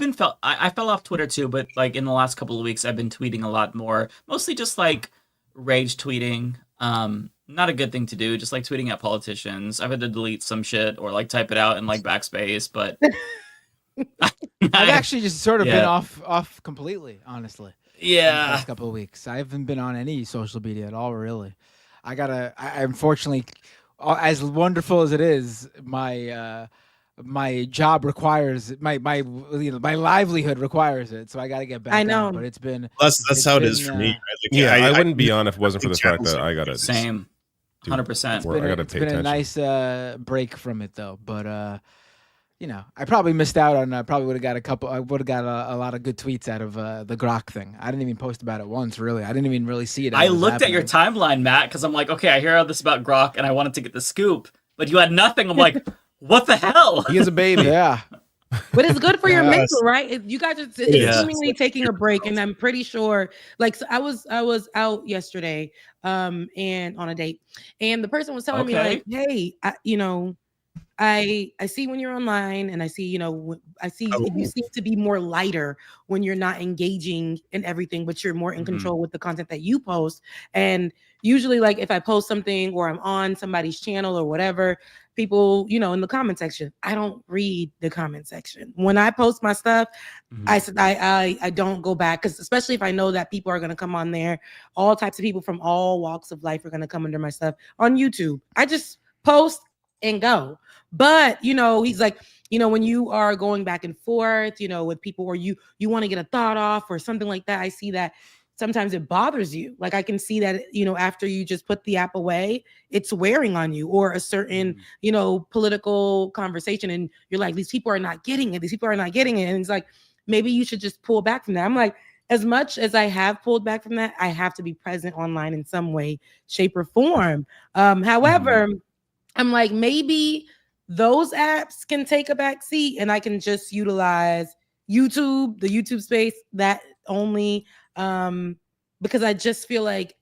fell off Twitter too, but like in the last couple of weeks, I've been tweeting a lot more. Mostly just like rage tweeting. Not a good thing to do. Just like tweeting at politicians. I've had to delete some shit or like type it out in like backspace. But I've actually just sort of been off completely, honestly. Yeah. In the past couple of weeks, I haven't been on any social media at all, really. I unfortunately, as wonderful as it is, my job requires my livelihood requires it, so I got to get back. I know, but it's been that's how it is for me. Right? Like, I wouldn't be on if it wasn't for the fact that I got to same 100%. It's been a nice break from it though, but I probably missed out on. I probably would have got a lot of good tweets out of the Grok thing. I didn't even post about it once, really. I didn't even really see it. I looked at your timeline, Matt, because I'm like, okay, I hear all this about Grok, and I wanted to get the scoop, but you had nothing. I'm like, what the hell? He is a baby. Yeah. But it's good for your mental, right? You guys are seemingly taking a break, and I'm pretty sure. Like, so I was out yesterday, and on a date, and the person was telling me like, "Hey, I see when you're online, and I see, I see you seem to be more lighter when you're not engaging in everything, but you're more in control with the content that you post. And usually, like if I post something or I'm on somebody's channel or whatever, people, in the comment section, I don't read the comment section. When I post my stuff, I don't go back, because especially if I know that people are going to come on there, all types of people from all walks of life are going to come under my stuff on YouTube. I just post and go. But he's like, when you are going back and forth, with people, or you want to get a thought off or something like that, I see that sometimes it bothers you. Like, I can see that, after you just put the app away, it's wearing on you, or a certain, political conversation, and you're like, these people are not getting it. These people are not getting it. And it's like, maybe you should just pull back from that. I'm like, as much as I have pulled back from that, I have to be present online in some way, shape, or form. However, I'm like, maybe those apps can take a back seat, and I can just utilize YouTube, the YouTube space, that only, because I just feel like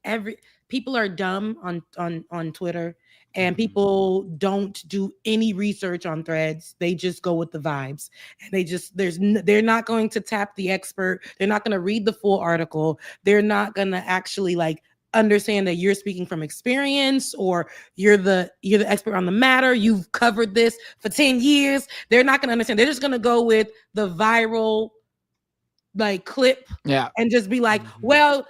people are dumb on Twitter, And people don't do any research on threads. They just go with the vibes. And they're not going to tap the expert. They're not going to read the full article. They're not going to actually like understand that you're speaking from experience or you're the expert on the matter. You've covered this for 10 years. They're not going to understand. They're just going to go with the viral like clip and just be like, well,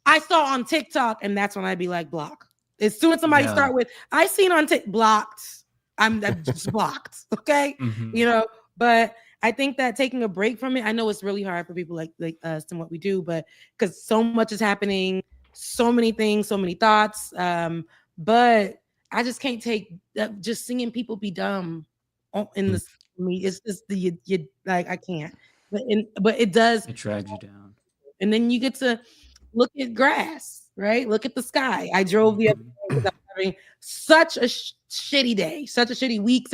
I saw on TikTok, and that's when I'd be like, block. As soon as somebody start with, I seen on TikTok, blocked. I'm just blocked. Okay. But I think that taking a break from it, I know it's really hard for people like us and what we do, but because so much is happening, so many things, so many thoughts. But I just can't take just seeing people be dumb in this. It's just you like I can't. But it does. It drags you down. And then you get to look at grass, right? Look at the sky. I drove the other day because I was having such a shitty day, such a shitty week,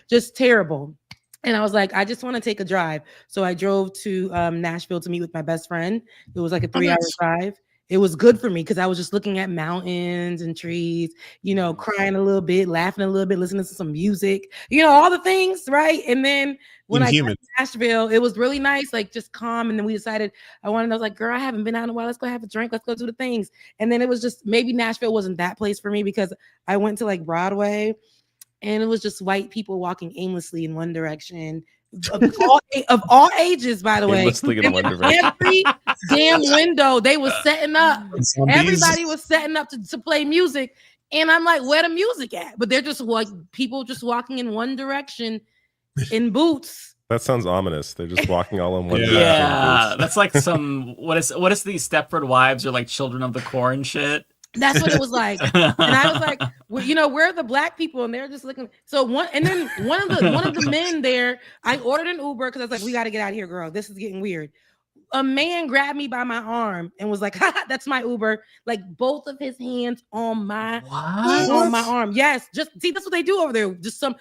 just terrible. And I was like, I just want to take a drive. So I drove to Nashville to meet with my best friend. It was like a 3-hour drive. It was good for me because I was just looking at mountains and trees, crying a little bit, laughing a little bit, listening to some music, all the things, right? And then when I got to Nashville, it was really nice, like just calm. And then we decided I was like, girl, I haven't been out in a while. Let's go have a drink. Let's go do the things. And then it was just maybe Nashville wasn't that place for me because I went to like Broadway and it was just white people walking aimlessly in one direction. Of all ages, by the way. Every damn window they was setting up. Everybody was setting up to play music. And I'm like, where the music at? But they're just like people just walking in one direction in boots. That sounds ominous. They're just walking all in one direction. Yeah, that's like some what is these Stepford Wives or like Children of the Corn shit. That's what it was like. And I was like, well, where are the black people? And they're just looking. So one of the men there, I ordered an Uber because I was like, we got to get out of here, girl. This is getting weird. A man grabbed me by my arm and was like, that's my Uber. Like both of his hands on my arm. Yes. Just see, that's what they do over there. Just some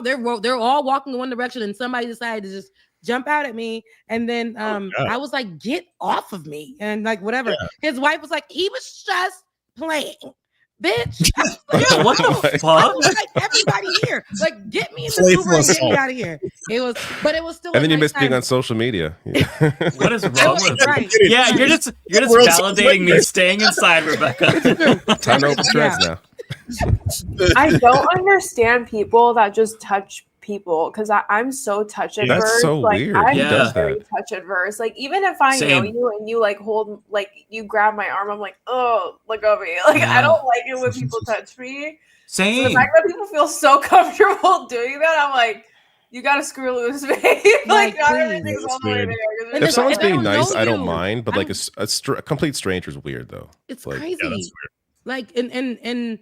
they're all walking in one direction and somebody decided to just jump out at me. And then I was like, get off of me. And like, whatever. Yeah. His wife was like, he was just playing, bitch. What the fuck? Like, everybody here, like, get me in the Uber and get me out of here. It was still. And then you missed being on social media. What is wrong with you? Yeah, you're just validating me staying inside, Rebecca. Time to open threads now. I don't understand people that just touch people because I'm so touch adverse. That's so weird. I'm very touch adverse. Like even if I know you and you like hold like you grab my arm, I'm like, oh, look at me. Like I don't like it when people touch me. Same. So the fact that people feel so comfortable doing that, I'm like, you gotta screw loose, babe. Like not everything's all the way there. If someone's being nice, I don't mind, but like a complete stranger is weird though. It's like, crazy. Yeah, that's weird. Like and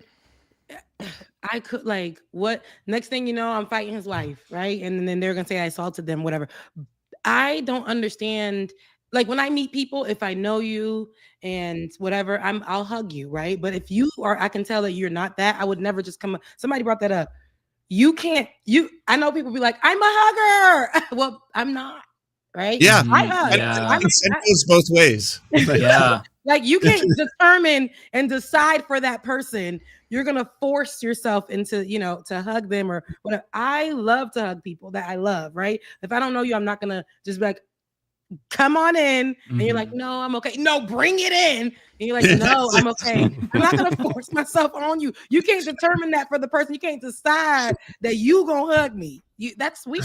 I could like what next thing you know, I'm fighting his wife, right? And then they're gonna say I assaulted them, whatever. I don't understand. Like when I meet people, if I know you and whatever, I'll hug you, right? But if you are, I can tell that you're not that. I would never just come up. Somebody brought that up. I know people be like, I'm a hugger. Well, I'm not, right? Yeah. I hug. Yeah. Consent goes both ways. Yeah. Like you can't determine and decide for that person. You're gonna force yourself into, to hug them or whatever. I love to hug people that I love, right? If I don't know you, I'm not gonna just be like, come on in. And you're like, no, I'm okay. No, bring it in. And you're like, no, I'm okay. I'm not gonna force myself on you. You can't determine that for the person. You can't decide that you gonna hug me. That's weird.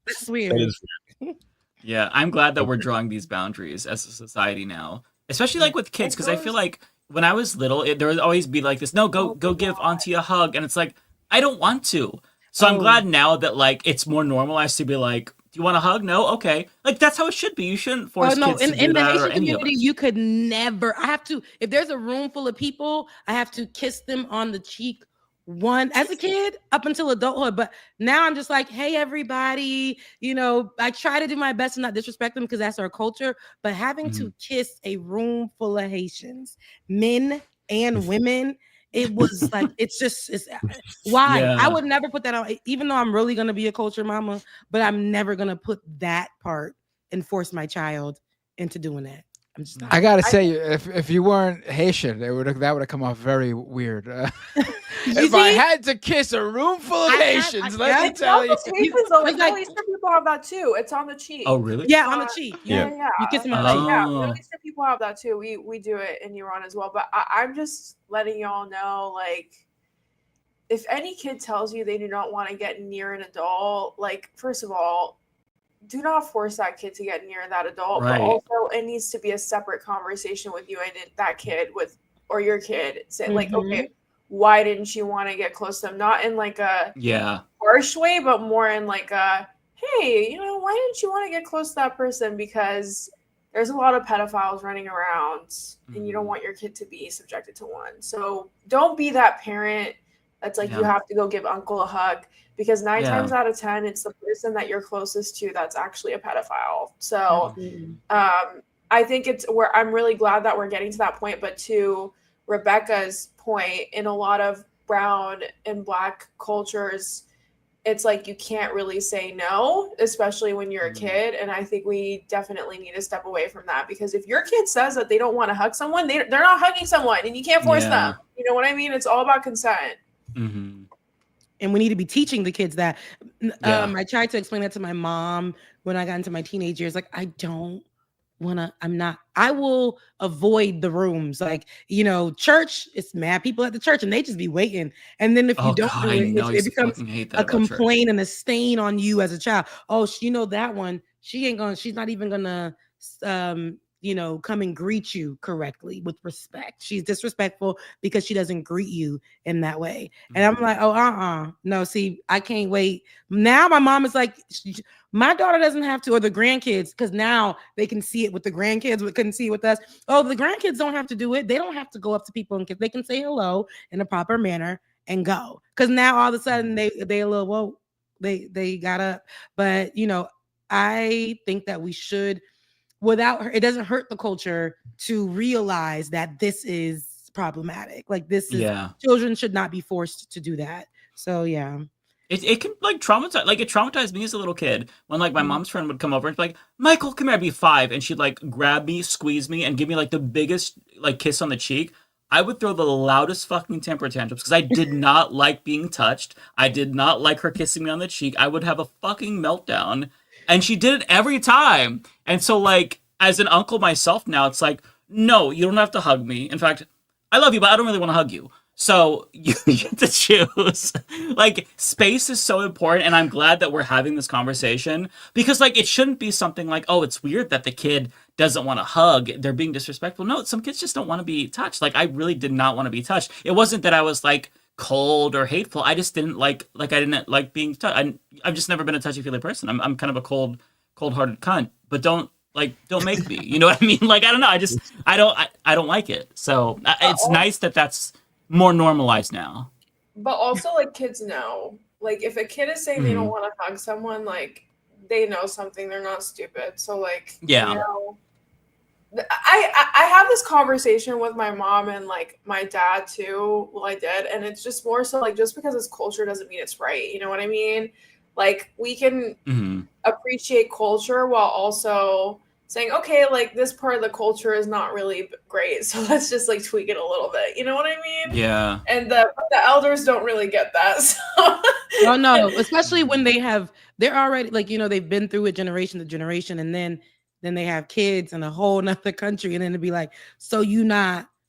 That's weird. That is weird. Yeah, I'm glad that we're drawing these boundaries as a society now, especially like with kids, because I feel like when I was little, there would always be like this, no, go give auntie a hug. And it's like, I don't want to. So I'm glad now that like it's more normalized to be like, do you want a hug? No? Okay. Like that's how it should be. You shouldn't force kids to do in the that Haitian or any of community, us. you could never, I have to, if there's a room full of people, I have to kiss them on the cheek as a kid up until adulthood. But now I'm just like, hey, everybody, I try to do my best to not disrespect them because that's our culture. But having to kiss a room full of Haitians, men and women, it was like, it's why? Yeah. I would never put that on, even though I'm really going to be a culture mama, but I'm never going to put that part and force my child into doing that. I'm just not. I gotta say, if you weren't Haitian, that would have come off very weird. If I had to kiss a room full of Haitians, let me tell you. Middle Eastern people have that too. It's on the cheek. Oh, really? Yeah, on the cheek. Yeah. You kiss them on Like, the cheek. yeah, Middle Eastern people have that too. We do it in Iran as well. But I'm just letting y'all know, like, if any kid tells you they do not want to get near an adult, like, first of all, do not force that kid to get near that adult. Right. But also, it needs to be a separate conversation with you and that kid or your kid. Say, like, okay, why didn't you want to get close to them? Not in like a harsh way, but more in like a, hey, why didn't you want to get close to that person? Because there's a lot of pedophiles running around and you don't want your kid to be subjected to one. So don't be that parent that's like, you have to go give uncle a hug, because 9 times out of 10, it's the person that you're closest to that's actually a pedophile. So I think it's where I'm really glad that we're getting to that point. But to Rebecca's point, in a lot of brown and Black cultures, it's like you can't really say no, especially when you're a kid. And I think we definitely need to step away from that, because if your kid says that they don't want to hug someone, they're not hugging someone, and you can't force them. You know what I mean? It's all about consent. And we need to be teaching the kids that. I tried to explain that to my mom when I got into my teenage years. Like, I don't want to, I will avoid the rooms. Like, church, it's mad people at the church and they just be waiting. And then if you don't do it becomes a complaint and a stain on you as a child. Oh, that one, she's not even gonna, come and greet you correctly with respect. She's disrespectful because she doesn't greet you in that way. And I'm like, no, see, I can't wait. Now my mom is like, my daughter doesn't have to, or the grandkids, because now they can see it with the grandkids, but couldn't see it with us. Oh, the grandkids don't have to do it. They don't have to go up to people and they can say hello in a proper manner and go. Because now all of a sudden they a little, whoa, they got up. But, I think that we should, without her, it doesn't hurt the culture to realize that this is problematic. Like, this is, children should not be forced to do that. So yeah. It can like traumatize, like it traumatized me as a little kid when like my mom's friend would come over and be like, Michael, come here, I'd be 5, and she'd like grab me, squeeze me, and give me like the biggest like kiss on the cheek. I would throw the loudest fucking temper tantrums because I did not like being touched. I did not like her kissing me on the cheek. I would have a fucking meltdown. And she did it every time. And so, like, as an uncle myself now, it's like, no, you don't have to hug me. In fact, I love you, but I don't really want to hug you. So you get to choose. Like, space is so important, and I'm glad that we're having this conversation, because, like, it shouldn't be something like, oh, it's weird that the kid doesn't want to hug. They're being disrespectful. No, some kids just don't want to be touched. Like, I really did not want to be touched. It wasn't that I was, like, cold or hateful. I just didn't like I didn't like being touched. I've just never been a touchy-feely person. I'm kind of a cold-hearted cunt. But don't make me. You know what I mean? Like, I don't know. I don't like it. So it's nice that that's more normalized now. But also, like, kids know. Like, if a kid is saying they don't want to hug someone, like, they know something. They're not stupid. So, like, I have this conversation with my mom and like my dad too. Well, I did, and it's just more so like, just because it's culture doesn't mean it's right. You know what I mean? Like, we can appreciate culture while also saying, okay, like, this part of the culture is not really great, so let's just like tweak it a little bit. You know what I mean? Yeah. And the elders don't really get that. So. Oh no, especially when they're already like, they've been through it generation to generation, and then they have kids in a whole nother country, and then to be like, so you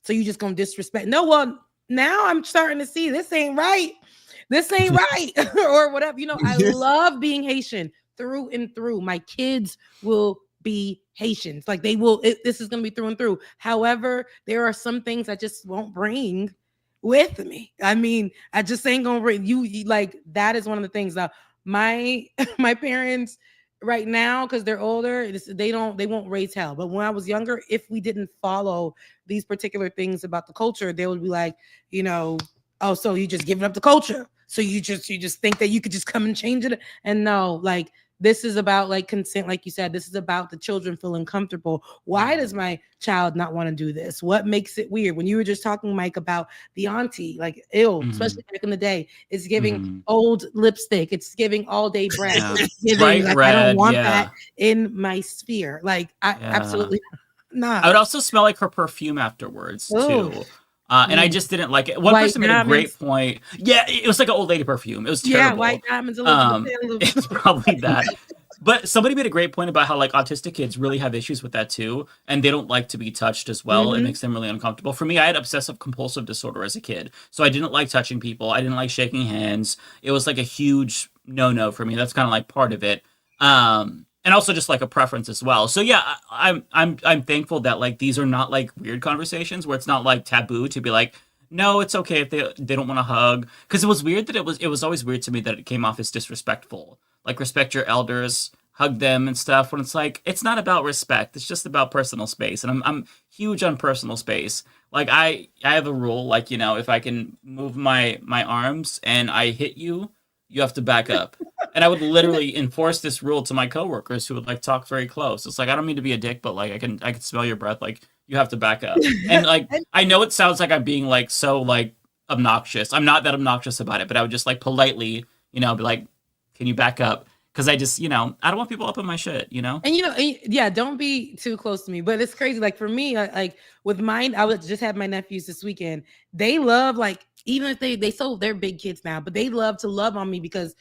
just gonna disrespect? No, well, now I'm starting to see this ain't right. This ain't right, or whatever. I love being Haitian through and through. My kids will be Haitians. Like, they will. This is gonna be through and through. However, there are some things I just won't bring with me. I mean, I just ain't gonna bring you. Like, that is one of the things that my parents right now, because they're older, they won't raise hell. But when I was younger, if we didn't follow these particular things about the culture, they would be like, oh, so you just giving up the culture, so you just think that you could just come and change it. And no, like, this is about like consent, like you said. This is about the children feeling comfortable. Why does my child not want to do this? What makes it weird? When you were just talking, Mike, about the auntie, like, especially back in the day, it's giving old lipstick. It's giving all day breath. It's giving, like, I don't want that in my sphere. Like, I absolutely. Nah. I would also smell like her perfume afterwards Ooh. too. And I just didn't like it. One White person made a great diamonds. point. Yeah, it was like an old lady perfume. It was Yeah, terrible. white diamonds, Elizabeth Taylor. It's probably that. But somebody made a great point about how like autistic kids really have issues with that too, and they don't like to be touched as well. It Mhm. makes them really uncomfortable. For me, I had obsessive compulsive disorder as a kid, so I didn't like touching people. I didn't like shaking hands. It was like a huge no for me. That's kind of like part of it. And also just like a preference as well. So yeah, I'm thankful that like these are not like weird conversations where it's not like taboo to be like, no, it's okay if they don't want to hug. Because it was weird that it was always weird to me that it came off as disrespectful. Like respect your elders, hug them and stuff. When it's like it's not about respect, it's just about personal space. And I'm huge on personal space. Like I have a rule, like, you know, if I can move my arms and I hit you, you have to back up. And I would literally enforce this rule to my coworkers who would like talk very close. It's like I don't mean to be a dick, but like I can smell your breath. Like you have to back up. And like I know it sounds like I'm being like so like obnoxious. I'm not that obnoxious about it, but I would just like politely, you know, be like, can you back up? Because I just, you know, I don't want people up in my shit, you know? And you know, yeah, don't be too close to me. But it's crazy. Like for me, like with mine, I would just have my nephews this weekend. They love like, even if they sold their big kids now, but they love to love on me because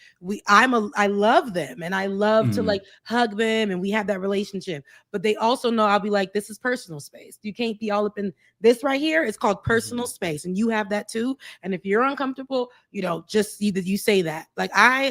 I love them and I love to like hug them and we have that relationship. But they also know I'll be like, this is personal space. You can't be all up in this right here. It's called personal space, and you have that too. And if you're uncomfortable, you know, just either you say that. Like I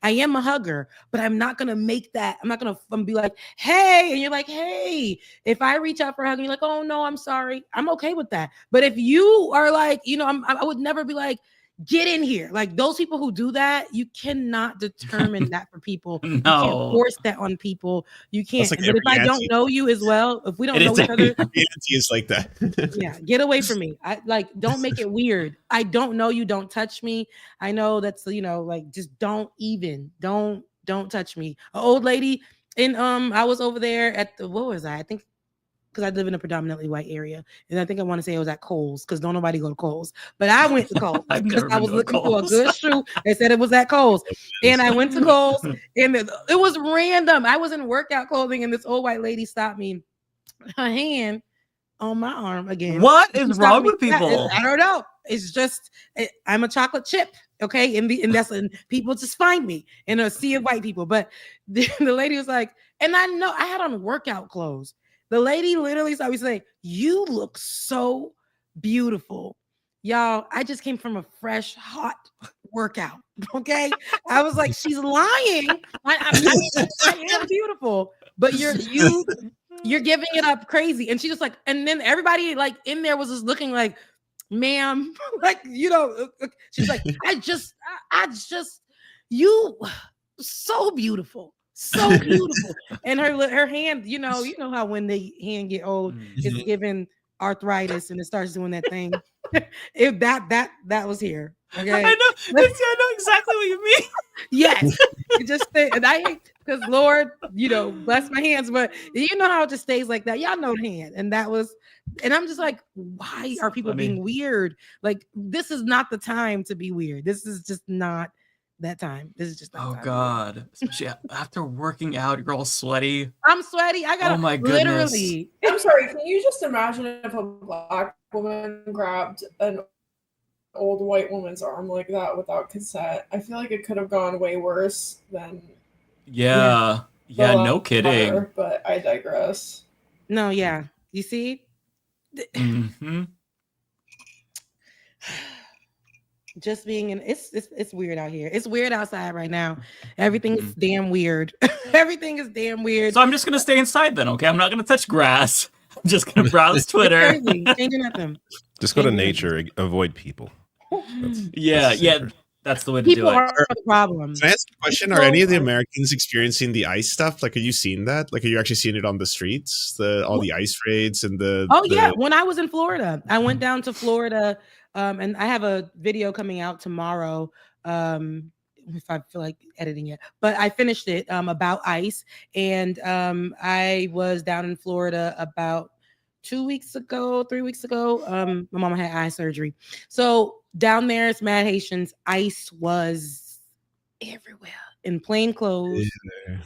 am a hugger, but I'm not gonna make that. I'm not gonna be like, hey, and you're like, hey. If I reach out for a hug and you're like, oh no, I'm sorry, I'm okay with that. But if you are like, you know, I would never be like, get in here. Like those people who do that, you cannot determine that for people. No. You can't force that on people. You can't. Like but if I don't know you as well, if we don't know each other, every auntie is like that. yeah, get away from me. I like don't make it weird. I don't know you, don't touch me. I know that's, you know, like just don't touch me. An old lady and I was over there at the, what was I think, because I live in a predominantly white area, and I think I want to say it was at Kohl's, because don't nobody go to Kohl's, but I went to Kohl's because I was looking for a good shoe. They said it was at Kohl's, and I went to Kohl's, and it was random. I was in workout clothing, and this old white lady stopped me, her hand on my arm again. What is wrong with people? I don't know. It's just I'm a chocolate chip, okay, and people just find me in a sea of white people. But the lady was like, and I know I had on workout clothes. The lady literally saw me say, "You look so beautiful." Y'all, I just came from a fresh, hot workout. Okay. I was like, she's lying. I am beautiful, but you're giving it up crazy. And she just like, and then everybody like in there was just looking like, ma'am, like, you know, she's like, I just, you so beautiful. So beautiful. And her hand, you know how when the hand get old, it's given arthritis and it starts doing that thing. If that was here. Okay. I know exactly what you mean. Yes. It just and I hate because Lord, you know, bless my hands, but you know how it just stays like that. Y'all know the hand. And I'm just like, why are people being weird? Like, this is not the time to be weird. This is just not that time. This is just not time. God. Especially after working out, you're all sweaty. I'm sweaty. I got literally. I'm sorry, can you just imagine if a black woman grabbed an old white woman's arm like that without consent? I feel like it could have gone way worse than Yeah, no kidding. Fire, but I digress. No, yeah. You see? Mm-hmm. Just being in it's weird out here. It's weird outside right now. Everything is damn weird. Everything is damn weird. So I'm just gonna stay inside then, okay? I'm not gonna touch grass. I'm just gonna browse Twitter. Changing nothing. Just go to nature, avoid people. That's the way to people do it. are the problem. Can I ask a question? Are any of the Americans experiencing the ICE stuff? Like, are you seeing that? Like, are you actually seeing it on the streets? All the ICE raids and yeah. When I was in Florida, I went down to Florida, and I have a video coming out tomorrow. If I feel like editing it, but I finished it about ICE, and I was down in Florida about 3 weeks ago. My mama had eye surgery, so down there it's mad Haitians. ICE was everywhere. in plain clothes,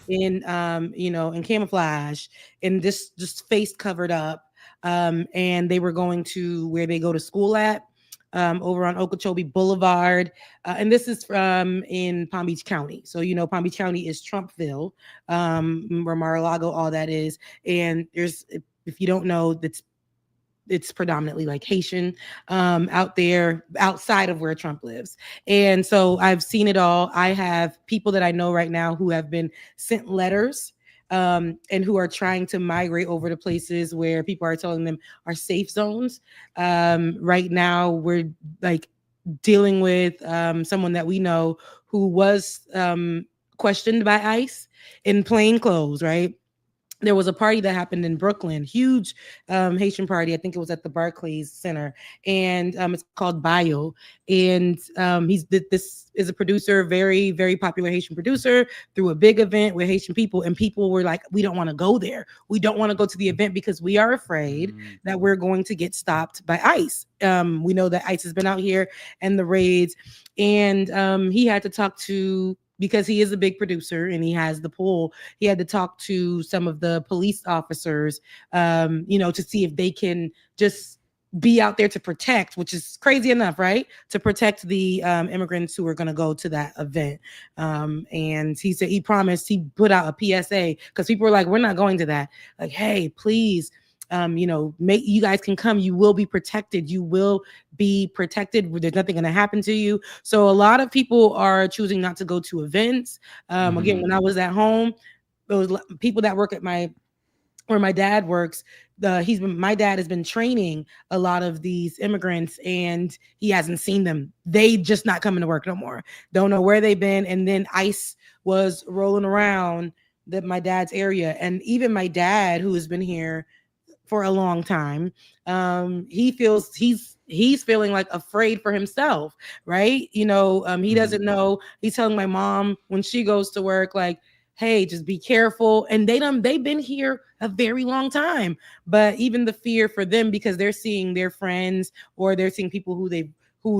in in camouflage, and just face covered up. And they were going to where they go to school at, over on Okeechobee Boulevard. And this is in Palm Beach County. So, Palm Beach County is Trumpville, where Mar-a-Lago, all that is. And if you don't know, it's predominantly like Haitian out there outside of where Trump lives. And so I've seen it all. I have people that I know right now who have been sent letters and who are trying to migrate over to places where people are telling them are safe zones. Right now, we're like dealing with someone that we know who was questioned by ICE in plain clothes, right? There was a party that happened in Brooklyn, huge Haitian party. I think it was at the Barclays Center, and it's called Bayo. And this is a producer, very, very popular Haitian producer, threw a big event with Haitian people, and people were like, "We don't want to go there. We don't want to go to the event because we are afraid that we're going to get stopped by ICE." We know that ICE has been out here and the raids, and he had to talk to. Because he is a big producer and he has the pull, he had to talk to some of the police officers, to see if they can just be out there to protect, which is crazy enough, right? To protect the immigrants who are going to go to that event. And he said, he promised, he put out a PSA because people were like, we're not going to that. Like, hey, please, you guys can come. You will be protected. You will be protected. There's nothing going to happen to you. So a lot of people are choosing not to go to events. Again, when I was at home, those people that work at where my dad works, my dad has been training a lot of these immigrants and he hasn't seen them. They just not coming to work no more. Don't know where they've been. And then ICE was rolling around my dad's area. And even my dad, who has been here for a long time, he feels he's feeling like afraid for himself, right? He doesn't know. He's telling my mom when she goes to work, like, hey, just be careful. And they've been here a very long time, but even the fear for them, because they're seeing their friends or they're seeing people who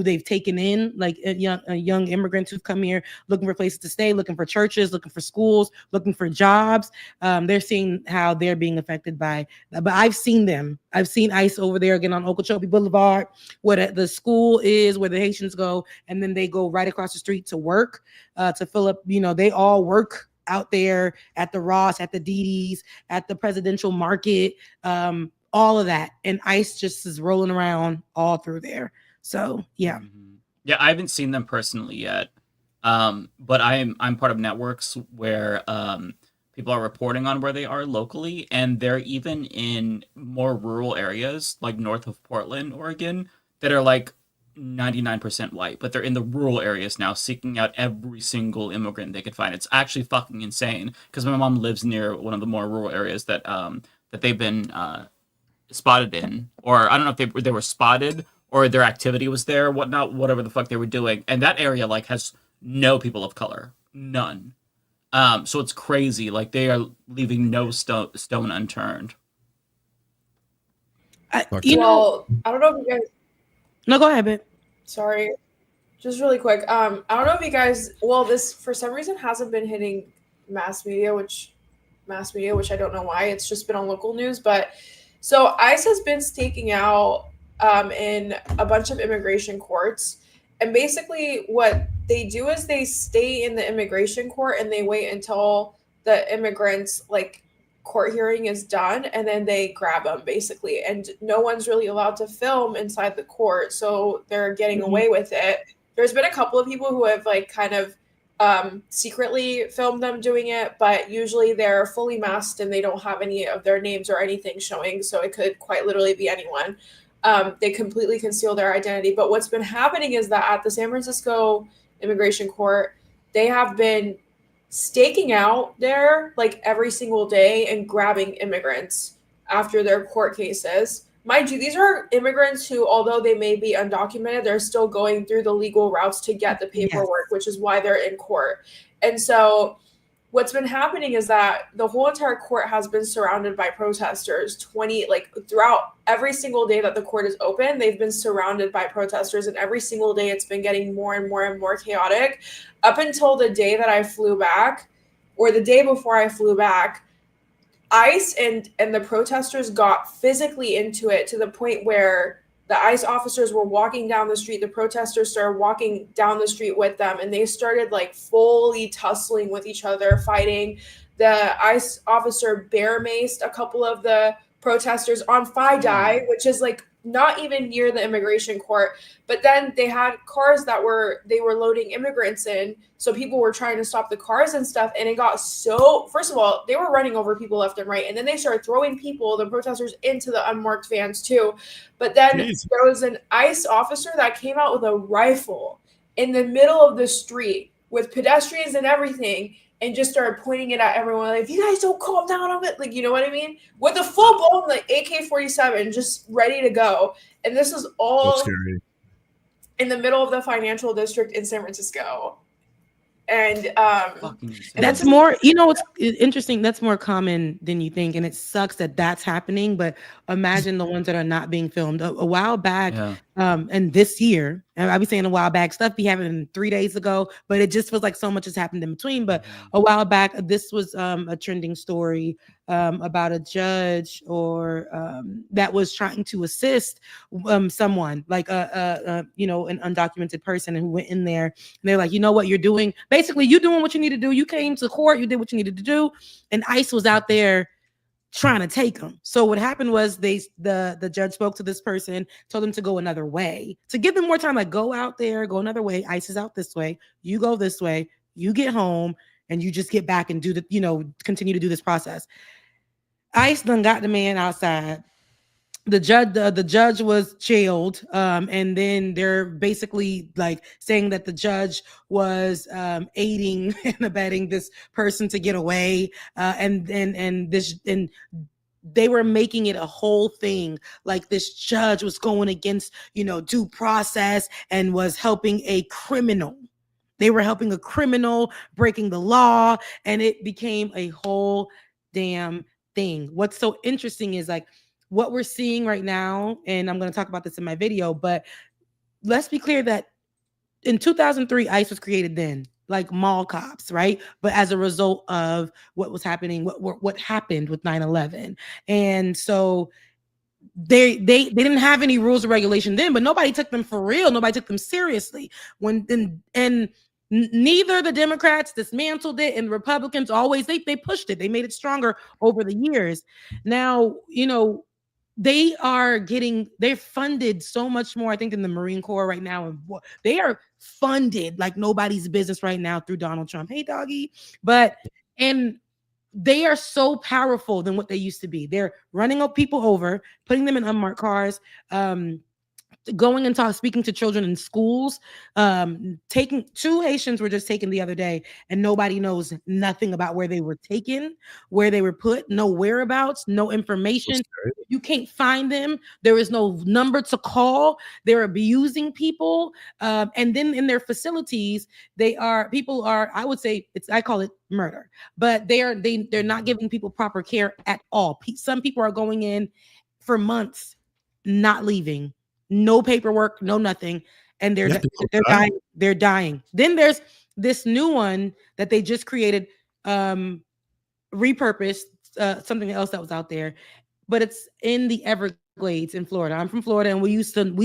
they've taken in, like young immigrants who've come here looking for places to stay, looking for churches, looking for schools, looking for jobs. They're seeing how they're being affected by that. But I've seen them. I've seen ICE over there again on Okeechobee Boulevard, where the school is, where the Haitians go, and then they go right across the street to work, to fill up. They all work out there at the Ross, at the DD's, at the Presidential Market, all of that. And ICE just is rolling around all through there. So yeah. Yeah, I haven't seen them personally yet. But I'm part of networks where people are reporting on where they are locally, and they're even in more rural areas, like north of Portland, Oregon, that are like 99% white, but they're in the rural areas now, seeking out every single immigrant they could find. It's actually fucking insane, because my mom lives near one of the more rural areas that they've been spotted in, or I don't know if they were spotted or their activity was there, whatnot, whatever the fuck they were doing. And that area like has no people of color, none. So it's crazy. Like they are leaving no stone unturned. I don't know if you guys. No, go ahead, babe. Sorry, just really quick. I don't know if you guys. Well, this for some reason hasn't been hitting mass media, which I don't know why. It's just been on local news. But so ICE has been staking out in a bunch of immigration courts, and basically what they do is they stay in the immigration court and they wait until the immigrants court hearing is done, and then they grab them basically, and no one's really allowed to film inside the court, so they're getting away with it. There's been a couple of people who have kind of secretly filmed them doing it, but usually they're fully masked and they don't have any of their names or anything showing, so it could quite literally be anyone. They completely conceal their identity. But what's been happening is that at the San Francisco immigration court, they have been staking out there every single day and grabbing immigrants after their court cases. Mind you, these are immigrants who, although they may be undocumented, they're still going through the legal routes to get the paperwork, which is why they're in court. And so what's been happening is that the whole entire court has been surrounded by protesters. Throughout every single day that the court is open, they've been surrounded by protesters, and every single day it's been getting more and more and more chaotic up until the day that I flew back, or the day before I flew back. ICE and the protesters got physically into it to the point where the ICE officers were walking down the street. The protesters started walking down the street with them, and they started fully tussling with each other, fighting. The ICE officer bear maced a couple of the protesters on FIDI, which is not even near the immigration court. But then they had cars that they were loading immigrants in, so people were trying to stop the cars and stuff. And it got so, first of all, they were running over people left and right, and then they started throwing the protesters, into the unmarked vans too. But then there was an ICE officer that came out with a rifle in the middle of the street with pedestrians and everything, and just started pointing it at everyone. If you guys don't calm down on it, you know what I mean? With a full blown AK-47 just ready to go. And this is all in the middle of the financial district in San Francisco. And that's more, what's interesting, that's more common than you think, and it sucks that that's happening. But imagine the ones that are not being filmed. A while back, and this year, and I'll be saying a while back, stuff be happening 3 days ago, but it just feels like so much has happened in between. But a while back, this was a trending story about a judge that was trying to assist someone, an undocumented person, who went in there, and they're like, you know what you're doing? Basically, you doing what you need to do. You came to court, you did what you needed to do, and ICE was out there trying to take them. So what happened was the judge spoke to this person, told them to go another way, to give them more time, go out there, go another way. ICE is out this way. You go this way. You get home, and you just get back and do continue to do this process. ICE done got the man outside. The judge was jailed, and then they're basically saying that the judge was aiding and abetting this person to get away, and they were making it a whole thing, this judge was going against due process and was helping a criminal. They were helping a criminal breaking the law, and it became a whole damn thing. What's so interesting is what we're seeing right now, and I'm going to talk about this in my video, but let's be clear that in 2003, ICE was created then, mall cops, right? But as a result of what was happening, what happened with 9/11. And so they didn't have any rules or regulation then, but nobody took them for real. Nobody took them seriously. Neither the Democrats dismantled it, and the Republicans always, they pushed it. They made it stronger over the years. Now, they're funded so much more, I think, in the Marine Corps right now. And they are funded like nobody's business right now through Donald Trump. Hey, doggy. And they are so powerful than what they used to be. They're running people over, putting them in unmarked cars, going and speaking to children in schools, taking 2 Haitians were just taken the other day, and nobody knows nothing about where they were taken, where they were put, no whereabouts, no information. You can't find them. There is no number to call. They're abusing people. And then in their facilities, people are, I would say, I call it murder, but they're not giving people proper care at all. Some people are going in for months, not leaving. No paperwork, no nothing, and they're dying. They're dying. Then there's this new one that they just created, repurposed, something else that was out there, but it's in the Everglades in Florida. I'm from Florida, and we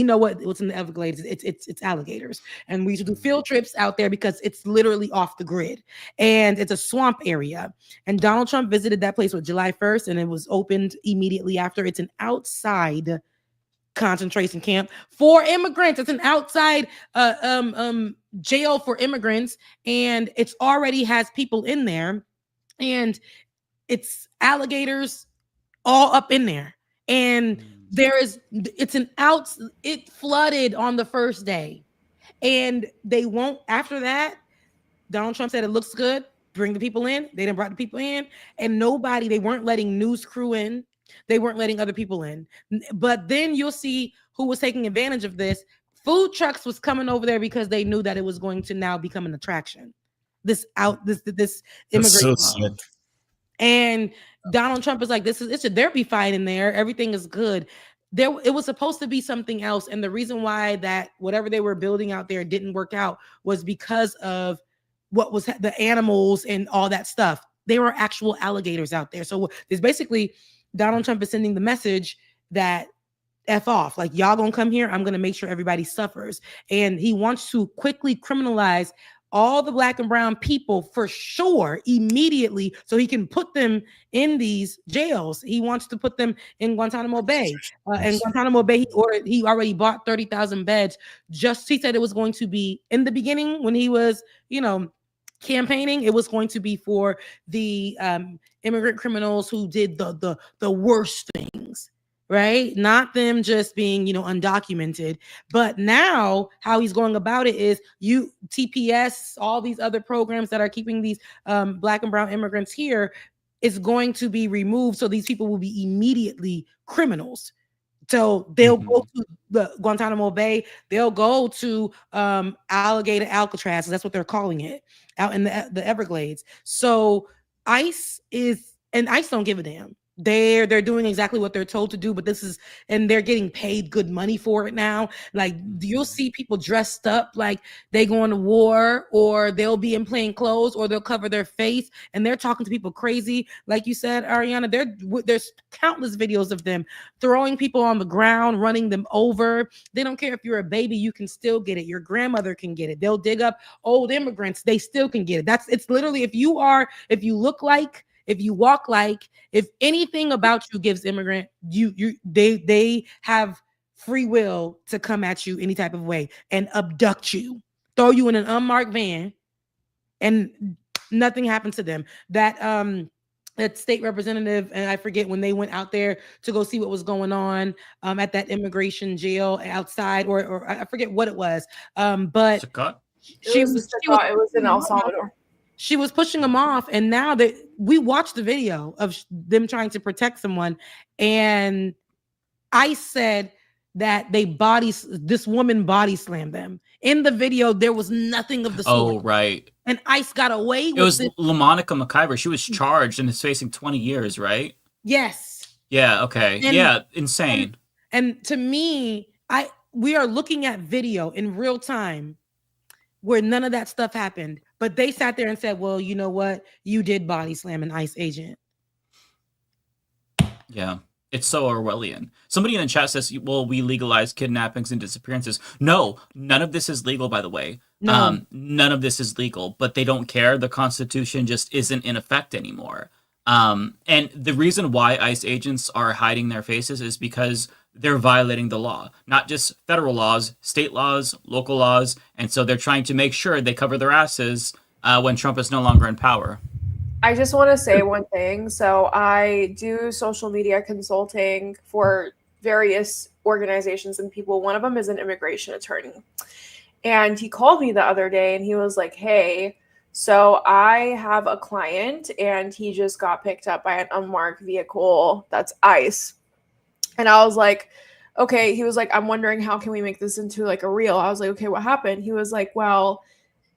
know what's in the Everglades. It's alligators, and we used to do field trips out there because it's literally off the grid, and it's a swamp area. And Donald Trump visited that place on July 1st, and it was opened immediately after. It's an outside concentration camp for immigrants. It's an outside jail for immigrants, and it's already has people in there, and it's alligators all up in there. And it flooded on the first day, and they won't. After that, Donald Trump said it looks good, bring the people in. They didn't brought the people in, and they weren't letting news crew in. They weren't letting other people in. But then you'll see who was taking advantage of this. Food trucks was coming over there because they knew that it was going to now become an attraction. this That's immigration. so sick. And Donald Trump is like, it should there be fine in there. Everything is good. It was supposed to be something else. And the reason why that whatever they were building out there didn't work out was because of what was the animals and all that stuff. There were actual alligators out there. So there's basically Donald Trump is sending the message that F off, like y'all gonna come here, I'm gonna make sure everybody suffers. And he wants to quickly criminalize all the black and brown people for sure immediately so he can put them in these jails. He wants to put them in Guantanamo Bay. And Guantanamo Bay, he already bought 30,000 beds. He said it was going to be in the beginning when he was, campaigning, it was going to be for the immigrant criminals who did the worst things. Right? Not them just being, undocumented. But now how he's going about it is TPS, all these other programs that are keeping these black and brown immigrants here is going to be removed. So these people will be immediately criminals. So they'll go to the Guantanamo Bay. They'll go to Alligator Alcatraz. That's what they're calling it out in the Everglades. So ICE don't give a damn. They're doing exactly what they're told to do, but and they're getting paid good money for it now. Like you'll see people dressed up like they going to war, or they'll be in plain clothes, or they'll cover their face, and they're talking to people crazy. Like you said, Ariana, there's countless videos of them throwing people on the ground, running them over. They don't care if you're a baby, you can still get it. Your grandmother can get it. They'll dig up old immigrants, they still can get it. It's literally if you look like, if you walk like, if anything about you gives immigrant, they have free will to come at you any type of way and abduct you, throw you in an unmarked van, and nothing happened to them. That state representative, and I forget when they went out there to go see what was going on at that immigration jail outside, or I forget what it was. But it was in El Salvador. She was pushing them off, and now that we watched the video of them trying to protect someone, and I said that this woman body slammed them. In the video, there was nothing of the sort. Oh, right. And ICE got away with it. It was LaMonica McIver. She was charged and is facing 20 years, right? Yes. Yeah, okay. Insane. And to me, we are looking at video in real time where none of that stuff happened. But they sat there and said, well, you know what? You did body slam an ICE agent. Yeah, it's so Orwellian. Somebody in the chat says, well, we legalize kidnappings and disappearances. No, none of this is legal, by the way. No. None of this is legal, but they don't care. The Constitution just isn't in effect anymore. And the reason why ICE agents are hiding their faces is because they're violating the law, not just federal laws, state laws, local laws. And so they're trying to make sure they cover their asses when Trump is no longer in power. I just want to say one thing. So I do social media consulting for various organizations and people. One of them is an immigration attorney. And he called me the other day and he was like, hey, so I have a client and he just got picked up by an unmarked vehicle that's ICE. And I was like, okay. He was like, I'm wondering how can we make this into like a reel? I was like, okay, what happened? He was like, well,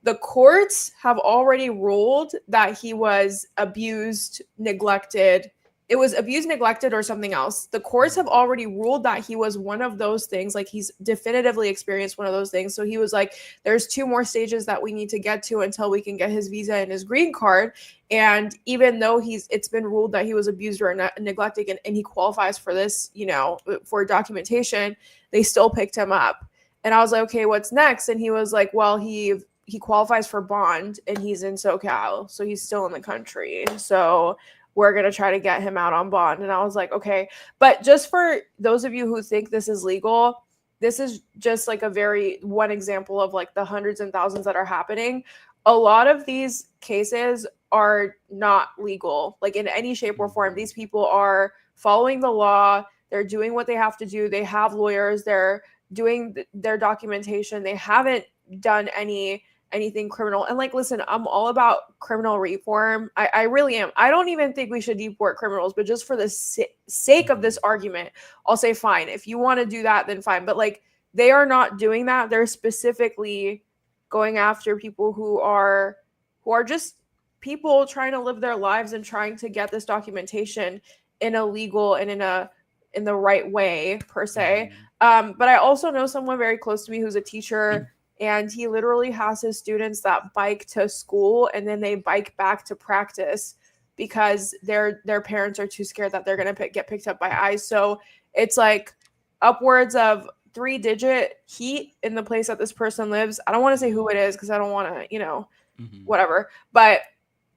the courts have already ruled that he was abused, neglected. It was abused, neglected, or something else. The courts have already ruled that he was one of those things. Like he's definitively experienced one of those things. So he was like, there's 2 more stages that we need to get to until we can get his visa and his green card. And even though it's been ruled that he was abused or neglected and he qualifies for this, for documentation, they still picked him up. And I was like, okay, what's next? And he was like, well, he qualifies for bond and he's in SoCal. So he's still in the country. So we're going to try to get him out on bond. And I was like, okay. But just for those of you who think this is legal, this is just like one example of like the hundreds and thousands that are happening. A lot of these cases are not legal, like in any shape or form. These people are following the law. They're doing what they have to do. They have lawyers. They're doing their documentation. They haven't done anything criminal. And like, listen, I'm all about criminal reform. I really am. I don't even think we should deport criminals, but just for the sake of this argument, I'll say fine. If you want to do that, then fine. But like, they are not doing that. They're specifically going after people who are who are just people trying to live their lives and trying to get this documentation in a legal and in the right way, per se. But I also know someone very close to me who's a teacher, and he literally has his students that bike to school and then they bike back to practice because their parents are too scared that they're going to get picked up by ICE. So it's like upwards of 3-digit heat in the place that this person lives. I don't want to say who it is because I don't want to, whatever. But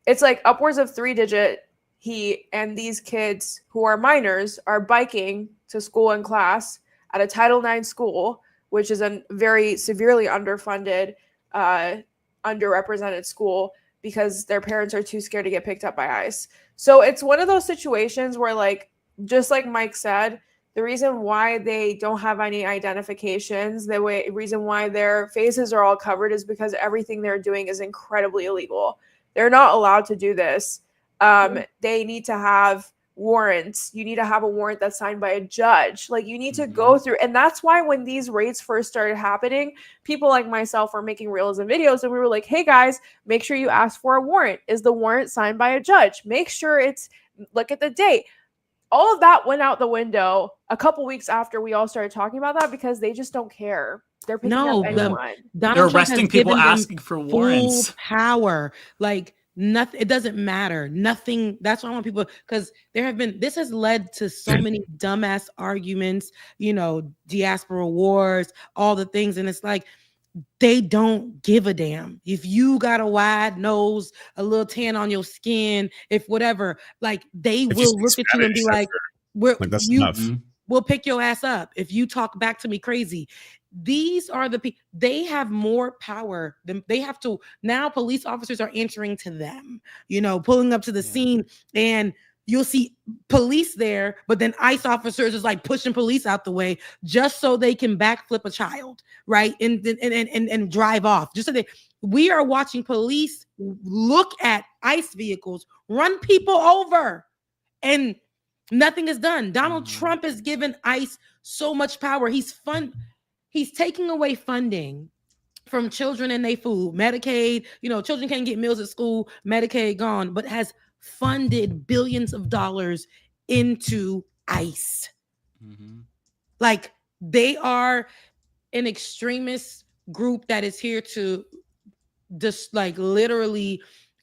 it's like upwards of 3-digit heat, and these kids who are minors are biking to school and class at a Title IX school, which is a very severely underfunded, underrepresented school because their parents are too scared to get picked up by ICE. So it's one of those situations where, like, just like Mike said, the reason why they don't have any identifications, the reason why their faces are all covered is because everything they're doing is incredibly illegal. They're not allowed to do this. They need to have warrants. You need to have a warrant that's signed by a judge. Like, you need to go through, and that's why when these raids first started happening, people like myself were making reels and videos, and we were like, hey guys, make sure you ask for a warrant. Is the warrant signed by a judge? Make sure look at the date. All of that went out the window a couple weeks after we all started talking about that because they just don't care. They're picking up anyone. Donald Trump arresting has people given them asking for warrants. full power. Like, nothing, it doesn't matter. Nothing. That's why I want people, because this has led to so many dumbass arguments, diaspora wars, all the things. And it's like, they don't give a damn. If you got a wide nose, a little tan on your skin, if whatever, like, they will look at you and be like, that's enough. We'll pick your ass up if you talk back to me crazy. These are the people, they have more power than they have to. Now police officers are answering to them, pulling up to the scene, and you'll see police there, but then ICE officers is like pushing police out the way just so they can backflip a child, right? And drive off. Just so we are watching police look at ICE vehicles, run people over, and nothing is done. Donald Trump has given ICE so much power. He's taking away funding from children and their food. Medicaid, children can't get meals at school, Medicaid gone, but has funded billions of dollars into ICE. Like, they are an extremist group that is here to just like literally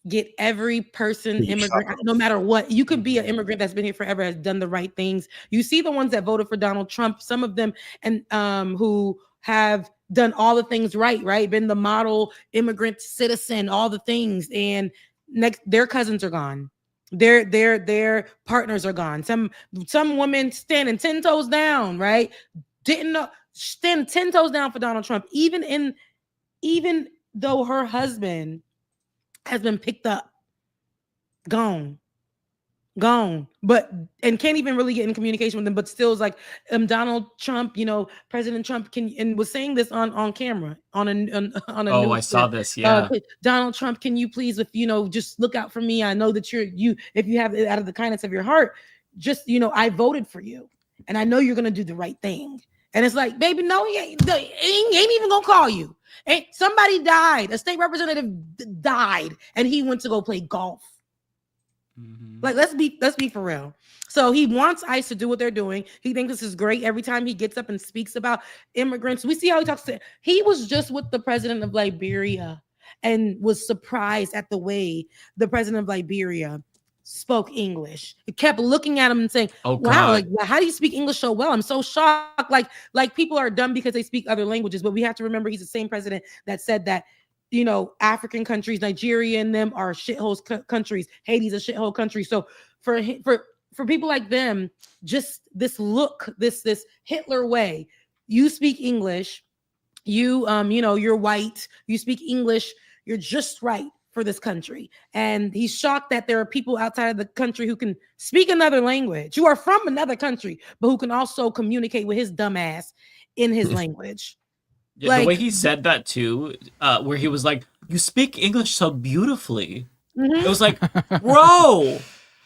get every person, immigrant, no matter what. You could be an immigrant that's been here forever, has done the right things. You see the ones that voted for Donald Trump, some of them, and who have done all the things right, been the model immigrant citizen, all the things, and next their cousins are gone. Their partners are gone. Some women standing 10 toes down, right? Didn't know, stand 10 toes down for Donald Trump, even though her husband has been picked up, gone, and can't even really get in communication with them, but still is like, Donald Trump, President Trump was saying this on camera on a Oh, news I saw this. Yeah. Donald Trump, can you please, just look out for me? I know that if you have it out of the kindness of your heart, just, I voted for you and I know you're going to do the right thing. And it's like, baby, no, he ain't even gonna call you. And somebody died. A state representative died, and he went to go play golf. Like, let's be for real. So he wants ICE to do what they're doing. He thinks this is great. Every time he gets up and speaks about immigrants, we see how he talks to. He was just with the president of Liberia and was surprised at the way the president of Liberia spoke English. He kept looking at him and saying, "Oh, wow, God. like, how do you speak English so well? I'm so shocked." Like people are dumb because they speak other languages, but we have to remember he's the same president that said that, African countries, Nigeria and them are shithole countries. Haiti's a shithole country. So for people like them, just this look, this Hitler way, you speak English, you're white, you speak English, you're just right for this country. And he's shocked that there are people outside of the country who can speak another language, who are from another country, but who can also communicate with his dumb ass in his language. Yeah, the way he said that too, where he was like, "You speak English so beautifully." It was like, bro,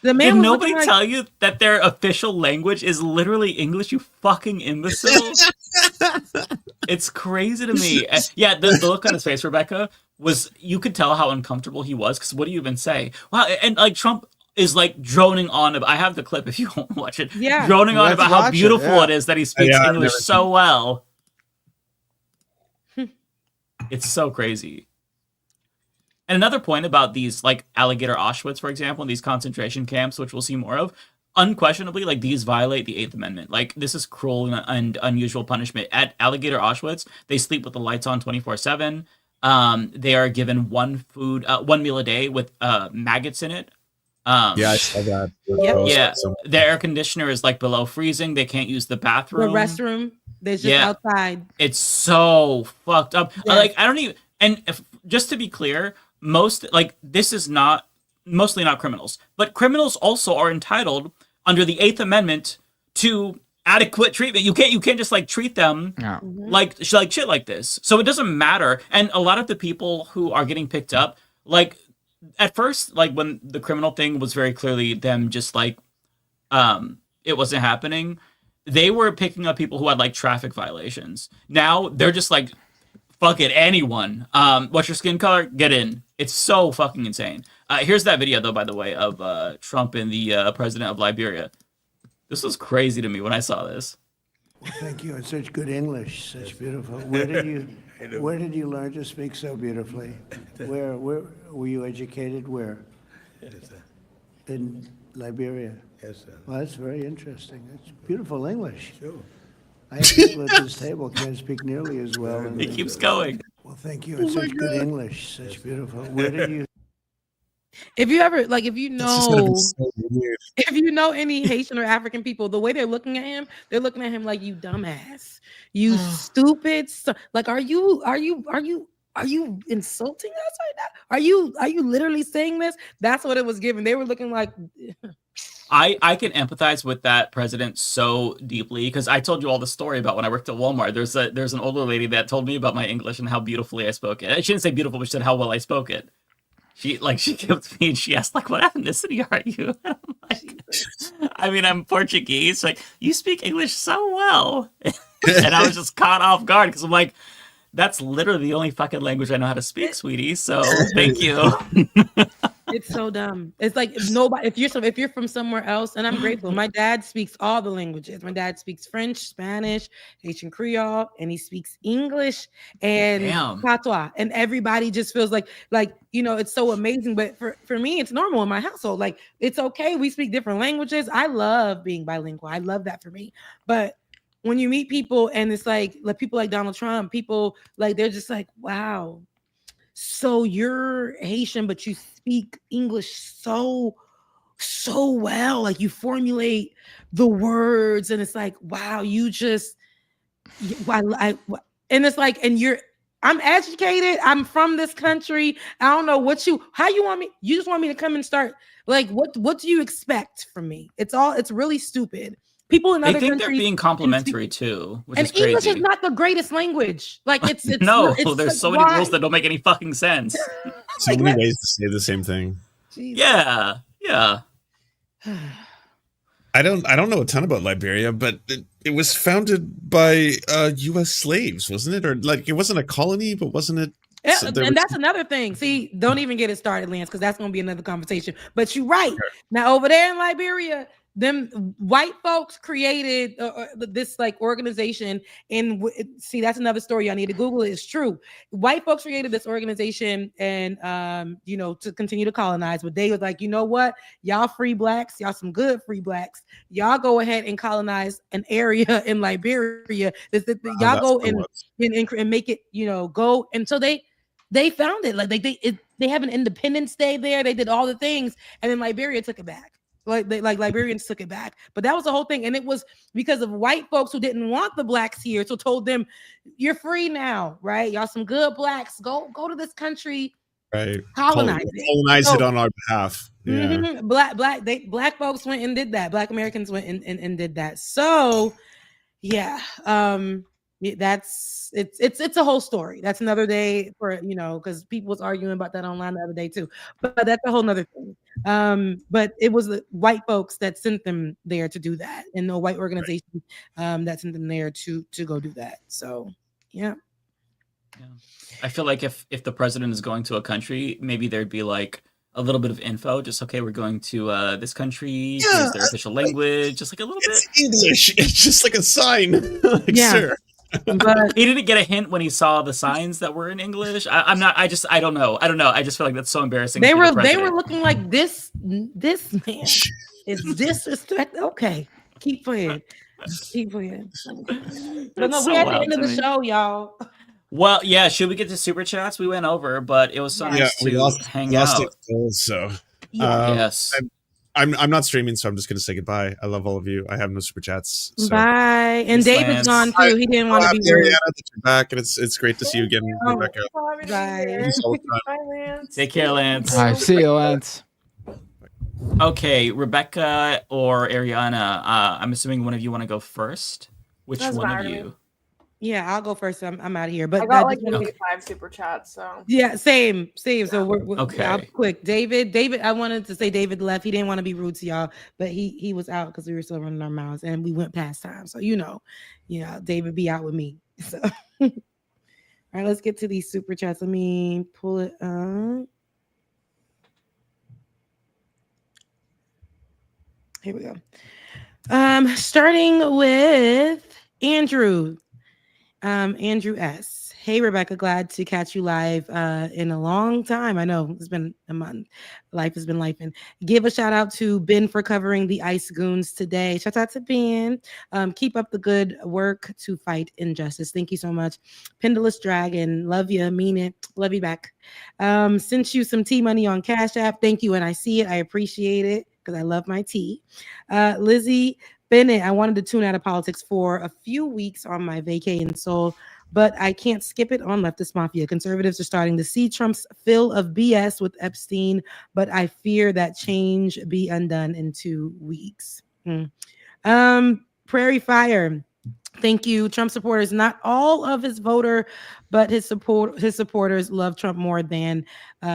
the man did was nobody looking tell you that their official language is literally English, you fucking imbecile? It's crazy to me. And yeah, the look on his face, Rebecca, was you could tell how uncomfortable he was because what do you even say? Wow, and like Trump is like droning on. I have the clip if you want to watch it. Yeah. Droning on Let's about how watch it, beautiful yeah. it is that he speaks Yeah, I've English never so well. It's so crazy. And another point about these like alligator Auschwitz, for example, and these concentration camps, which we'll see more of, unquestionably, like these violate the Eighth Amendment. Like this is cruel and unusual punishment. At alligator Auschwitz, they sleep with the lights on 24/7. They are given one meal a day with maggots in it. Yeah, I saw that. Yeah, the air conditioner is like below freezing. They can't use the The bathroom. restroom, they're just Yeah. outside. It's so fucked up. Yes. Like I don't even. And just to be clear, this is mostly not criminals, but criminals also are entitled under the Eighth Amendment to adequate treatment. You can't just like treat them like shit like this. So it doesn't matter. And a lot of the people who are getting picked up, like at first, like when the criminal thing was very clearly them just like it wasn't happening, they were picking up people who had like traffic violations. Now they're just like, fuck it, anyone. What's your skin color? Get in. It's so fucking insane. Here's that video, though, by the way, of Trump and the president of Liberia. This was crazy to me when I saw this. Well, thank you. It's such good English, such beautiful. Where did you learn to speak so beautifully? Where were you educated? Where? In Liberia. Yes, sir. Well, that's very interesting. That's beautiful English. Sure. I have people at this table can't speak nearly as well. He keeps going. Well, thank you. It's such good English, such beautiful. Where did you? If you ever like, if you This is gonna be know, so weird. if you know any Haitian or African people, the way they're looking at him like you dumbass, you stupid. Like, are you insulting us right now? Are you literally saying this? That's what it was given. They were looking like. I can empathize with that president so deeply because I told you all the story about when I worked at Walmart. There's an older lady that told me about my English and how beautifully I spoke it. She didn't say beautiful, but she said how well I spoke it. She came to me and she asked like, "What ethnicity are you?" And I'm like, I mean, I'm Portuguese. Like, you speak English so well, and I was just caught off guard because I'm like, that's literally the only fucking language I know how to speak, sweetie. So thank you. It's so dumb. It's like if you're from somewhere else, and I'm grateful. My dad speaks all the languages. My dad speaks French, Spanish, Haitian Creole, and he speaks English and patois. And everybody just feels like it's so amazing. But for me, it's normal in my household. Like, it's okay. We speak different languages. I love being bilingual. I love that for me. But when you meet people and it's like people like Donald Trump, people like they're just like, wow. So you're Haitian, but you speak English so well. Like, you formulate the words, and it's like, wow, you just, and it's like, I'm educated. I'm from this country. I don't know how you want me. You just want me to come and start. Like, what do you expect from me? It's really stupid. People in other They think countries they're being complimentary too, which and is crazy. English is not the greatest language. Like, it's no, it's there's like, so many why? rules that don't make any fucking sense. So many ways to say the same thing. Yeah. I don't know a ton about Liberia, but it was founded by U.S. slaves, wasn't it? Or like, it wasn't a colony, but wasn't it? Yeah, and that's another thing. See, don't even get it started, Lance, because that's going to be another conversation. But you're right. Now, over there in Liberia, them white folks created this like organization. And see, that's another story. I need to Google it. It's true. White folks created this organization and, to continue to colonize. But they was like, you know what? Y'all free blacks. Y'all some good free blacks. Y'all go ahead and colonize an area in Liberia. Y'all go and make it, go. And so they found it. Like they have an Independence Day there. They did all the things. And then Liberia took it back. Like Liberians took it back, but that was the whole thing, and it was because of white folks who didn't want the blacks here, so told them, "You're free now, right? Y'all some good blacks. Go to this country, right? Colonize it on our behalf." Yeah. Mm-hmm. Black folks went and did that. Black Americans went and did that. So, yeah, that's it's a whole story. That's another day for because people was arguing about that online the other day too. But that's a whole nother thing. But it was the white folks that sent them there to do that, and no white organization that sent them there to go do that. So yeah. I feel like if the president is going to a country, maybe there'd be like a little bit of info. Just okay, we're going to this country. Here's their official language. Just like a little bit. English. It's just like a sign. Like, Yeah. sir. But he didn't get a hint when he saw the signs that were in English. I'm not. I don't know. I just feel like that's so embarrassing. they to were the they were president. looking like this man is disrespect. Okay, keep playing. Keep playing. But no, That's we so at the loud end of to the me. show, y'all. Well, yeah. Should we get to super chats? We went over, but it was so nice we to lost hang it out. goals, so Yes. I'm not streaming, so I'm just gonna say goodbye. I love all of you. I have no super chats. So. Bye. And Thanks, David's Lance. gone too. He didn't want to be Happy, rude. Ariana, that you're back, and it's great to see you again, Rebecca. Bye. Peace all the time. Bye, Lance. Take care, Lance. All right, see you, Lance. Okay, Rebecca or Ariana. I'm assuming one of you want to go first. Which Doesn't one matter of to me. you? Yeah, I'll go first. I'm out of here. But I got I like just wanna- maybe 5 super chats, so. Yeah, same. So we're Okay. I'll quick. David. I wanted to say David left. He didn't want to be rude to y'all, but he was out because we were still running our mouths and we went past time. So David be out with me. So all right, let's get to these super chats. Let me pull it up. Here we go. Starting with Andrew. Andrew S. Hey, Rebecca, glad to catch you live in a long time. I know it's been a month. Life has been life. And give a shout out to Ben for covering the ICE goons today. Shout out to Ben. Keep up the good work to fight injustice. Thank you so much. Pendulous Dragon, love you, mean it. Love you back. Sent you some tea money on Cash App. Thank you. And I see it. I appreciate it because I love my tea. Lizzie Bennett, I wanted to tune out of politics for a few weeks on my vacay in Seoul, but I can't skip it on Leftist Mafia. Conservatives are starting to see Trump's fill of BS with Epstein, but I fear that change be undone in 2 weeks. Prairie Fire. Thank you. Trump supporters, not all of his voter, but his supporters love Trump more than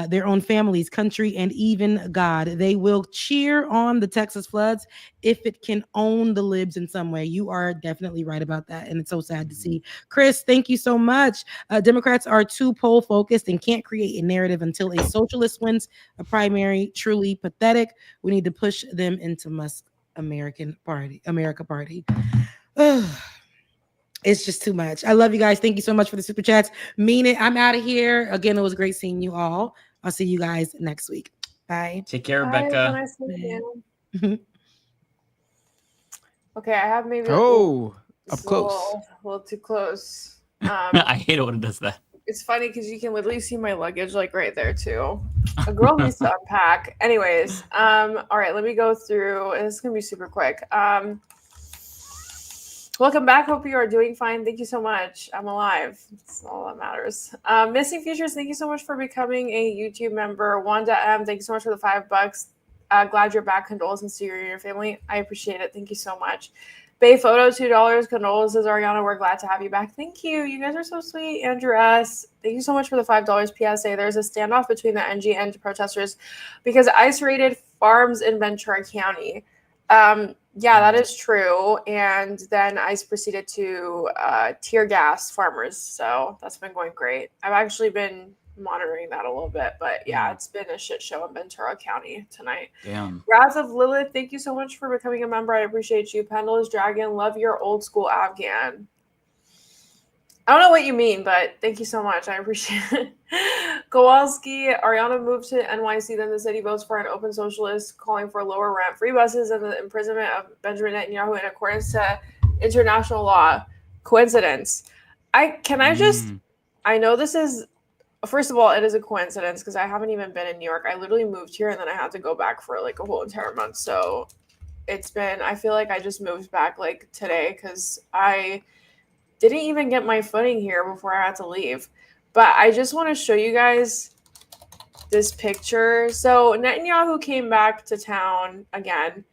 their own families, country, and even God. They will cheer on the Texas floods if it can own the libs in some way. You are definitely right about that, and it's so sad to see. Chris, thank you so much. Democrats are too poll focused and can't create a narrative until a socialist wins a primary. Truly pathetic. We need to push them into Musk's America Party. Ugh. It's just too much. I love you guys. Thank you so much for the super chats. Mean it. I'm out of here. Again, it was great seeing you all. I'll see you guys next week. Bye. Take care, Bye, Rebecca. nice to meet you. Okay, I have maybe. Oh, up it's close. A little too close. I hate it when it does that. It's funny because you can literally see my luggage like right there too. A girl needs to unpack. Anyways, all right, let me go through. This is gonna be super quick. Welcome back. Hope you are doing fine. Thank you so much. I'm alive. That's all that matters. Missing Futures, thank you so much for becoming a YouTube member. Wanda M, thank you so much for the $5. Glad you're back. Condolences to you and your family. I appreciate it. Thank you so much. Bay Photo, $2. Condolences, Ariana. We're glad to have you back. Thank you. You guys are so sweet. Andrew S, thank you so much for the $5. PSA, there's a standoff between the NG and protesters because ICE raided farms in Ventura County. Yeah, that is true. And then ICE proceeded to tear gas farmers. So that's been going great. I've actually been monitoring that a little bit, but yeah, it's been a shit show in Ventura County tonight. Damn. Wrath of Lilith, thank you so much for becoming a member. I appreciate you. Pendulous Dragon, love your old school Afghan. I don't know what you mean, but thank you so much. I appreciate it. Kowalski, Ariana moved to NYC, then the city votes for an open socialist calling for lower rent, free buses, and the imprisonment of Benjamin Netanyahu in accordance to international law. Coincidence. I know this is, first of all, it is a coincidence because I haven't even been in New York. I literally moved here and then I had to go back for like a whole entire month. So I feel like I just moved back like today because I didn't even get my footing here before I had to leave. But I just want to show you guys this picture. So Netanyahu came back to town again.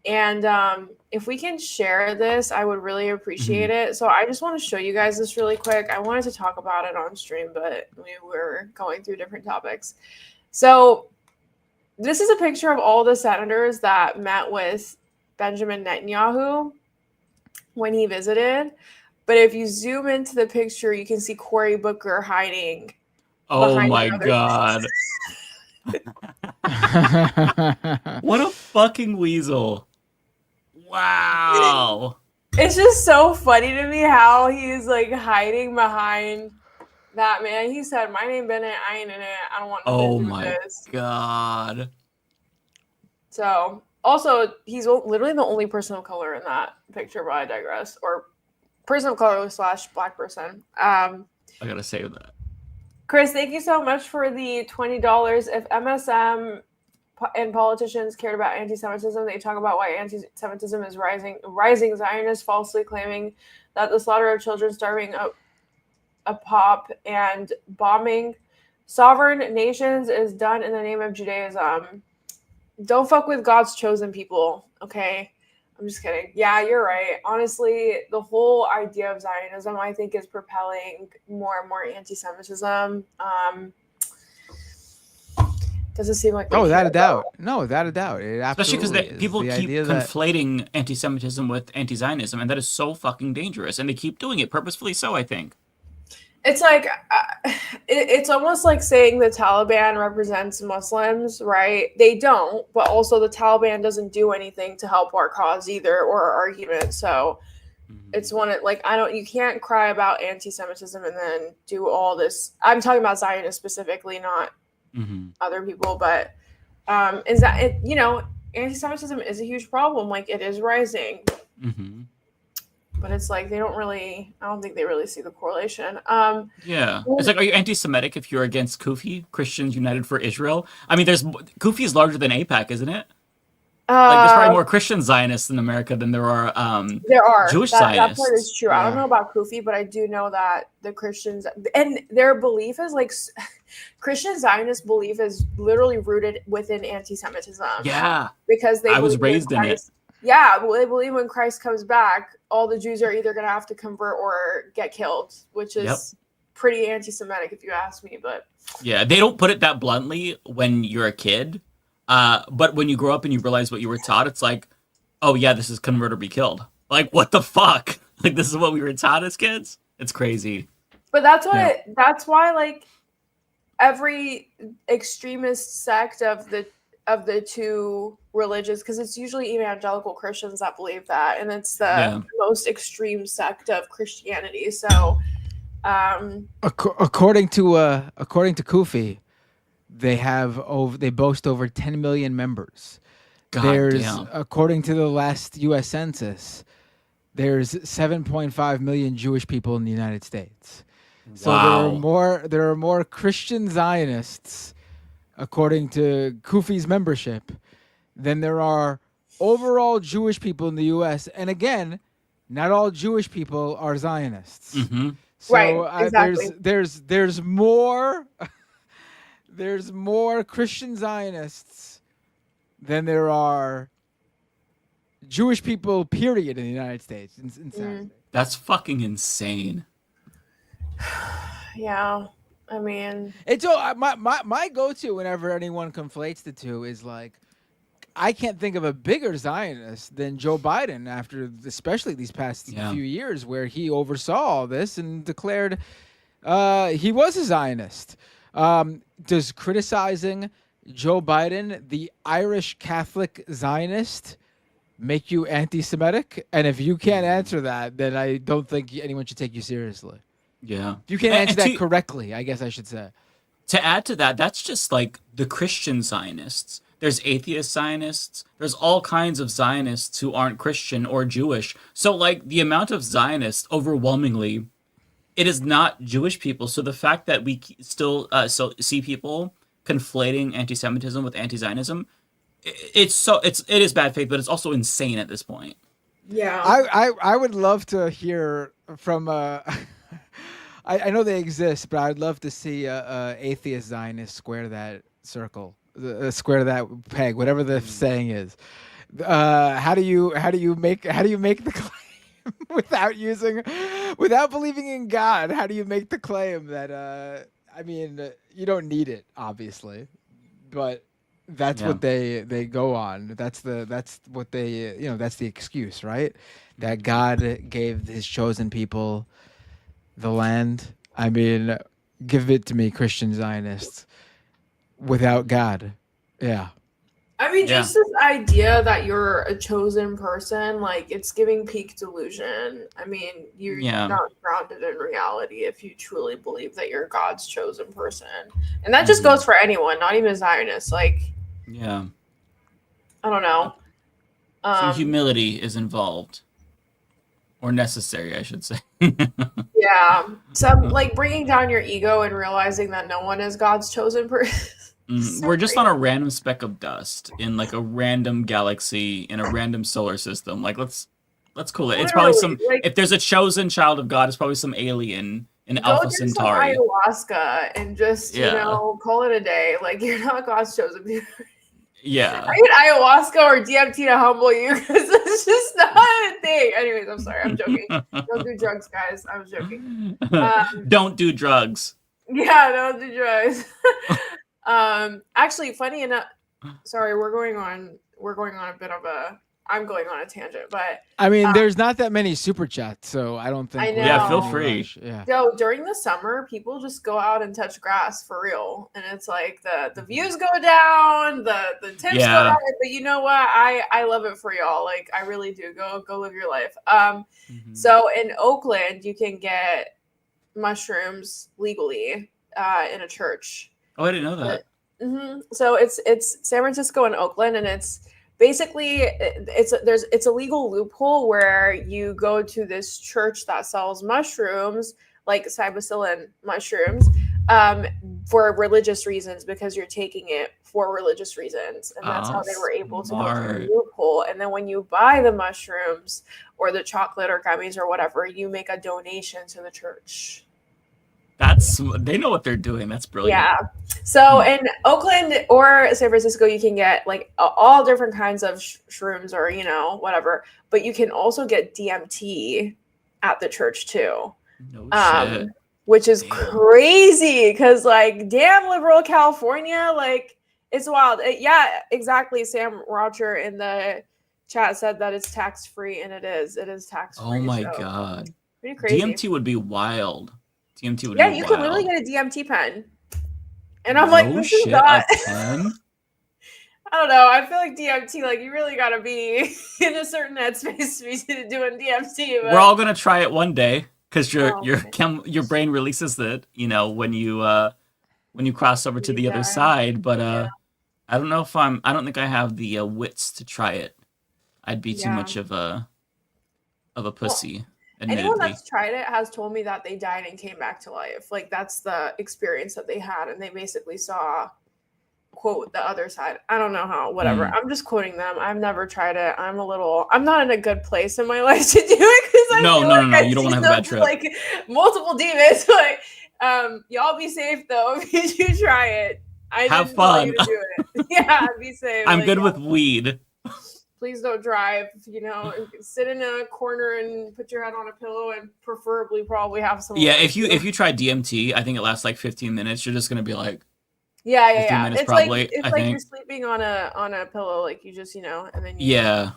And if we can share this, I would really appreciate it. So I just want to show you guys this really quick. I wanted to talk about it on stream, but we were going through different topics. So this is a picture of all the senators that met with Benjamin Netanyahu when he visited. But if you zoom into the picture, you can see Cory Booker hiding. Oh behind my another- god. What a fucking weasel. Wow. It's just so funny to me how he's like hiding behind that man. He said, "My name Bennett. I ain't in it. I don't want nothing Oh to do with my this." god. So, also, he's literally the only person of color in that picture, but I digress. Or person of color / black person. I gotta save that. Chris, thank you so much for the $20. If MSM and politicians cared about anti-Semitism, they talk about why anti-Semitism is rising Zionists falsely claiming that the slaughter of children starving a pop and bombing sovereign nations is done in the name of Judaism. Don't fuck with God's chosen people, okay? I'm just kidding. Yeah, you're right. Honestly, the whole idea of Zionism, I think, is propelling more and more anti-Semitism. Doesn't seem like Oh, without a doubt. No, without a doubt. It Especially absolutely because is. people The keep idea that- conflating anti-Semitism with anti-Zionism, and that is so fucking dangerous. And they keep doing it purposefully so, I think. It's like it's almost like saying the Taliban represents Muslims, right? They don't, but also the Taliban doesn't do anything to help our cause either or our argument. So it's one of like you can't cry about anti-Semitism and then do all this. I'm talking about Zionists specifically, not other people, but is that anti-Semitism is a huge problem. Like it is rising. But it's like I don't think they really see the correlation. Yeah. It's like, are you anti-Semitic if you're against Kufi, Christians United for Israel? I mean, Kufi is larger than AIPAC, isn't it? Like, there's probably more Christian Zionists in America than there are Jewish Zionists. That part is true. I don't know about Kufi, but I do know that the Christians and their belief is like Christian Zionist belief is literally rooted within anti-Semitism. Yeah. Because I was raised in it. Yeah, well, they believe when Christ comes back, all the Jews are either going to have to convert or get killed, which is pretty anti-Semitic if you ask me. But yeah, they don't put it that bluntly when you're a kid. But when you grow up and you realize what you were taught, it's like, oh yeah, this is convert or be killed. Like, what the fuck? Like, this is what we were taught as kids? It's crazy. But that's why like every extremist sect of the two religions, because it's usually evangelical Christians that believe that, and it's the most extreme sect of Christianity. So according to Kufi, they boast over 10 million members. According to the last U.S. Census, there's 7.5 million Jewish people in the United States. So there are more Christian Zionists, according to Kufi's membership, than there are overall Jewish people in the U.S. And again, not all Jewish people are Zionists. So right, exactly. There's more there's more Christian Zionists than there are Jewish people, period, in the United States. That's fucking insane. Yeah. I mean, it's my go-to whenever anyone conflates the two is like, I can't think of a bigger Zionist than Joe Biden after, especially these past few years, where he oversaw all this and declared he was a Zionist. Does criticizing Joe Biden, the Irish Catholic Zionist, make you anti-Semitic? And if you can't answer that, then I don't think anyone should take you seriously. Yeah. You can't answer that correctly, I guess I should say. To add to that, that's just like the Christian Zionists. There's atheist Zionists. There's all kinds of Zionists who aren't Christian or Jewish. So like the amount of Zionists, overwhelmingly, it is not Jewish people. So the fact that we still see people conflating anti-Semitism with anti-Zionism, it is bad faith, but it's also insane at this point. Yeah. I would love to hear from I know they exist, but I'd love to see a atheist Zionist square that circle, square that peg, whatever the saying is. How do you make the claim without believing in God? How do you make the claim that I mean, you don't need it, obviously, but That's Yeah. what they go on. That's what they that's the excuse, right? That God gave his chosen people the land. I mean, give it to me, Christian Zionists. Without God. Yeah. I mean, Yeah. just this idea that you're a chosen person, like it's giving peak delusion. I mean, you're Yeah. not grounded in reality if you truly believe that you're God's chosen person. And that just goes for anyone, not even Zionists. Like, Yeah. I don't know. Some humility is involved. Or necessary, I should say. Yeah. Some like bringing down your ego and realizing that no one is God's chosen person. We're just on a random speck of dust in like a random galaxy in a random solar system. Like let's cool it. It's probably some Literally, like- if there's a chosen child of God, it's probably some alien in Go Alpha do some Centauri. ayahuasca and just, Yeah. call it a day. Like you're not God's chosen people. Yeah. I need ayahuasca or DMT to humble you because it's just not a thing. Anyways, I'm sorry. I'm joking. Don't do drugs, guys. I was joking. Don't do drugs. Yeah, don't do drugs. Actually, funny enough, sorry, I'm going on a tangent, but I mean, there's not that many super chats, so I don't think. I we're know. Yeah, feel in a free. rush. Yeah. So during the summer, people just go out and touch grass for real, and it's like the views go down, the tips go Yeah. down. But you know what? I love it for y'all. Like I really do. Go live your life. So in Oakland, you can get mushrooms legally in a church. Oh, I didn't know that. So it's San Francisco and Oakland, and it's basically it's a legal loophole where you go to this church that sells mushrooms like psilocybin mushrooms for religious reasons because you're taking it for religious reasons, and that's how they were able to go through Smart. the loophole. And then when you buy the mushrooms or the chocolate or gummies or whatever, you make a donation to the church. They know what they're doing. That's brilliant. Yeah. So in Oakland or San Francisco, you can get like all different kinds of shrooms or, whatever, but you can also get DMT at the church too. No shit. Which is crazy because like, damn liberal California, like it's wild. Yeah, exactly. Sam Roger in the chat said that it's tax-free, and it is tax-free. Oh my so god. pretty crazy. DMT would be wild. DMT would Yeah, be you wild. can literally get a DMT pen. And I'm like, No this is shit, not. a pen? I don't know. I feel like DMT, like you really gotta be in a certain headspace to be doing DMT. But... We're all gonna try it one day because your Oh, your brain releases it, when you cross over to the other side. But I don't know if I don't think I have the wits to try it. I'd be too much of a pussy. Anyone Admittedly. that's tried it has told me that they died and came back to life. Like that's the experience that they had, and they basically saw, quote, the other side. I don't know how, whatever. I'm just quoting them. I've never tried it. I'm not in a good place in my life to do it because No. You don't want to have a bad trip. Like multiple demons. Like, y'all be safe though if you try it. I Have didn't tell you fun. to do it. Yeah, be safe. I'm Like, good yeah. with weed. Please don't drive, sit in a corner and put your head on a pillow and preferably probably have some. Yeah, if you try DMT, I think it lasts like 15 minutes. You're just gonna be like, yeah. 15 minutes It's probably, like, it's I like think. you're sleeping on a pillow, like you just, and then you Yeah,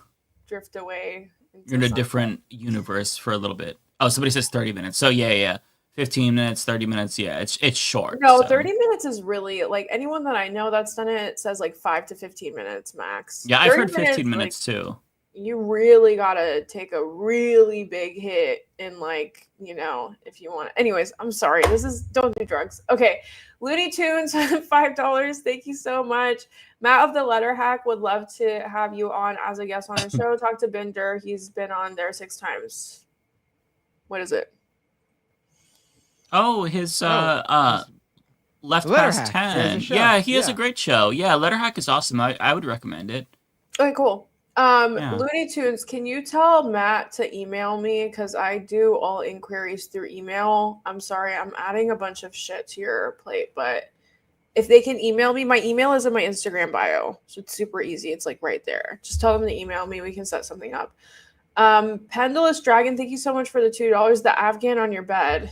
drift away. you're in a different universe for a little bit. Oh, somebody says 30 minutes. So yeah. 15 minutes, 30 minutes. Yeah, it's short. No, so. 30 minutes is really like anyone that I know that's done it says like 5 to 15 minutes max. Yeah, I've 30 heard 15 minutes like, too. You really gotta take a really big hit in like, if you want. Anyways, I'm sorry. Don't do drugs. Okay. Looney Tunes, $5. Thank you so much. Matt of the Letter Hack would love to have you on as a guest on our show. Talk to Binder. He's been on there 6 times. What is it? Oh, his Left Letter Past Hack. 10. Show. Yeah, he has a great show. Yeah, Letter Hack is awesome. I would recommend it. Okay, cool. Yeah. Looney Tunes, can you tell Matt to email me? Because I do all inquiries through email. I'm sorry, I'm adding a bunch of shit to your plate, but if they can email me, my email is in my Instagram bio. So it's super easy. It's like right there. Just tell them to email me. We can set something up. Pendulous Dragon, thank you so much for the $2. The Afghan on your bed.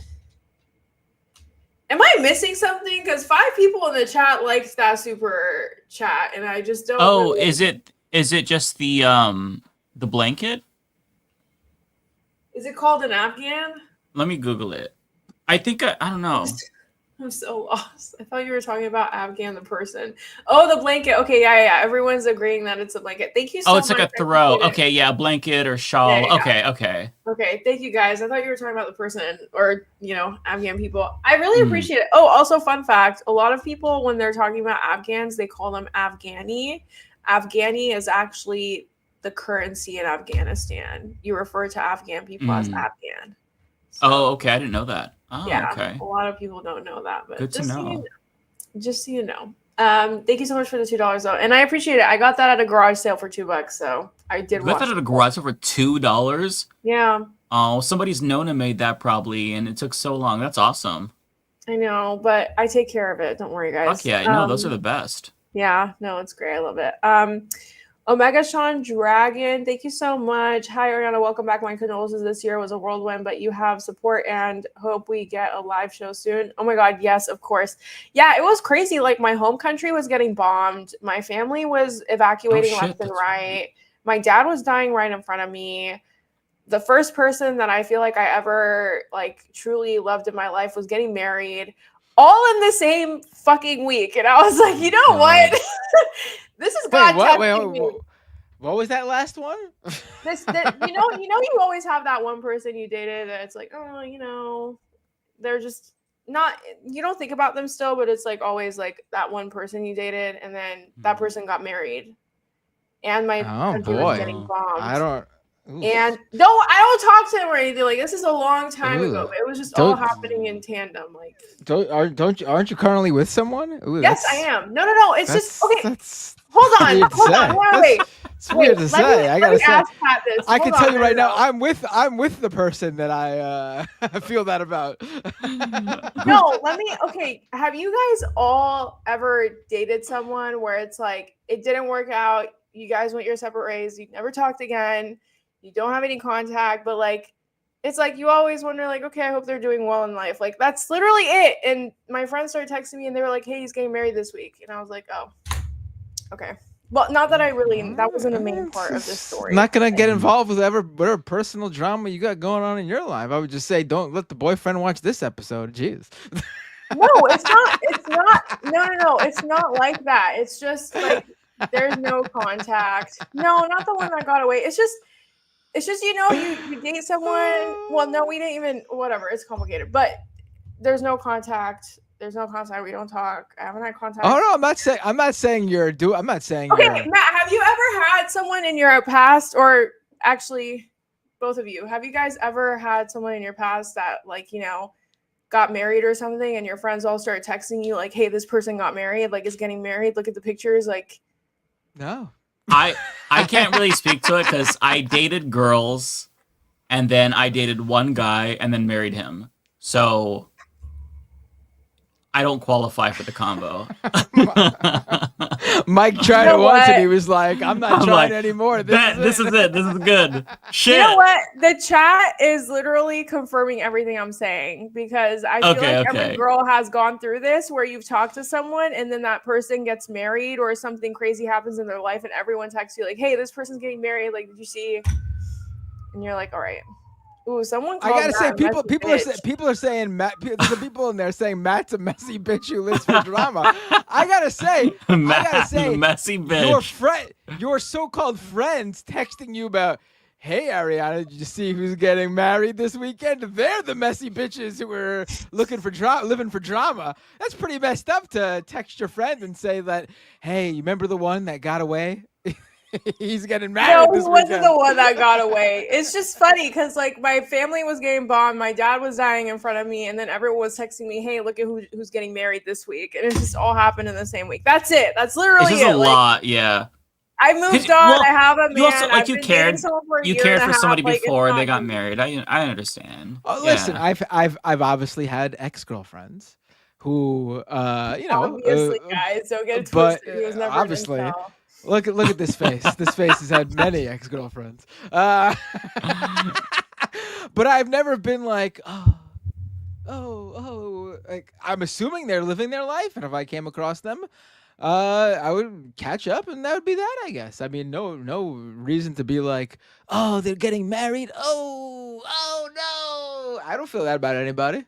Am I missing something? Because 5 people in the chat liked that super chat, and I just don't. Oh, really... is it just the blanket? Is it called an Afghan? Let me Google it. I think I don't know. I'm so lost. I thought you were talking about Afghan the person. Oh, the blanket. Okay, yeah. Everyone's agreeing that it's a blanket. Thank you so much. Oh, it's like a throw. Okay, yeah, a blanket or shawl. Yeah. Okay. Okay, thank you guys. I thought you were talking about the person or, Afghan people. I really appreciate it. Oh, also fun fact, a lot of people when they're talking about Afghans, they call them Afghani. Afghani is actually the currency in Afghanistan. You refer to Afghan people as Afghan. Oh, okay. I didn't know that. Oh, Yeah, okay. a lot of people don't know that, but Good to know. Just so you know. Thank you so much for the $2 though, and I appreciate it. I got that at a garage sale for $2, so I did. You got that at a garage sale for $2? Yeah. Oh, somebody's Nona made that probably, and it took so long. That's awesome. I know, but I take care of it. Don't worry, guys. Fuck yeah, no, those are the best. Yeah, no, it's great. I love it. Omega Sean Dragon, thank you so much. Hi, Ariana. Welcome back. My condolences. This year was a whirlwind, but you have support and hope we get a live show soon. Oh my God. Yes, of course. Yeah, it was crazy. Like my home country was getting bombed. My family was evacuating left and right. My dad was dying right in front of me. The first person that I feel like I ever truly loved in my life was getting married all in the same fucking week. And I was like, you know what? This is God testing me. What was that last one? You always have that one person you dated that it's like, oh, they're just not, you don't think about them still, but it's like always like that one person you dated and then that person got married and my country was getting bombed. And no, I don't talk to him or anything. Like this is a long time ago, but it was just all happening in tandem. Like, aren't you currently with someone? Yes, I am. No. It's just okay. Hold on. Wait. It's weird to say. I gotta say. I can tell you right now, now. I'm with the person that I feel that about. No, okay. Have you guys all ever dated someone where it's like it didn't work out? You guys went your separate ways. You never talked again. You don't have any contact, but it's like you always wonder, okay, I hope they're doing well in life. Like that's literally it. And my friends started texting me and they were like, hey, he's getting married this week. And I was like, oh, okay. Well, not that that wasn't a main part of this story. I'm not gonna get involved with whatever personal drama you got going on in your life. I would just say, don't let the boyfriend watch this episode. Jeez. No, it's not. No. It's not like that. It's just like there's no contact. No, not the one that got away. It's just you date someone. Well, no, we didn't even. Whatever. It's complicated, but there's no contact. There's no contact. We don't talk. I haven't had contact. Oh no, I'm not saying you're. I'm not saying. Okay, Matt. Have you ever had someone in your past, or actually, both of you? Have you guys ever had someone in your past that, got married or something, and your friends all started texting you like, "Hey, this person got married. Is getting married. Look at the pictures." No. I can't really speak to it because I dated girls, and then I dated one guy, and then married him. So I don't qualify for the combo. Mike tried it once and he was like, I'm not trying anymore. This is it. This is good. Shit. You know what? The chat is literally confirming everything I'm saying because I feel like every girl has gone through this where you've talked to someone and then that person gets married or something crazy happens in their life and everyone texts you like, hey, this person's getting married. Like, did you see? And you're like, all right. Ooh, someone called I gotta say, Matt people are saying Matt. There's people in there saying Matt's a messy bitch who lives for drama. I gotta say, messy bitch. Your so-called friends texting you about, hey Ariana, did you see who's getting married this weekend? They're the messy bitches who were looking for living for drama. That's pretty messed up to text your friend and say that, hey, you remember the one that got away? He's getting married this weekend. Wasn't the one that got away. It's just funny because my family was getting bombed, my dad was dying in front of me, and then everyone was texting me, "Hey, look at who's getting married this week," and it just all happened in the same week. That's it. That's literally it. It's a lot, yeah. I moved on. I have a man. You also you cared for somebody before they got married. I understand. Oh, listen, I've obviously had ex-girlfriends who obviously guys don't get it twisted. He was never obviously. Look at this face. This face has had many ex-girlfriends. But I've never been like, like I'm assuming they're living their life, and if I came across them, I would catch up, and that would be that, I guess. I mean, no reason to be like, oh, they're getting married. Oh no, I don't feel that about anybody.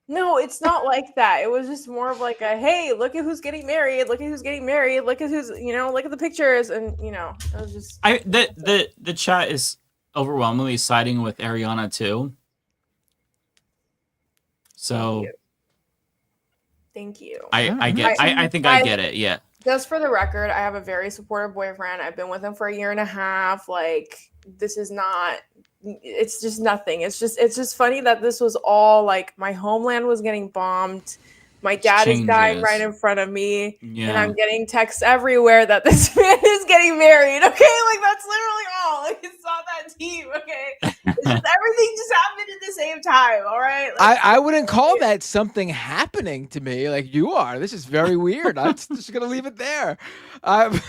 No, it's not like that. It was just more of like a, hey, look at who's getting married. Look at who's getting married. Look at who's, look at the pictures. And, it was just. The chat is overwhelmingly siding with Ariana too. So. Thank you. I think I get it. Yeah. Just for the record, I have a very supportive boyfriend. I've been with him for a year and a half. Like, this is not. It's just nothing. It's just funny that this was all like my homeland was getting bombed. My dad is dying right in front of me. Yeah. And I'm getting texts everywhere that this man is getting married. Okay. Like that's literally all. Like it's not that deep. Okay. It's just, everything just happened at the same time. All right. Like, I wouldn't call that something happening to me like you are. This is very weird. I'm just gonna leave it there. Oh,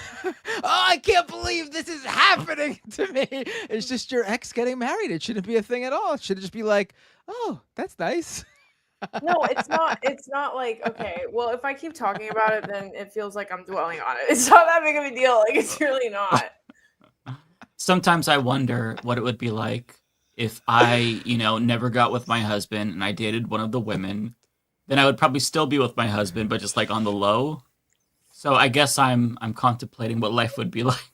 I can't believe this is happening to me. It's just your ex getting married. It shouldn't be a thing at all. It should just be like, oh, that's nice. no, it's not. It's not like, okay, well, if I keep talking about it, then it feels like I'm dwelling on it. It's not that big of a deal. Like, it's really not. Sometimes I wonder what it would be like if I, never got with my husband and I dated one of the women. Then I would probably still be with my husband, but just like on the low. So I guess I'm contemplating what life would be like.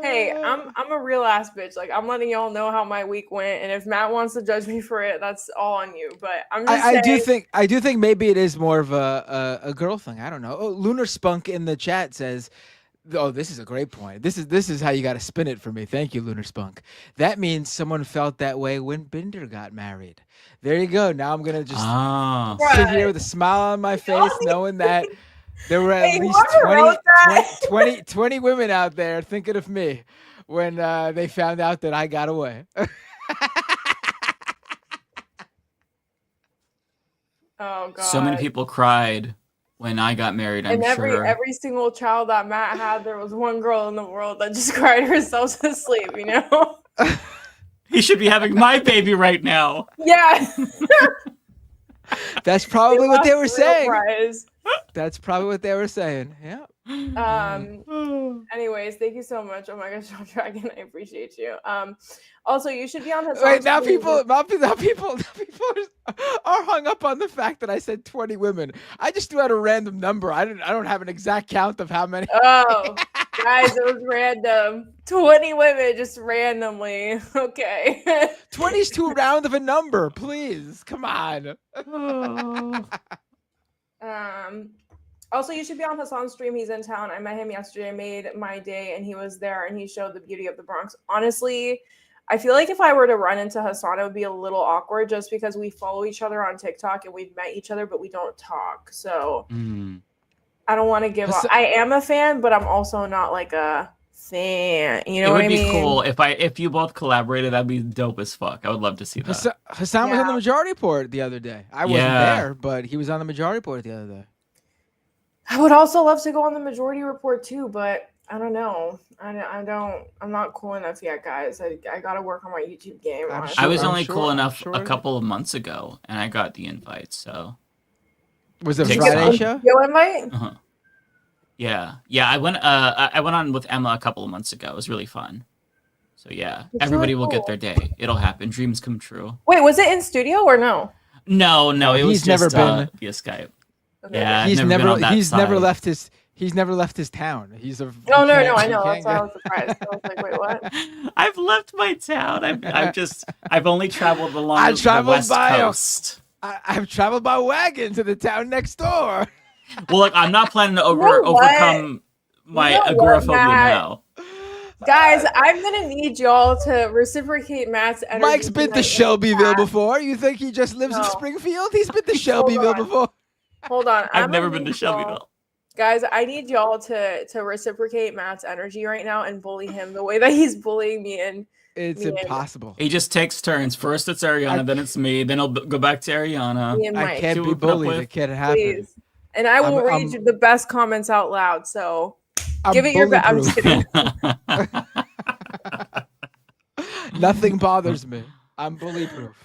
Hey, I'm a real ass bitch. Like I'm letting y'all know how my week went, and if Matt wants to judge me for it, that's all on you. But I'm just saying. I do think maybe it is more of a girl thing. I don't know. Oh, Lunar Spunk in the chat says, "Oh, this is a great point. This is how you got to spin it for me." Thank you, Lunar Spunk. That means someone felt that way when Binder got married. There you go. Now I'm gonna just sit here with a smile on my face, knowing that there were at least 20 women out there thinking of me when they found out that I got away. Oh God. So many people cried when I got married. I'm and sure. every single child that Matt had, there was one girl in the world that just cried herself to sleep. He should be having my baby right now. Yeah. That's probably what they were saying. Prize. That's probably what they were saying. Yeah. Anyways, thank you so much. Oh my gosh, John Dragon, I appreciate you. Also, you should be on his. Wait, now people are hung up on the fact that I said 20 women. I just threw out a random number. I don't have an exact count of how many. Oh, guys, it was random. 20 women just randomly. Okay. 20 is too round of a number. Please, come on. Also, you should be on Hassan's stream. He's in town. I met him yesterday. I made my day, and he was there, and he showed the beauty of the Bronx. Honestly, I feel like if I were to run into Hassan, it would be a little awkward just because we follow each other on TikTok and we've met each other, but we don't talk. So I don't want to give up. I am a fan, but I'm also not like a fan. You know what I mean? It would be cool if you both collaborated. That'd be dope as fuck. I would love to see that. Hassan was on the Majority Report the other day. I wasn't there, but he was on the Majority Report the other day. I would also love to go on the Majority Report too, but I don't know. I'm not cool enough yet, guys. I got to work on my YouTube game. I was only cool enough a couple of months ago, and I got the invite. So was it a Friday show? Your invite? Yeah. I went on with Emma a couple of months ago. It was really fun. So yeah, everybody will get their day. It'll happen. Dreams come true. Wait, was it in studio or no? No. It was He's never just been via Skype. Okay. Yeah, he's never left his town. He's a no, I know. That's why I was surprised. I was like, wait, what? I've left my town. I've only traveled along the West Coast. I've traveled by wagon to the town next door. Well, look, I'm not planning to overcome my agoraphobia now. Guys, I'm gonna need y'all to reciprocate Matt's energy. Mike's been to Shelbyville before. You think he just lives in Springfield? He's been to Shelbyville before. Hold on. I've never been to Shelbyville. Guys, I need y'all to reciprocate Matt's energy right now and bully him the way that he's bullying me. And it's impossible. He just takes turns. First it's Ariana, then it's me, then he'll go back to Ariana. I can't be bullied. It can't happen. Please. And I will read the best comments out loud. So give it your best. I'm just kidding. Nothing bothers me. I'm bullyproof.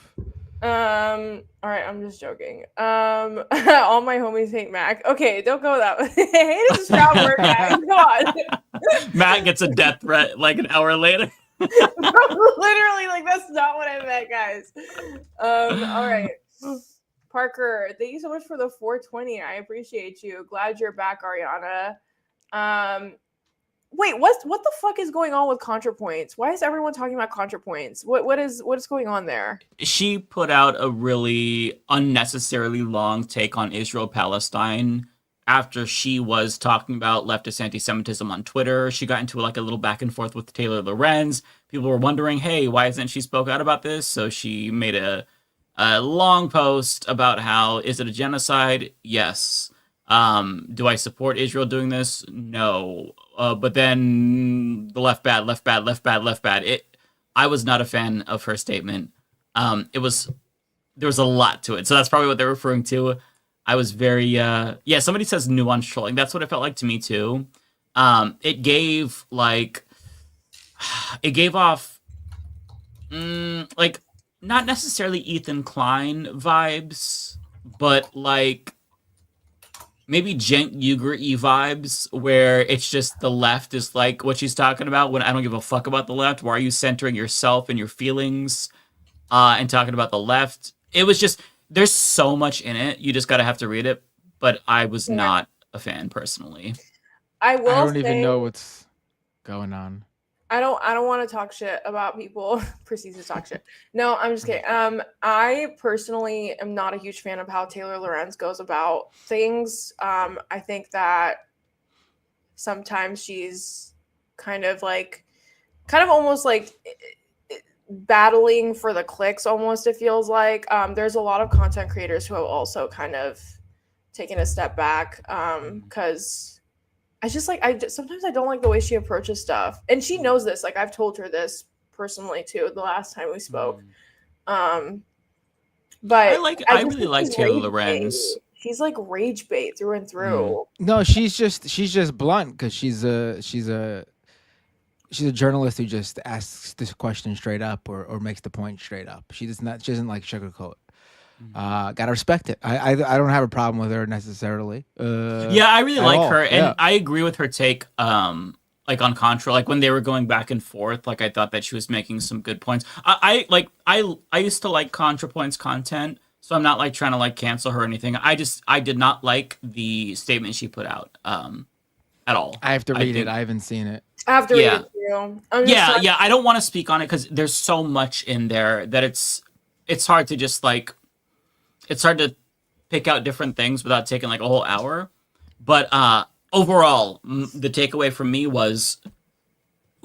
All right, I'm just joking. All my homies hate Mac. Okay, don't go that way. Hate is a strong word, guys. Come on. Matt gets a death threat like an hour later. Literally, like that's not what I meant, guys. All right. Parker, thank you so much for the 420. I appreciate you. Glad you're back, Ariana. Wait, what the fuck is going on with ContraPoints? Why is everyone talking about ContraPoints? What is going on there? She put out a really unnecessarily long take on Israel-Palestine after she was talking about leftist anti-Semitism on Twitter. She got into like a little back and forth with Taylor Lorenz. People were wondering, hey, why hasn't she spoke out about this? So she made a long post about how, is it a genocide? Yes. Do I support Israel doing this? No. But then the left bad. I was not a fan of her statement. There was a lot to it. So that's probably what they're referring to. I was very, somebody says nuanced trolling. That's what it felt like to me too. It gave off, like, not necessarily Ethan Klein vibes, but like, maybe Cenk Uygur-y vibes, where it's just the left is like what she's talking about when I don't give a fuck about the left. Why are you centering yourself and your feelings and talking about the left? It was just, there's so much in it. You just got to have to read it. But I was not a fan personally. I don't even know what's going on. I don't want to talk shit about people. Proceeds to talk shit. No, I'm just kidding. I personally am not a huge fan of how Taylor Lorenz goes about things. I think that sometimes she's kind of almost like battling for the clicks almost, it feels like. There's a lot of content creators who have also kind of taken a step back because sometimes I don't like the way she approaches stuff, and she knows this. Like, I've told her this personally too the last time we spoke. But I really like Taylor Lorenz. She's like rage bait through and through. No, she's just blunt because she's a journalist who just asks this question straight up or makes the point straight up. She doesn't like sugarcoat. Gotta respect it. I don't have a problem with her necessarily. I really like her, and yeah. I agree with her take. Like on Contra, like when they were going back and forth, like I thought that she was making some good points. I used to like ContraPoints content, so I'm not like trying to like cancel her or anything. I did not like the statement she put out at all. I have to read it. I haven't seen it. I have to read it too. I don't want to speak on it because there's so much in there that it's hard to just like. It's hard to pick out different things without taking like a whole hour. But overall, the takeaway from me was,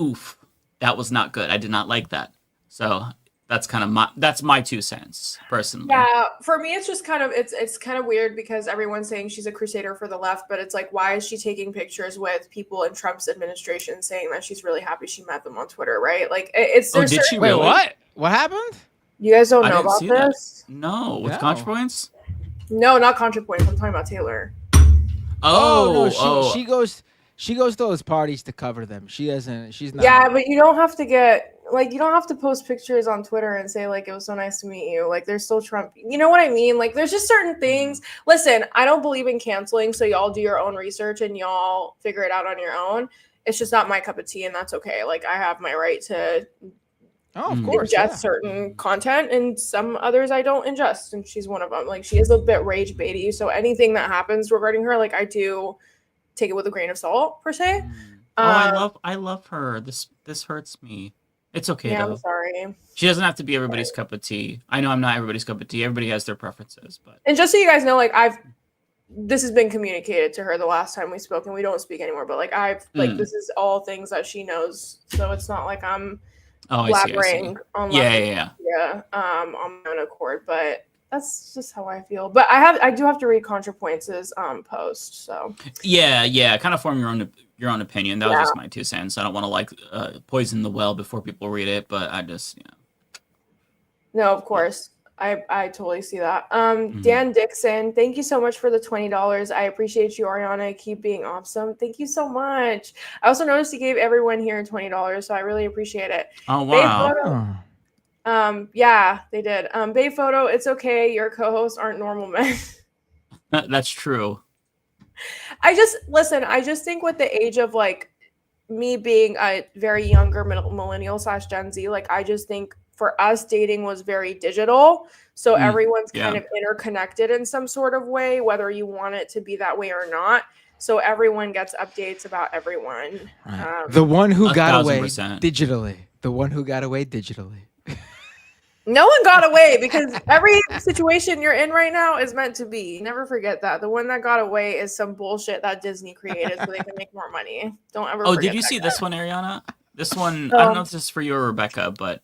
oof, that was not good. I did not like that. So that's kind of my 2 cents personally. Yeah, for me, it's just kind of, it's kind of weird because everyone's saying she's a crusader for the left, but it's like, why is she taking pictures with people in Trump's administration saying that she's really happy she met them on Twitter, right? Like, it's. Did she really? Wait, what? What happened? You guys don't know about this? No, with ContraPoints? No, not ContraPoints. I'm talking about Taylor. She goes to those parties to cover them. She's not. Yeah, but you don't have to post pictures on Twitter and say like it was so nice to meet you. Like, there's still Trump. You know what I mean? Like, there's just certain things. Listen, I don't believe in canceling, so y'all do your own research and y'all figure it out on your own. It's just not my cup of tea, and that's okay. Like, I have my right to of course, ingest certain content, and some others I don't ingest, and she's one of them. Like, she is a bit rage baity, so anything that happens regarding her, like, I do take it with a grain of salt per se. I love her. This hurts me. It's okay though. I'm sorry. She doesn't have to be everybody's cup of tea. I know I'm not everybody's cup of tea. Everybody has their preferences, but and just so you guys know, like, this has been communicated to her the last time we spoke, and we don't speak anymore. But like, this is all things that she knows, so it's not like I'm blabbering on on my own accord. But that's just how I feel. But I do have to read ContraPoints' post. So kind of form your own opinion. That was just my 2 cents. I don't want to like poison the well before people read it, but I just No, of course. I totally see that. Dan Dixon, thank you so much for the $20. I appreciate you, Ariana. Keep being awesome. Thank you so much. I also noticed you gave everyone here $20, so I really appreciate it. Oh, wow. Yeah, they did. Bay Photo, it's okay. Your co-hosts aren't normal men. That's true. I just think with the age of like me being a very younger millennial / Gen Z, like I just think for us dating was very digital. So everyone's kind of interconnected in some sort of way, whether you want it to be that way or not. So everyone gets updates about everyone. The one who got away 1000%. digitally. The one who got away digitally. No one got away because every situation you're in right now is meant to be. Never forget that. The one that got away is some bullshit that Disney created so they can make more money. Don't ever Oh, forget did you that see guy. this one, Ariana? This one, I don't know if this is for you or Rebecca, but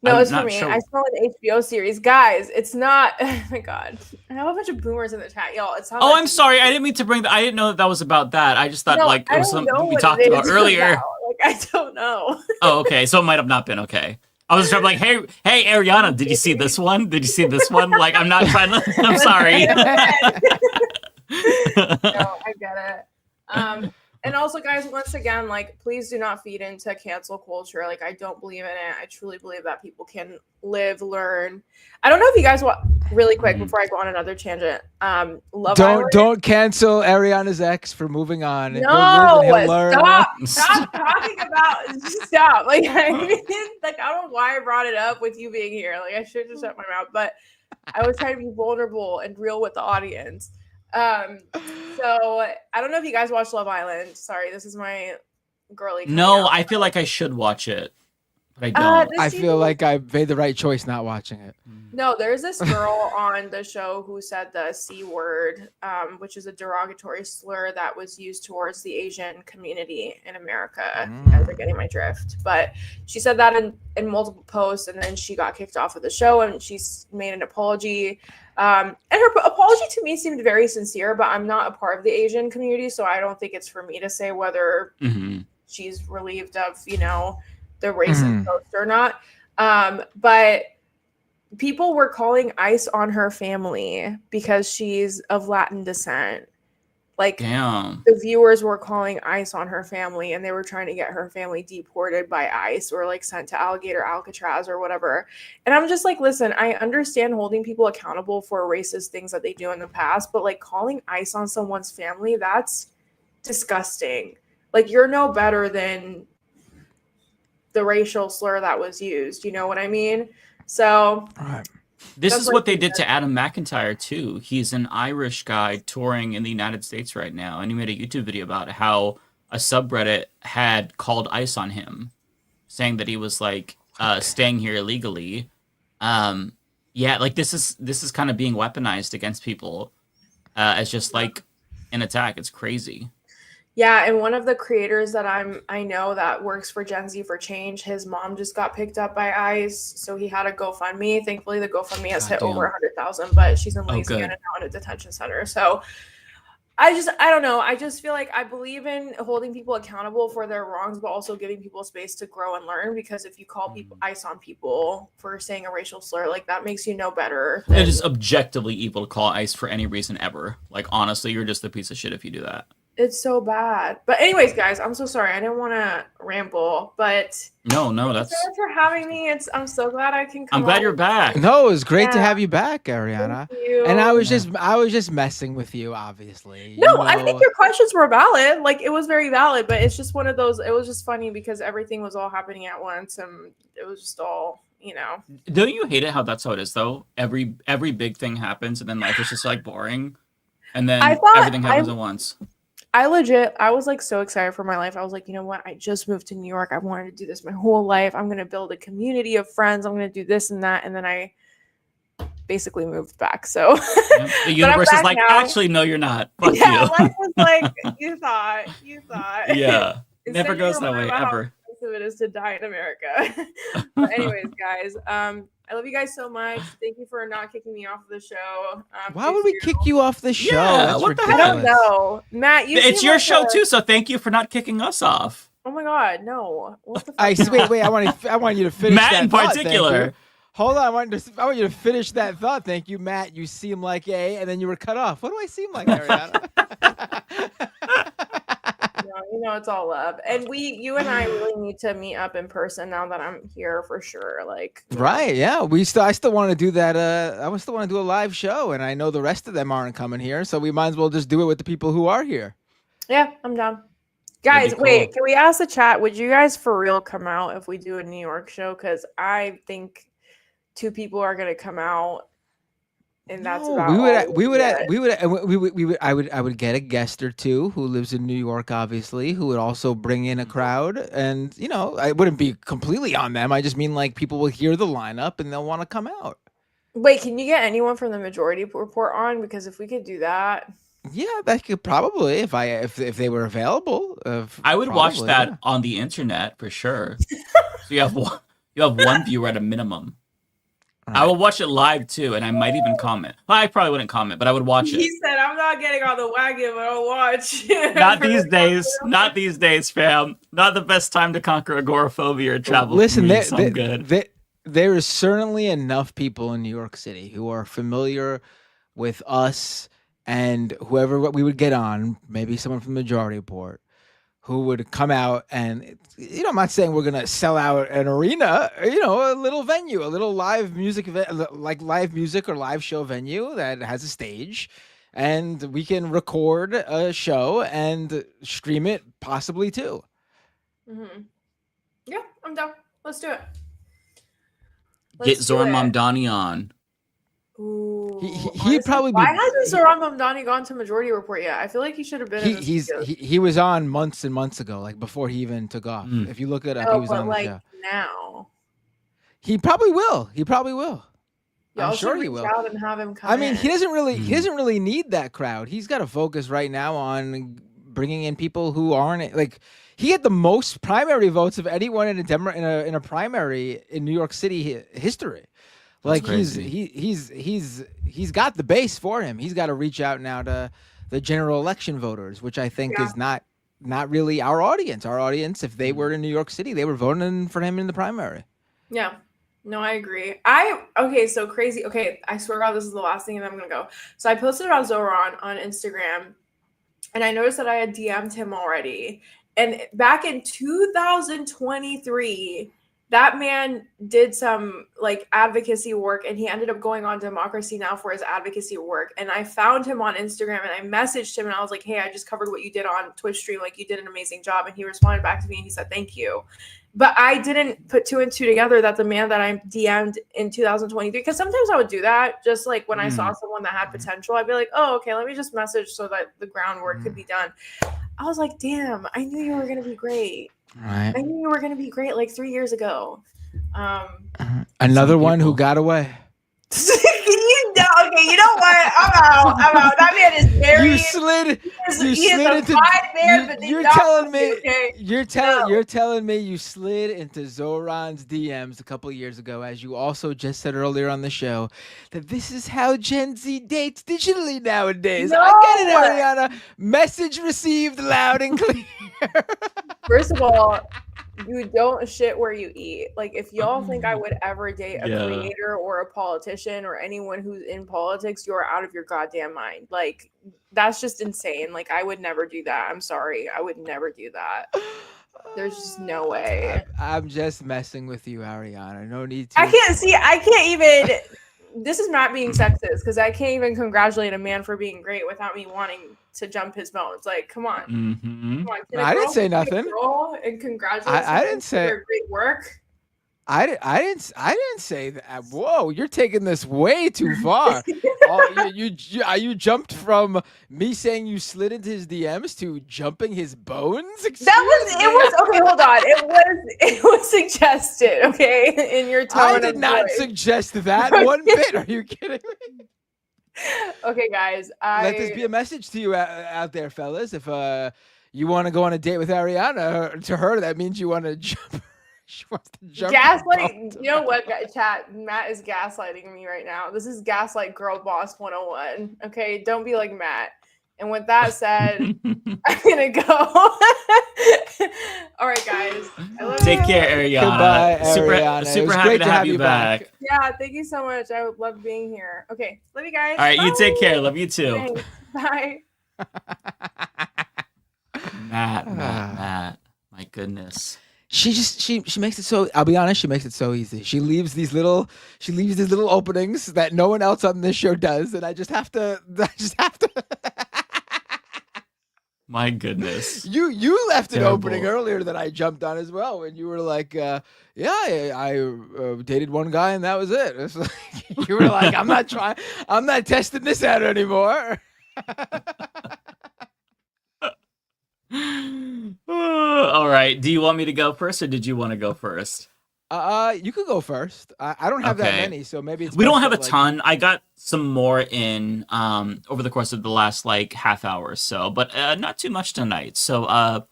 No, I'm it's for not me. sure. I saw an HBO series. Guys, it's not. Oh my God. I have a bunch of boomers in the chat. Y'all, it's how Oh, much- I'm sorry. I didn't mean to bring that. I didn't know that was about that. I just thought No, like I it was don't something know we what talked it about is earlier. now. Like, I don't know. Oh, okay. So it might have not been okay. I was just like, hey, Ariana, did you see this one? Did you see this one? Like, I'm not trying to. I'm sorry. No, I get it. And also, guys, once again, like, please do not feed into cancel culture. Like, I don't believe in it. I truly believe that people can live, learn. I don't know if you guys want really quick before I go on another tangent. Love Island. Don't cancel Ariana's ex for moving on. No, He'll live and he'll learn. stop talking about. Stop. Like, I mean, like, I don't know why I brought it up with you being here. Like, I should just shut my mouth. But I was trying to be vulnerable and real with the audience. So I don't know if you guys watch Love Island. Sorry, this is my girly. No, I feel like I should watch it, but I don't. I feel like I made the right choice not watching it. No, there's this girl on the show who said the C word, which is a derogatory slur that was used towards the Asian community in America. You guys are getting my drift. But she said that in multiple posts, and then she got kicked off of the show, and she's made an apology. And her apology to me seemed very sincere, but I'm not a part of the Asian community, so I don't think it's for me to say whether she's relieved of, you know, the racist post or not. But people were calling ICE on her family because she's of Latin descent. Like, damn. The viewers were calling ICE on her family, and they were trying to get her family deported by ICE or like sent to Alligator Alcatraz or whatever. And I'm just like, listen, I understand holding people accountable for racist things that they do in the past, but like calling ICE on someone's family, that's disgusting. Like, you're no better than the racial slur that was used. You know what I mean? So This that's is like what they did to Adam McIntyre too. He's an Irish guy touring in the United States right now, and he made a YouTube video about how a subreddit had called ICE on him, saying that he was like staying here illegally. Yeah, like this is kind of being weaponized against people as just like an attack. It's crazy. yeah, and one of the creators that I know that works for Gen Z for Change, his mom just got picked up by ICE, so he had a GoFundMe. Thankfully, the GoFundMe has hit over 100,000, but she's in Louisiana now in a detention center. So I don't know. I just feel like I believe in holding people accountable for their wrongs, but also giving people space to grow and learn. Because if you call people ICE on people for saying a racial slur, like that makes you no better. It is objectively evil to call ICE for any reason ever. Like, honestly, you're just a piece of shit if you do that. It's so bad. But anyways, guys, I'm so sorry. I didn't want to ramble, but No, thank that's. you so much for having me. I'm so glad I can come. I'm glad on. you're back. No, it was great to Yeah. have you back, Ariana. Thank you. And I was just messing with you, obviously. No, You I know. think your questions were valid. Like, it was very valid, but it's just one of those. It was just funny because everything was all happening at once, and it was just all, you know. Don't you hate it how that's how it is though? Every big thing happens, and then life is just like boring, and then I thought everything happens at once. I was like so excited for my life. I was like, you know what? I just moved to New York. I wanted to do this my whole life. I'm going to build a community of friends. I'm going to do this and that. And then I basically moved back. So The universe is like, now. Actually, no, you're not. Fuck Yeah, you. life was like, you thought. Yeah. Instead Never you goes that remember way, how ever. expensive it is to die in America. But anyways, guys, I love you guys so much. Thank you for not kicking me off of the show. Why would we kick you off the show? Yeah, That's what the ridiculous. I don't know. Matt, you It's seem your like show a- too, so thank you for not kicking us off. Oh my god, no. What the fuck? I want you to finish Matt that in thought, thank particular. you. Hold on, I want you to finish that thought. Thank you, Matt. You seem like a, and then you were cut off. What do I seem like, Ariana? No, it's all love. And you and I really need to meet up in person now that I'm here for sure. Like, Right? Yeah. I still want to do that. I still want to do a live show, and I know the rest of them aren't coming here, so we might as well just do it with the people who are here. yeah, I'm down. Guys, wait, can we ask the chat? Would you guys for real come out if we do a New York show? Because I think 2 people are gonna come out, and that's about all I would get a guest or two who lives in New York, obviously, who would also bring in a crowd, and I wouldn't be completely on them. I just mean like people will hear the lineup and they'll want to come out. Wait, can you get anyone from the Majority Report on? Because if we could do that. Yeah, that could probably if they were available. I would watch that on the internet for sure. So you have one viewer at a minimum. Right. I will watch it live too, and I might even comment. Well, I probably wouldn't comment, but I would watch it. He said, "I'm not getting on the wagon, but I'll watch." Not these days. Not these days, fam. Not the best time to conquer agoraphobia or travel. Listen, there is certainly enough people in New York City who are familiar with us. And whoever we would get on, maybe someone from the Majority Report, who would come out and, I'm not saying we're going to sell out an arena, a little venue, a little live music, like live music or live show venue that has a stage, and we can record a show and stream it possibly too. Mm-hmm. Yeah, I'm down. Let's do it. Get Zoran Mamdani on. Ooh, he'd probably be. Why hasn't Zoran Mamdani gone to Majority Report yet? I feel like he should have been. He was on months and months ago, like before he even took off. If you look it up, he was on the show. Now. He probably will. I'm sure he will. Out and have him come I mean, he doesn't really need that crowd. He's got to focus right now on bringing in people who aren't like. He had the most primary votes of anyone in a primary in New York City history. Like he's got the base for him. He's got to reach out now to the general election voters, which I think is not really our audience. Our audience, if they were in New York City, they were voting for him in the primary. Yeah. No, I agree. So crazy. Okay, I swear to God, this is the last thing and then I'm gonna go. So I posted about Zoran on Instagram and I noticed that I had DM'd him already. And back in 2023, that man did some like advocacy work and he ended up going on Democracy Now! For his advocacy work. And I found him on Instagram and I messaged him and I was like, hey, I just covered what you did on Twitch stream. Like you did an amazing job. And he responded back to me and he said, thank you. But I didn't put 2 and 2 together that the man that I DM'd in 2023, because sometimes I would do that. Just like when I saw someone that had potential, I'd be like, oh, okay, let me just message so that the groundwork could be done. I was like, damn, I knew you were going to be great. Right. I knew you were going to be great like 3 years ago. Another one who got away. Okay, you know what? I'm out. That man is married. You slid into. You're telling me you slid into Zoran's DMs a couple of years ago, as you also just said earlier on the show, that this is how Gen Z dates digitally nowadays. No. I get it, Ariana. Message received loud and clear. First of all, you don't shit where you eat. Like, if y'all think I would ever date a creator or a politician or anyone who's in politics, you're out of your goddamn mind. Like, that's just insane. Like, I would never do that. I'm sorry. I would never do that. There's just no way. I'm just messing with you, Ariana. No need to. I can't even. This is not being sexist because I can't even congratulate a man for being great without me wanting to jump his bones. Like, come on. Mm-hmm. Come on. I didn't say nothing. And congratulate I didn't say for great work. I didn't say that. Whoa, you're taking this way too far. You jumped from me saying you slid into his DMs to jumping his bones. It was okay. Hold on. It was suggested. Okay, in your tone. I did not suggest that one bit. Are you kidding me? Okay, guys. Let this be a message to you out there, fellas. If you want to go on a date with Ariana, to her that means you want to jump. She wants to jump. Gaslight. You know what, chat? Matt is gaslighting me right now. This is gaslight girl boss 101. Okay, don't be like Matt. And with that said, I'm gonna go. All right, guys. I love Take you. care, Ariana. Goodbye, Super, Ariana. It super was happy great to to have have you you back. back. Yeah, thank you so much. I love being here. Okay, love you guys. All right, you take Bye. care. Love you too. Thanks. Bye. Matt. My goodness. She makes it so, I'll be honest, she makes it so easy. She leaves these little openings that no one else on this show does, and I just have to My goodness. You left an opening Terrible. earlier that I jumped on as well when you were like, yeah, I dated one guy and that was it. It's like, you were like, I'm not testing this out anymore. All right. Do you want me to go first, or did you want to go first? You could go first. I don't have that Okay. many, so maybe it's We don't best have a that, like- ton. I got some more in over the course of the last like half hour or so, but not too much tonight. So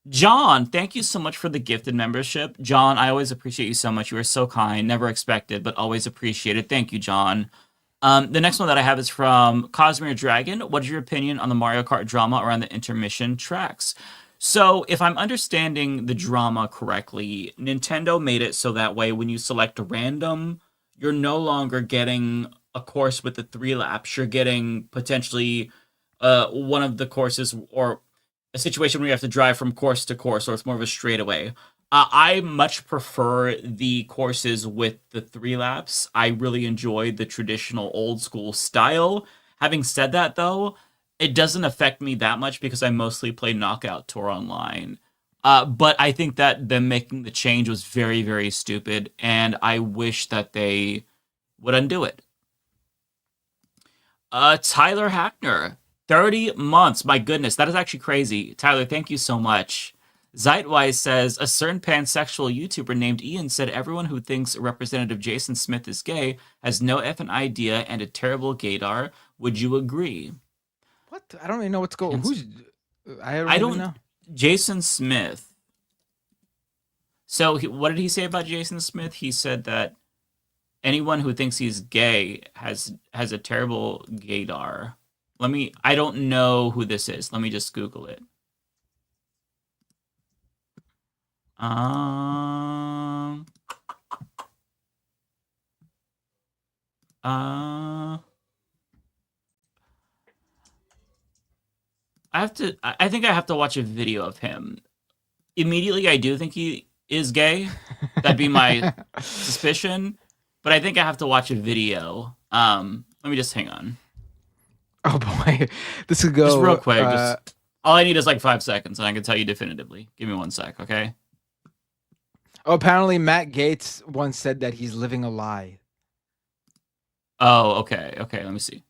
John, thank you so much for the gifted membership. John, I always appreciate you so much. You are so kind, never expected, but always appreciated. Thank you, John. The next one that I have is from Cosmere Dragon. What is your opinion on the Mario Kart drama around the intermission tracks? So, if I'm understanding the drama correctly, Nintendo made it so that way when you select a random, you're no longer getting a course with the 3 laps. You're getting potentially one of the courses or a situation where you have to drive from course to course, or it's more of a straightaway. I much prefer the courses with the 3 laps. I really enjoy the traditional old school style. Having said that, though, it doesn't affect me that much because I mostly play Knockout Tour online. But I think that them making the change was very, very stupid, and I wish that they would undo it. Tyler Hackner, 30 months. My goodness, that is actually crazy. Tyler, thank you so much. Zeitwise says, a certain pansexual YouTuber named Ian said everyone who thinks Representative Jason Smith is gay has no effing idea and a terrible gaydar. Would you agree? What? I don't even know what's going. Who's? I don't I even don't know. Jason Smith. So what did he say about Jason Smith? He said that anyone who thinks he's gay has a terrible gaydar. I don't know who this is. Let me just Google it. I think I have to watch a video of him. Immediately, I do think he is gay. That'd be my suspicion. But I think I have to watch a video. Let me just hang on. Oh boy, this could go Just real quick. Just all I need is like 5 seconds, and I can tell you definitively. Give me 1 sec, okay? Oh, apparently Matt Gaetz once said that he's living a lie. Oh, okay. Okay, let me see.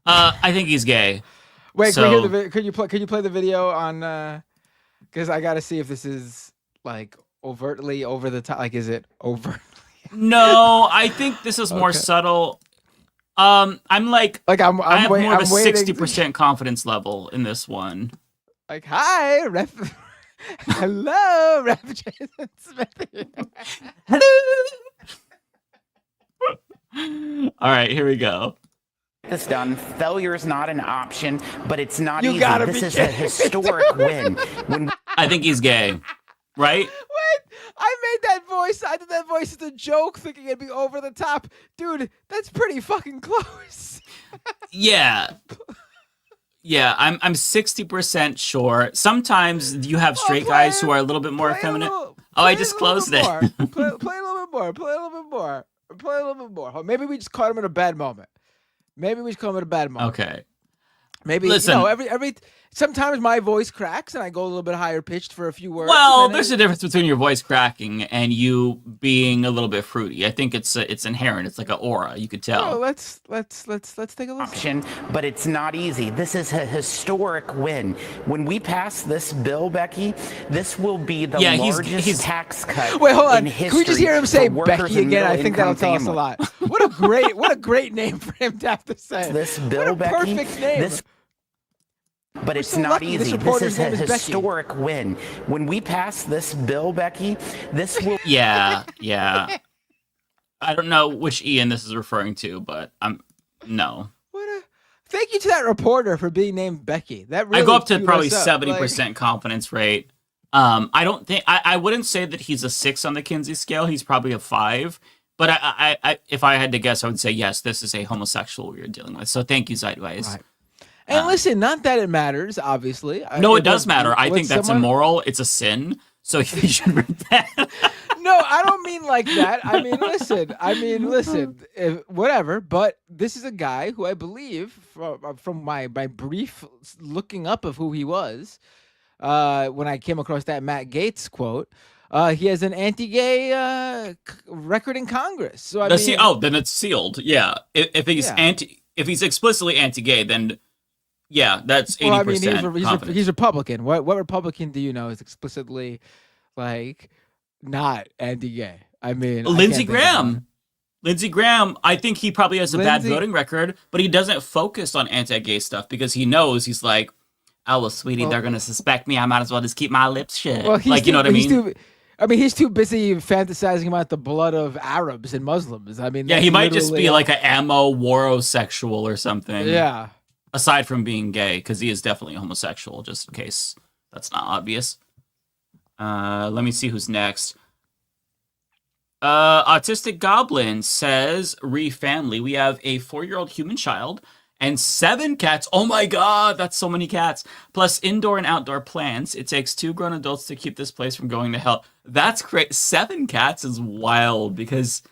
I think he's gay. Wait, so, can we hear the could you play the video on? Because I got to see if this is like overtly over the top. Like, is it over? No, I think this is more Okay. subtle. I have more of a waiting 60% confidence level in this one. Like, hi, Ref. Hello, Ref Jason Smith. All right, here we go. This done. Failure is not an option, but it's not You easy. gotta This be is a kidding me, historic dude. win. I think he's gay, right? Wait, I made that voice. I did that voice as a joke, thinking it'd be over the top. Dude, that's pretty fucking close. Yeah. Yeah, I'm 60% sure. Sometimes you have straight guys who are a little bit more effeminate. I just closed it. Play a little bit more. Play a little bit more. Play a little bit more. Maybe we just caught him at a bad moment. Okay. Maybe Listen. every sometimes my voice cracks and I go a little bit higher pitched for a few words. Well, and then there's a difference between your voice cracking and you being a little bit fruity. I think it's inherent. It's like an aura. You could tell. Oh, let's take a listen. Option, but it's not easy. This is a historic win. When we pass this bill, Becky, this will be the largest tax cut. Wait, hold on. in history Can we just hear him say for workers Becky and again? I think that'll middle-income tell us a families. lot. What a great name for him to have to say. This bill, what a Becky, perfect name. this But it's not easy. This is a historic win. When we pass this bill, Becky, this will. Yeah. I don't know which Ian this is referring to, but no. Thank you to that reporter for being named Becky. That really I go up to queued probably us up. 70% confidence rate. I don't think I wouldn't say that he's a 6 on the Kinsey scale. He's probably a 5. But I if I had to guess, I would say yes. This is a homosexual we are dealing with. So thank you, Zeitweis. Right. And listen, not that it matters, obviously. No, it does matter. I think that's immoral. It's a sin. So you should read that. No, I don't mean like that. I mean, listen. Whatever. But this is a guy who I believe, from my brief looking up of who he was, when I came across that Matt Gaetz quote, he has an anti-gay record in Congress. So then it's sealed. Yeah. If he's explicitly anti-gay, then yeah, that's 80%. Well, I mean, he's Republican. What Republican do you know is explicitly not anti-gay? I mean, Lindsey Graham. Lindsey Graham, I think he probably has a bad voting record, but he doesn't focus on anti-gay stuff because he knows he's like, oh, well, sweetie, they're going to suspect me. I might as well just keep my lips shut. Well, you know what I mean? He's too busy fantasizing about the blood of Arabs and Muslims. I mean, yeah, he might just be like an ammo warosexual or something. Yeah. Aside from being gay, because he is definitely a homosexual, just in case that's not obvious. Let me see who's next. Autistic Goblin says, family, we have a 4-year-old human child and 7 cats. Oh my god, that's so many cats. Plus indoor and outdoor plants. It takes 2 grown adults to keep this place from going to hell. That's great. 7 cats is wild because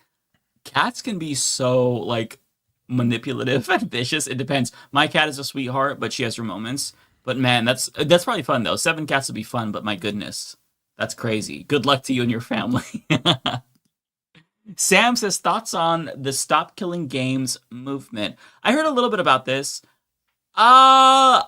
cats can be so manipulative and vicious. It depends. My cat is a sweetheart, but she has her moments. But man, that's probably fun though. 7 cats would be fun, but my goodness, that's crazy. Good luck to you and your family. Sam says thoughts on the Stop Killing Games movement. I heard a little bit about this. What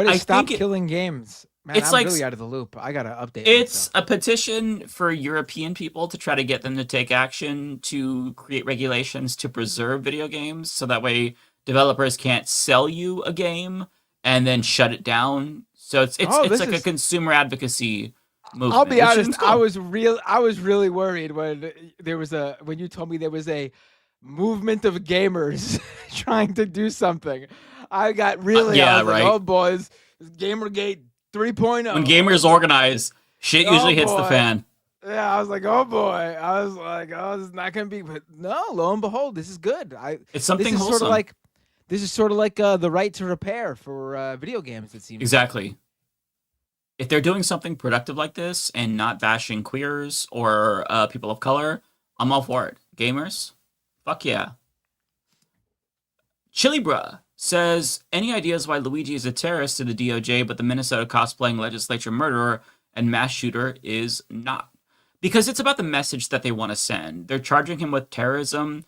is Stop Killing Games? Man, I'm really out of the loop. I gotta update. It's a petition for European people to try to get them to take action to create regulations to preserve video games, so that way developers can't sell you a game and then shut it down. So it's like a consumer advocacy movement. I'll be honest. Cool. I was really worried when you told me there was a movement of gamers trying to do something. I got really I was like, oh boys, Gamergate 3.0. When gamers organize, shit usually hits the fan. Yeah, I was like, oh boy. I was like, oh, this is not gonna be. But no, lo and behold, this is good. It's something wholesome. This is sort of like the right to repair for video games. It seems exactly. If they're doing something productive like this and not bashing queers or people of color, I'm all for it. Gamers, fuck yeah. Chili Bruh says, any ideas why Luigi is a terrorist to the DOJ, but the Minnesota cosplaying legislature murderer and mass shooter is not? Because it's about the message that they want to send. They're charging him with terrorism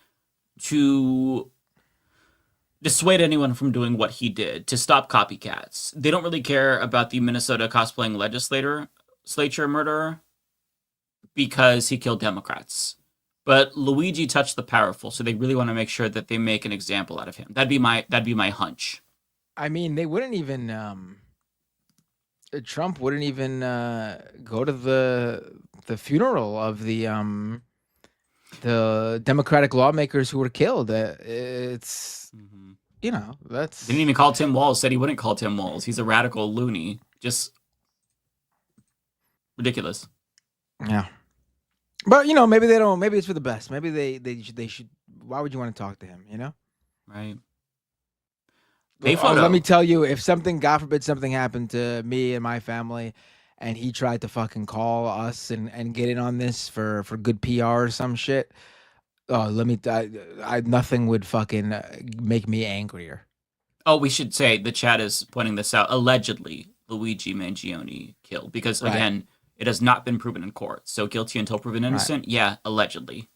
to dissuade anyone from doing what he did, to stop copycats. They don't really care about the Minnesota cosplaying legislature murderer because he killed Democrats. But Luigi touched the powerful, so they really want to make sure that they make an example out of him. That'd be my hunch. I mean, they wouldn't even Trump wouldn't even go to the funeral of the Democratic lawmakers who were killed. It's that's didn't even call Tim Walz. Said he wouldn't call Tim Walz. He's a radical loony. Just ridiculous. Yeah. But maybe they don't. Maybe it's for the best. Maybe they should. Why would you want to talk to him? Right. Let me tell you, if God forbid something happened to me and my family, and he tried to fucking call us and get in on this for good PR or some shit, nothing would fucking make me angrier. Oh, we should say the chat is pointing this out. Allegedly, Luigi Mangione killed because again. It has not been proven in court. So guilty until proven innocent? Right. Yeah, allegedly.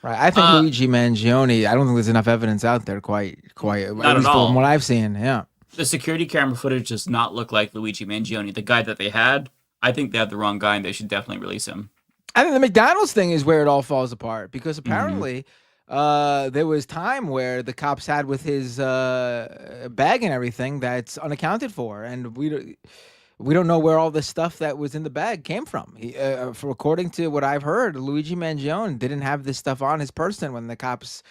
Right. I think Luigi Mangione, I don't think there's enough evidence out there quite not at all. From what I've seen, yeah. The security camera footage does not look like Luigi Mangione. The guy that they had, I think they had the wrong guy and they should definitely release him. I think the McDonald's thing is where it all falls apart because apparently there was time where the cops had with his bag and everything that's unaccounted for, and we don't know where all the stuff that was in the bag came from. According to what I've heard, Luigi Mangione didn't have this stuff on his person when the cops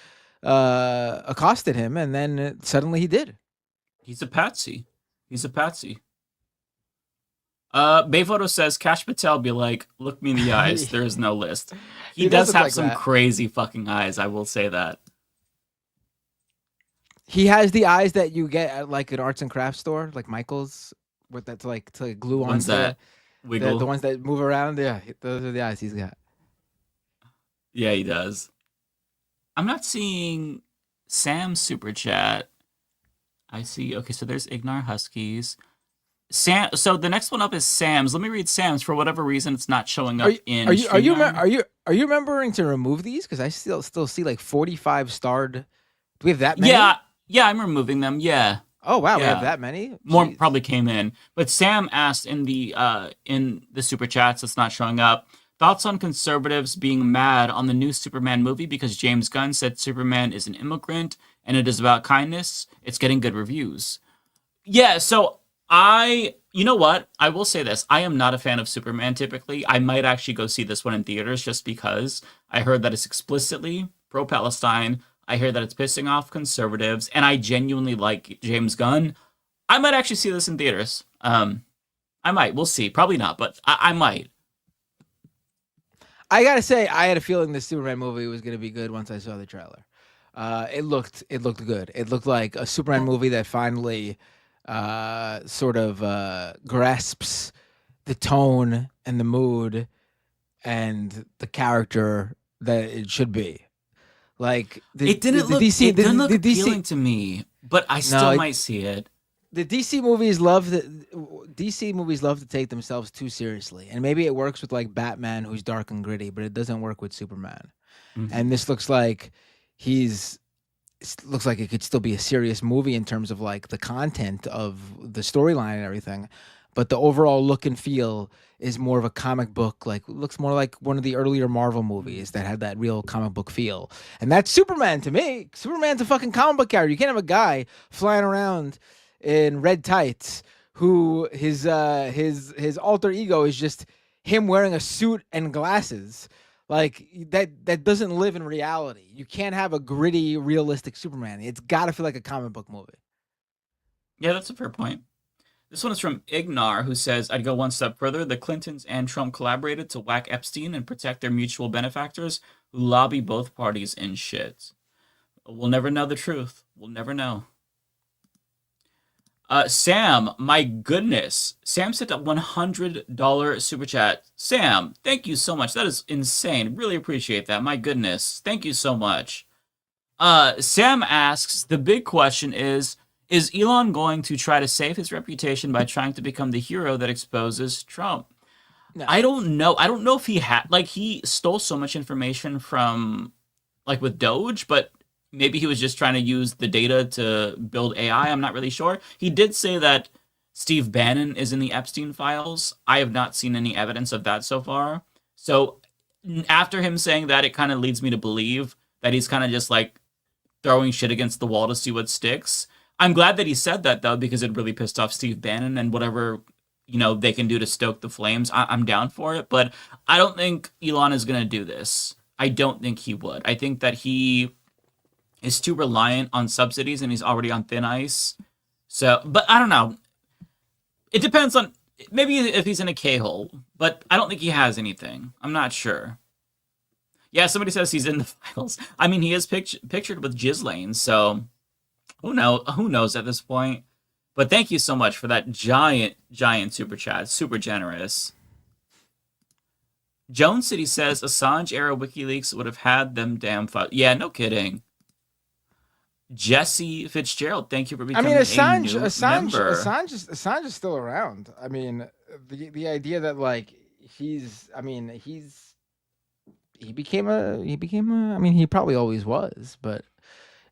accosted him, and then suddenly he did. He's a patsy. He's a patsy. Bayphoto says Kash Patel be like, look me in the eyes. There is no list. He does look have like some that. crazy fucking eyes. I will say that. He has the eyes that you get at like an arts and crafts store, like Michael's, with that to like glue on. Ones that wiggle. The ones that move around. Yeah, those are the eyes he's got. Yeah, he does. I'm not seeing Sam's super chat. I see. Okay, so there's Ignar Huskies. Sam. So the next one up is Sam's. Let me read Sam's. For whatever reason, it's not showing up in. Are you remembering to remove these? Because I still see like 45 starred. Do we have that many? Yeah, I'm removing them. Yeah. Oh wow, we Yeah. have that many. More probably came in, but Sam asked in the super chats. It's not showing up. Thoughts on conservatives being mad on the new Superman movie because James Gunn said Superman is an immigrant and it is about kindness. It's getting good reviews. Yeah, so you know what? I will say this. I am not a fan of Superman typically. I might actually go see this one in theaters just because I heard that it's explicitly pro-Palestine. I hear that it's pissing off conservatives, and I genuinely like James Gunn. I might actually see this in theaters. I might. We'll see. Probably not, but I might. I gotta say, I had a feeling this Superman movie was gonna be good once I saw the trailer. It looked good. It looked like a Superman movie that finally sort of grasps the tone and the mood and the character that it should be. Like It didn't look appealing to me, but I still might see it. The DC movies love to take themselves too seriously, and maybe it works with like Batman, who's dark and gritty, but it doesn't work with Superman. Mm-hmm. And this looks like it could still be a serious movie in terms of like the content of the storyline and everything, but the overall look and feel is more of a comic book. Like looks more like one of the earlier Marvel movies that had that real comic book feel. And that's Superman to me. Superman's a fucking comic book character. You can't have a guy flying around in red tights who his alter ego is just him wearing a suit and glasses. Like that doesn't live in reality. You can't have a gritty, realistic Superman. It's got to feel like a comic book movie. Yeah, that's a fair point. This one is from Ignar, who says, I'd go one step further. The Clintons and Trump collaborated to whack Epstein and protect their mutual benefactors who lobby both parties in shit. We'll never know the truth. We'll never know. Sam, my goodness. Sam sent a $100 super chat. Sam, thank you so much. That is insane. Really appreciate that. My goodness. Thank you so much. Sam asks, the big question is Elon going to try to save his reputation by trying to become the hero that exposes Trump? No. I don't know. I don't know if he he stole so much information from, with Doge, but maybe he was just trying to use the data to build AI. I'm not really sure. He did say that Steve Bannon is in the Epstein files. I have not seen any evidence of that so far. So after him saying that, it kind of leads me to believe that he's kind of just throwing shit against the wall to see what sticks. I'm glad that he said that, though, because it really pissed off Steve Bannon, and whatever they can do to stoke the flames, I'm down for it. But I don't think Elon is going to do this. I don't think he would. I think that he is too reliant on subsidies, and he's already on thin ice. So, but I don't know. It depends on, maybe if he's in a K-hole, but I don't think he has anything. I'm not sure. Yeah, somebody says he's in the files. I mean, he is pictured with Ghislaine, so who knows at this point. But thank you so much for that giant super chat. Super generous. Jones City says Assange-era WikiLeaks would have had them damn files. Yeah, no kidding. Jesse Fitzgerald, thank you for becoming a new member. Assange is still around. I mean, the idea that he became a. I mean, he probably always was, but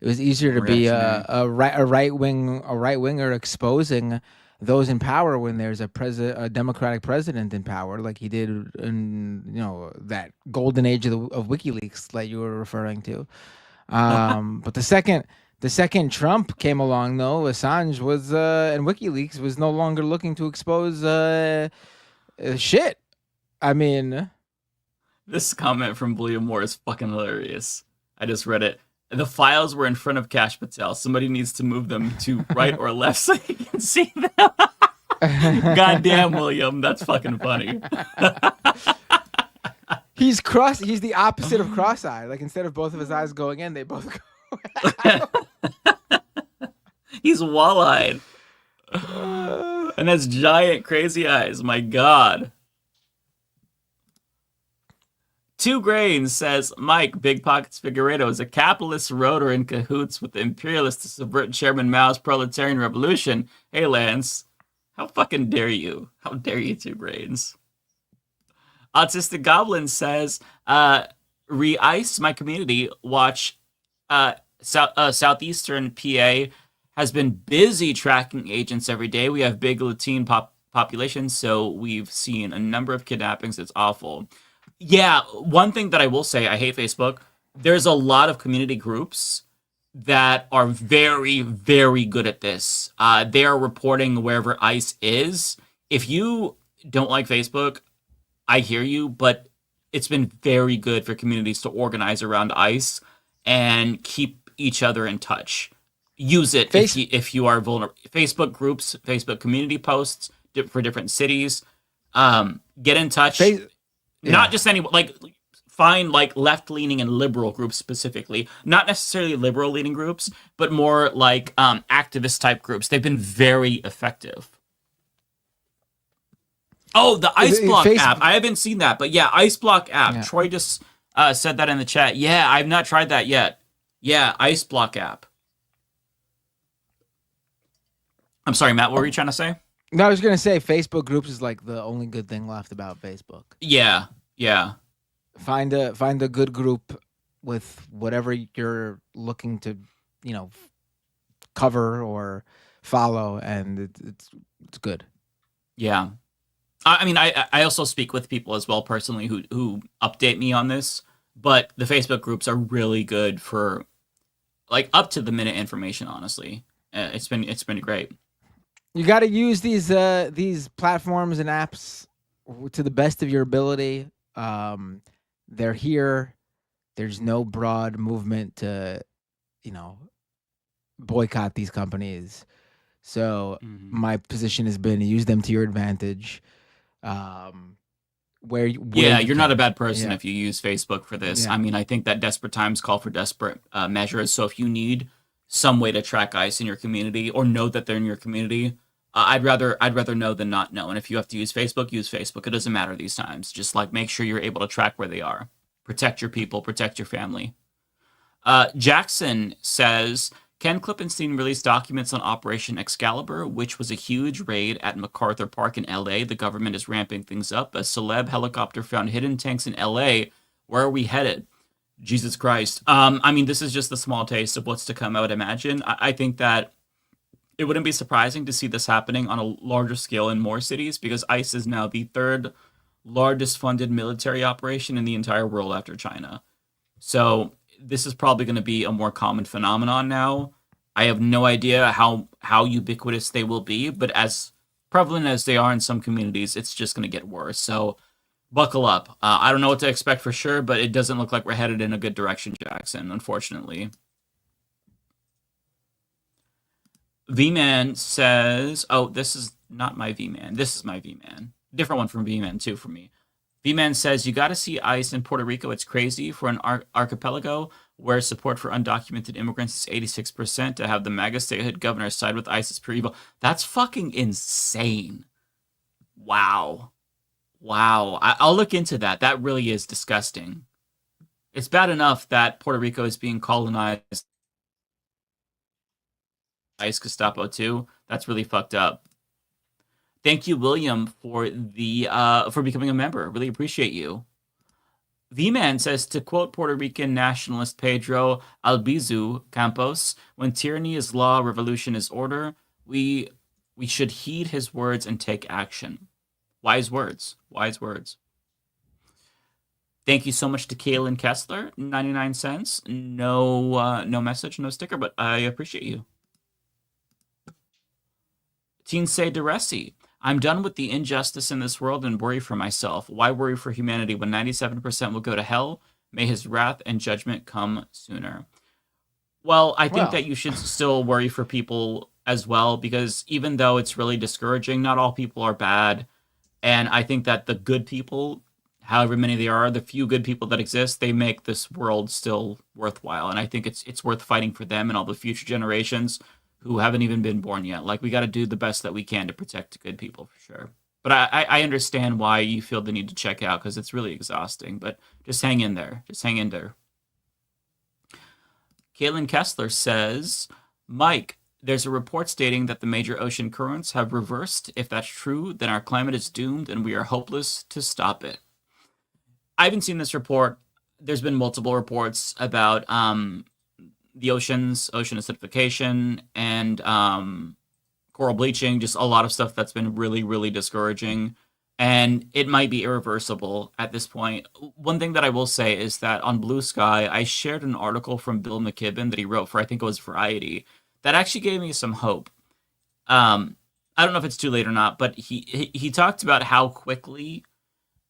it was easier to be a right winger exposing those in power when there's a Democratic president in power, like he did in that golden age of WikiLeaks that you were referring to. But the second Trump came along, though, Assange was and WikiLeaks was no longer looking to expose shit. I mean, This comment from William Moore is fucking hilarious. I just read it. The files were in front of Kash Patel. Somebody needs to move them to right or left so you can see them. Goddamn, William, that's fucking funny. He's the opposite of cross-eyed. Like, instead of both of his eyes going in, they both go out. He's wall-eyed. And has giant crazy eyes. My God. 2 Grains says, Mike, Big Pockets Figueredo is a capitalist rotor in cahoots with the imperialists to subvert Chairman Mao's proletarian revolution. Hey, Lance, how fucking dare you? How dare you, 2 Grains? Autistic Goblin says, re-ice my community. Watch Southeastern PA has been busy tracking agents every day. We have big Latin population, so we've seen a number of kidnappings. It's awful. Yeah, one thing that I will say, I hate Facebook. There's a lot of community groups that are very, very good at this. They are reporting wherever ICE is. If you don't like Facebook, I hear you, but it's been very good for communities to organize around ICE and keep each other in touch. Use it if you are vulnerable. Facebook groups, Facebook community posts for different cities. Get in touch. Not just any, like, find like left-leaning and liberal groups specifically. Not necessarily liberal-leaning groups, but more like activist type groups. They've been very effective. Oh, the Ice Block app. I haven't seen that, but yeah, Ice Block app. Yeah. Troy just said that in the chat. Yeah, I've not tried that yet. Yeah, Ice Block app. I'm sorry, Matt, what were you trying to say? No, I was going to say Facebook groups is like the only good thing left about Facebook. Yeah, yeah. Find a good group with whatever you're looking to, cover or follow, and it's good. Yeah. I mean, I also speak with people as well personally who update me on this, but the Facebook groups are really good for like up to the minute information. Honestly, it's been great. You got to use these platforms and apps to the best of your ability. They're here. There's no broad movement to, boycott these companies. So my position has been to use them to your advantage. Where you're not a bad person if you use Facebook for this. Yeah. I mean, I think that desperate times call for desperate measures. So if you need some way to track ICE in your community or know that they're in your community, I'd rather know than not know. And if you have to use Facebook, use Facebook. It doesn't matter these times. Just like make sure you're able to track where they are. Protect your people, protect your family. Jackson says, Ken Klippenstein released documents on Operation Excalibur, which was a huge raid at MacArthur Park in LA. The government is ramping things up. A celeb helicopter found hidden tanks in LA. Where are we headed? Jesus Christ. I mean, this is just a small taste of what's to come, I would imagine. I think that it wouldn't be surprising to see this happening on a larger scale in more cities because ICE is now the third largest funded military operation in the entire world after China. So this is probably going to be a more common phenomenon now. I have no idea how ubiquitous they will be, but as prevalent as they are in some communities, it's just going to get worse. So buckle up. I don't know what to expect for sure, but it doesn't look like we're headed in a good direction, Jackson, unfortunately. V-Man says, oh, this is not my V-Man. This is my V-Man. Different one from V-Man, too, for me. V-Man says, you got to see ICE in Puerto Rico. It's crazy for an archipelago where support for undocumented immigrants is 86%. To have the MAGA statehood governor side with ICE is pure evil. That's fucking insane. Wow. I'll look into that. That really is disgusting. It's bad enough that Puerto Rico is being colonized ICE Gestapo too. That's really fucked up. Thank you, William, for becoming a member. Really appreciate you. V-Man says, to quote Puerto Rican nationalist Pedro Albizu Campos, when tyranny is law, revolution is order, we should heed his words and take action. Wise words. Thank you so much to Kaylin Kessler, 99 cents. No message, no sticker, but I appreciate you. Tinsay Duresi, I'm done with the injustice in this world and worry for myself. Why worry for humanity when 97% will go to hell? May his wrath and judgment come sooner. Well, I think that you should still worry for people as well, because even though it's really discouraging, not all people are bad. And I think that the good people, however many they are, the few good people that exist, they make this world still worthwhile. And I think it's worth fighting for them and all the future generations who haven't even been born yet. Like, we got to do the best that we can to protect good people, for sure. But I understand why you feel the need to check out, because it's really exhausting. But just hang in there. Just hang in there. Caitlin Kessler says, Mike, there's a report stating that the major ocean currents have reversed. If that's true, then our climate is doomed and we are hopeless to stop it. I haven't seen this report. There's been multiple reports about the ocean acidification, and coral bleaching, just a lot of stuff that's been really, really discouraging. And it might be irreversible at this point. One thing that I will say is that on Blue Sky, I shared an article from Bill McKibben that he wrote for, I think it was Variety, that actually gave me some hope. I don't know if it's too late or not, but he talked about how quickly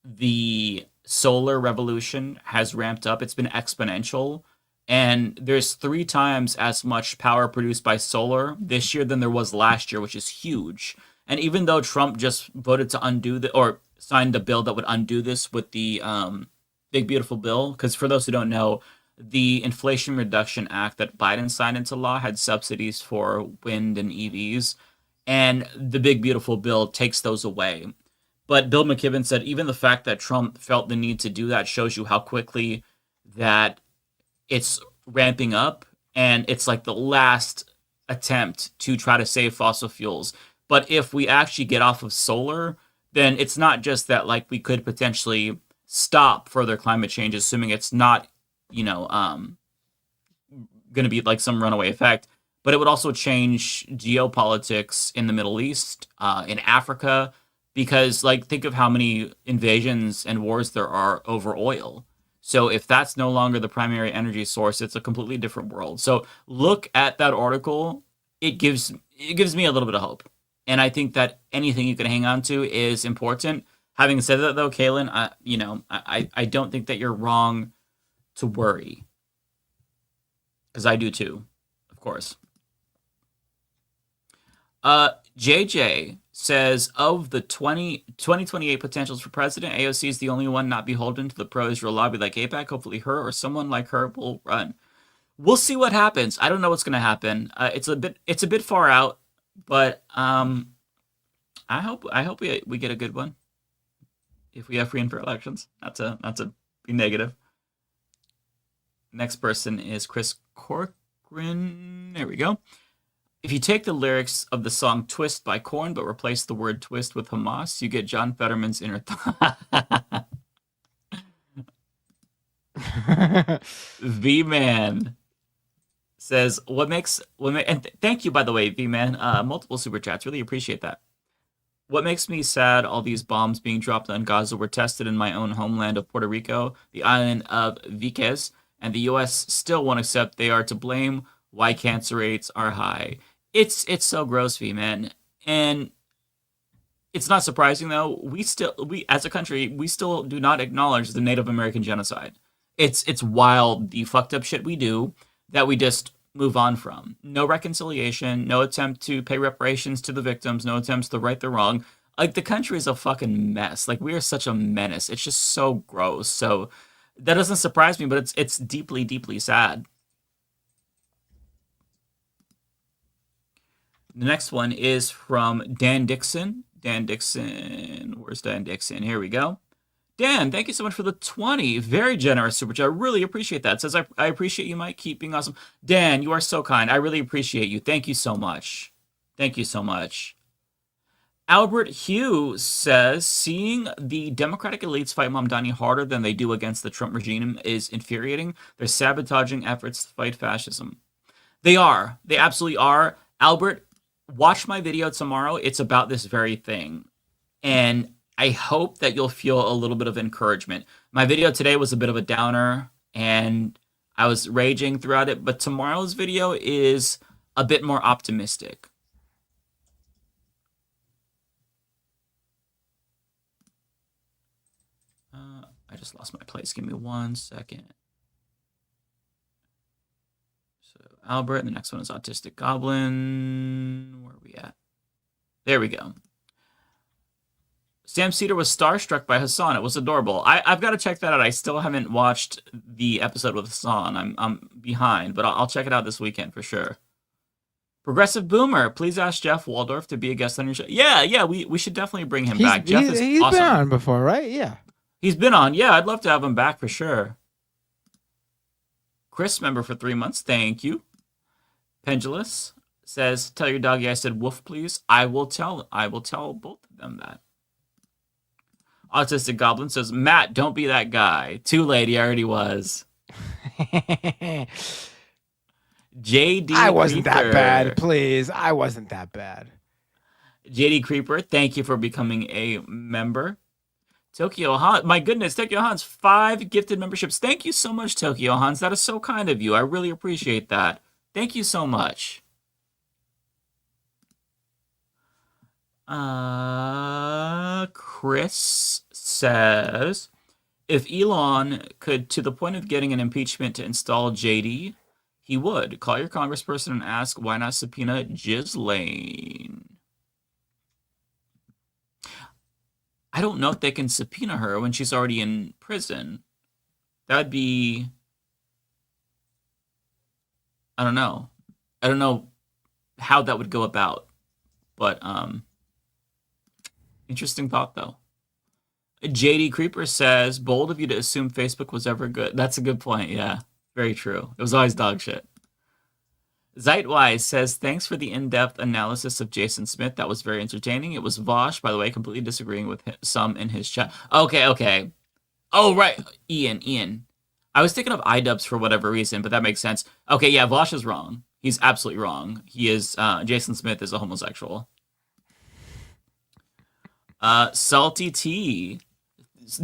the solar revolution has ramped up. It's been exponential. And there's 3 times as much power produced by solar this year than there was last year, which is huge. And even though Trump just voted to undo or signed a bill that would undo this with the Big Beautiful Bill, because for those who don't know, the Inflation Reduction Act that Biden signed into law had subsidies for wind and EVs, and the Big Beautiful Bill takes those away. But Bill McKibben said even the fact that Trump felt the need to do that shows you how quickly that it's ramping up, and it's like the last attempt to try to save fossil fuels. But if we actually get off of solar, then it's not just that, like, we could potentially stop further climate change, assuming it's not, going to be like some runaway effect, but it would also change geopolitics in the Middle East, in Africa, because, like, think of how many invasions and wars there are over oil. So if that's no longer the primary energy source, it's a completely different world. So look at that article. It gives me a little bit of hope. And I think that anything you can hang on to is important. Having said that, though, Kaylin, I don't think that you're wrong to worry. Because I do too, of course. JJ says, of the 2028 potentials for president, AOC is the only one not beholden to the pro-Israel lobby like AIPAC. Hopefully her or someone like her will run. We'll see what happens. I don't know what's going to happen. It's a bit far out, but I hope we get a good one. If we have free and fair elections, not to be negative. Next person is Chris Corcoran. There we go. If you take the lyrics of the song Twist by Korn, but replace the word twist with Hamas, you get John Fetterman's inner thought. V-Man says, and thank you, by the way, V-Man, multiple super chats. Really appreciate that. What makes me sad, all these bombs being dropped on Gaza were tested in my own homeland of Puerto Rico, the island of Vieques, and the U.S. still won't accept they are to blame why cancer rates are high. It's so gross, V-Man. And it's not surprising, though. We as a country, we still do not acknowledge the Native American genocide. It's wild, the fucked up shit we do that we just move on from. No reconciliation, no attempt to pay reparations to the victims, no attempts to right the wrong. Like, the country is a fucking mess. Like, we are such a menace. It's just so gross. So that doesn't surprise me, but it's deeply, deeply sad. The next one is from Dan Dixon. Dan Dixon, where's Dan Dixon? Here we go. Dan, thank you so much for the 20. Very generous super chat. I really appreciate that. It says, I appreciate you, Mike. Keep being awesome. Dan, you are so kind. I really appreciate you. Thank you so much. Thank you so much. Albert Hugh says, seeing the Democratic elites fight Mamdani harder than they do against the Trump regime is infuriating. They're sabotaging efforts to fight fascism. They are. They absolutely are. Albert, watch my video tomorrow. It's about this very thing. And I hope that you'll feel a little bit of encouragement. My video today was a bit of a downer, and I was raging throughout it, but tomorrow's video is a bit more optimistic. I just lost my place. Give me 1 second. So Albert, and the next one is Autistic Goblin. Where are we at? There we go. Sam Cedar was starstruck by Hassan. It was adorable. I've got to check that out. I still haven't watched the episode with Hassan. I'm behind, but I'll check it out this weekend for sure. Progressive Boomer, please ask Jeff Waldorf to be a guest on your show. Yeah, we should definitely bring him back. Jeff is he's awesome. been on before, right? Yeah. He's been on. Yeah, I'd love to have him back for sure. Chris, member for 3 months. Thank you. Pendulous says, tell your doggy I said woof, please. I will tell both of them that. Autistic Goblin says, Matt, don't be that guy. Too late, he already was. JD I wasn't Creeper. that bad, please. I wasn't that bad. JD Creeper, thank you for becoming a member. Tokyo Hans, my goodness, Tokyo Hans, 5 gifted memberships. Thank you so much, Tokyo Hans. That is so kind of you. I really appreciate that. Thank you so much. Chris says, if Elon could, to the point of getting an impeachment to install JD, he would. Call your congressperson and ask, why not subpoena Ghislaine? I don't know if they can subpoena her when she's already in prison. That would be... I don't know. I don't know how that would go about. But, interesting thought, though. JD Creeper says, bold of you to assume Facebook was ever good. That's a good point, yeah. Very true. It was always dog shit. Zeitwise says, thanks for the in-depth analysis of Jason Smith. That was very entertaining. It was Vosh, by the way, completely disagreeing with some in his chat. Okay. Oh, right. Ian. I was thinking of iDubbbz for whatever reason, but that makes sense. Okay, yeah, Vosh is wrong. He's absolutely wrong. He is, Jason Smith is a homosexual. Salty Tea.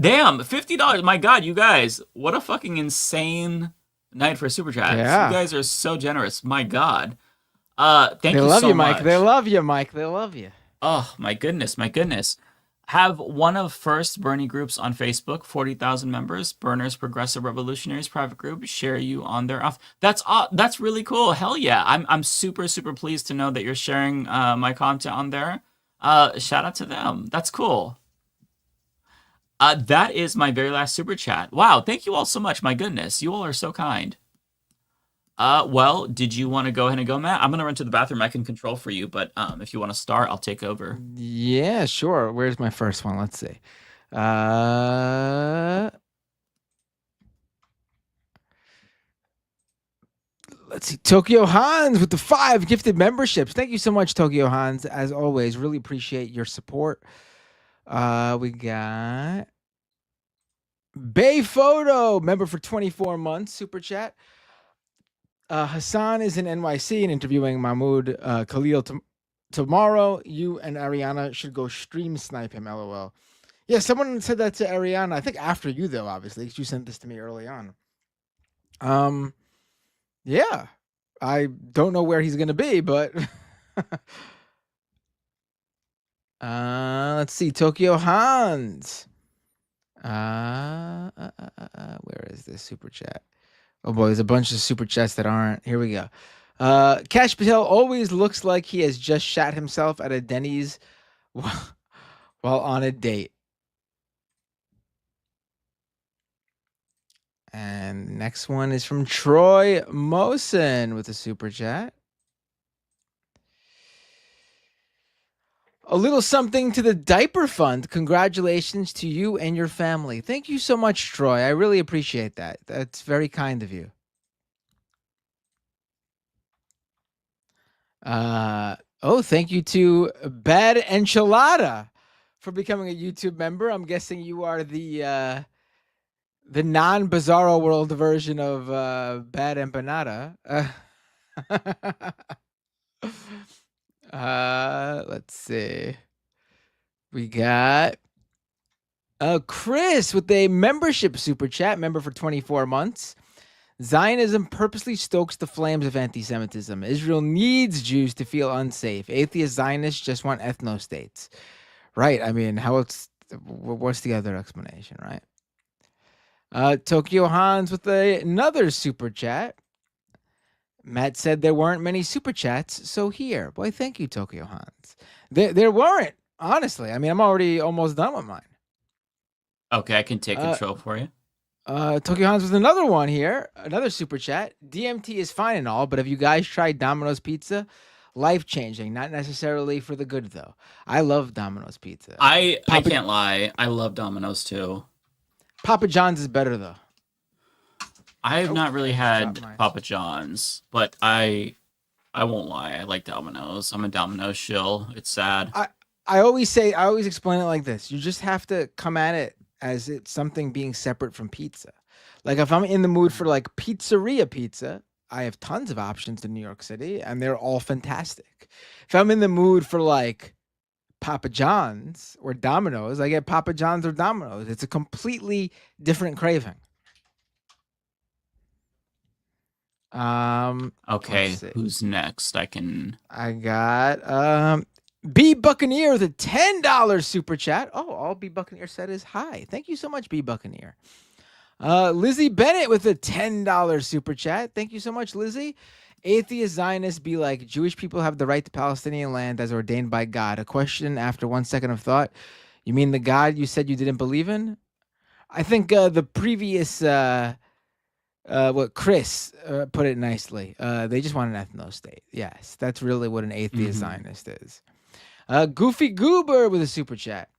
Damn, $50. My God, you guys, what a fucking insane night for super chats. Yeah. You guys are so generous. My God. Thank you so much. They love you, Mike. They love you, Mike. They love you. Oh, my goodness. Have one of First Bernie groups on Facebook, 40,000 members, Burners Progressive Revolutionaries private group, share you on their off. That's really cool. Hell yeah. I'm super, super pleased to know that you're sharing my content on there. Shout out to them. That's cool. That is my very last super chat. Wow, thank you all so much. My goodness, you all are so kind. Well, did you want to go ahead and go, Matt? I'm going to run to the bathroom. I can control for you, but if you want to start, I'll take over. Yeah, sure. Where's my first one? Let's see. Let's see. Tokyo Hans with the 5 gifted memberships. Thank you so much, Tokyo Hans. As always, really appreciate your support. We got Bay Photo, member for 24 months, super chat. Hassan is in NYC and interviewing Mahmoud Khalil tomorrow. You and Ariana should go stream snipe him, LOL. Yeah, someone said that to Ariana. I think after you, though, obviously, because you sent this to me early on. Yeah, I don't know where he's going to be, but let's see. Tokyo Hans. Where is this super chat? Oh boy, there's a bunch of super chats that aren't. Here we go. Cash Patel always looks like he has just shot himself at a Denny's while on a date. And next one is from Troy Mosen with a super chat. A little something to the diaper fund. Congratulations to you and your family. Thank you so much, Troy. I really appreciate that. That's very kind of you. Thank you to Bad Enchilada for becoming a YouTube member. I'm guessing you are the non-Bizarro World version of Bad Empanada. Let's see. We got Chris with a membership super chat, member for 24 months. Zionism purposely stokes the flames of anti-Semitism. Israel needs Jews to feel unsafe. Atheist Zionists just want ethno-states. Right. I mean, how else? What's the other explanation, right? Tokyo Hans with another super chat. Matt said there weren't many super chats, so here. Boy, thank you, Tokyo Hans. There weren't, honestly. I mean, I'm already almost done with mine. Okay, I can take control for you. Tokyo Hans with another one here, another super chat. DMT is fine and all, but have you guys tried Domino's Pizza? Life-changing, not necessarily for the good, though. I love Domino's Pizza. I can't lie. I love Domino's, too. Papa John's is better, though. I have not really had Papa John's, but I won't lie. I like Domino's. I'm a Domino's shill. It's sad. I always explain it like this. You just have to come at it as it's something being separate from pizza. Like if I'm in the mood for like pizzeria pizza, I have tons of options in New York City and they're all fantastic. If I'm in the mood for like Papa John's or Domino's, I get Papa John's or Domino's. It's a completely different craving. Okay, who's next? I got B Buccaneer with a $10 super chat. Oh, all B Buccaneer said is hi. Thank you so much, B Buccaneer. Lizzie Bennett with a $10 super chat. Thank you so much, Lizzie. Atheist Zionists be like, Jewish people have the right to Palestinian land as ordained by God. A question after 1 second of thought. You mean the God you said you didn't believe in? I think the previous Chris put it nicely. They just want an ethno-state. Yes, that's really what an atheist Zionist is. Goofy Goober with a super chat.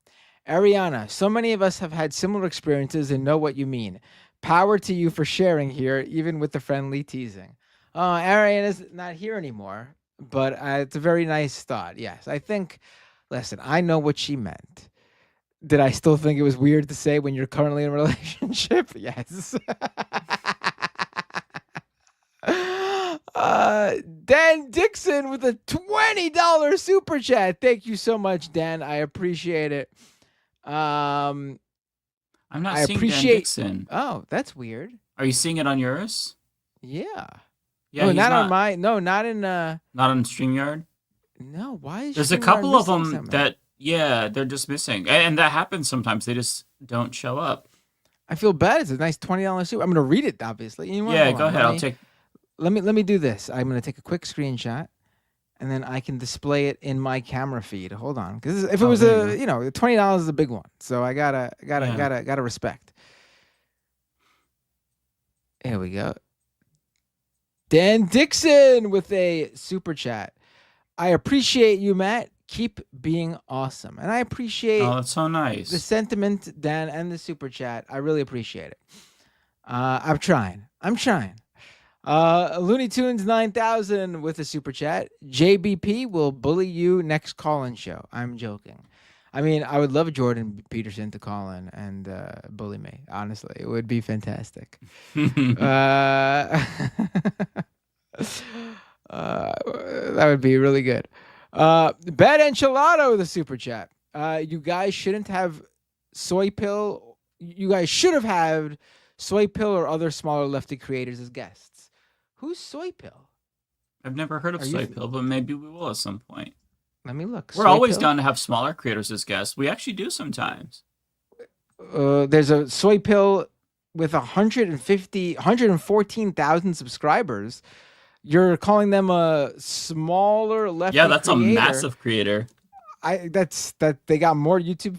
Ariana, so many of us have had similar experiences and know what you mean. Power to you for sharing here, even with the friendly teasing. Ariana's not here anymore, but it's a very nice thought. Yes, I think, listen, I know what she meant. Did I still think it was weird to say when you're currently in a relationship? Yes. Dan Dixon with a $20 super chat. Thank you so much, Dan. I appreciate it. I'm not seeing Dan Dixon. Oh, that's weird. Are you seeing it on yours? Yeah. Yeah, no, not on my. No, not in. Not on StreamYard. No, why is there's a StreamYard couple of missing them something? that they're just missing, and that happens sometimes. They just don't show up. I feel bad. It's a nice $20 super. I'm gonna read it, obviously. You know what? Yeah, Hold go on, ahead. Let me do this. I'm gonna take a quick screenshot, and then I can display it in my camera feed. Hold on, because if it was $20 is a big one, so I gotta respect. Here we go. Dan Dixon with a super chat. I appreciate you, Matt. Keep being awesome, and I appreciate. Oh, that's so nice. The sentiment, Dan, and the super chat. I really appreciate it. I'm trying. Looney Tunes 9000 with a super chat. JBP will bully you next call-in show. I'm joking. I mean, I would love Jordan Peterson to call in and bully me. Honestly, it would be fantastic. That would be really good. Bad Enchilada with a super chat. You guys shouldn't have Soy Pill. You guys should have had Soy Pill or other smaller lefty creators as guests. Who's Soy Pill? I've never heard of Soy Pill, but maybe we will at some point. Let me look. We're always down to have smaller creators as guests. We actually do sometimes. There's a Soy Pill with 114,000 subscribers. You're calling them a smaller lefty Yeah, that's creator. a massive creator. That they got more YouTube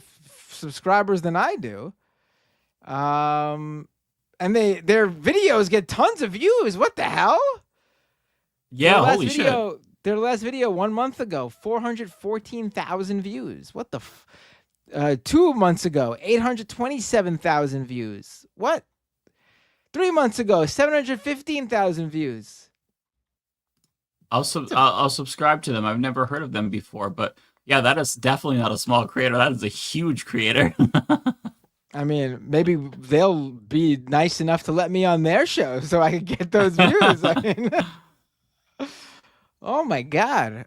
subscribers than I do. And their videos get tons of views. What the hell? Yeah, holy shit. Their last video 1 month ago, 414,000 views. What the 2 months ago, 827,000 views. What? 3 months ago, 715,000 views. I'll subscribe to them. I've never heard of them before, but yeah, that is definitely not a small creator. That is a huge creator. I mean, maybe they'll be nice enough to let me on their show so I can get those views. I mean, oh my God.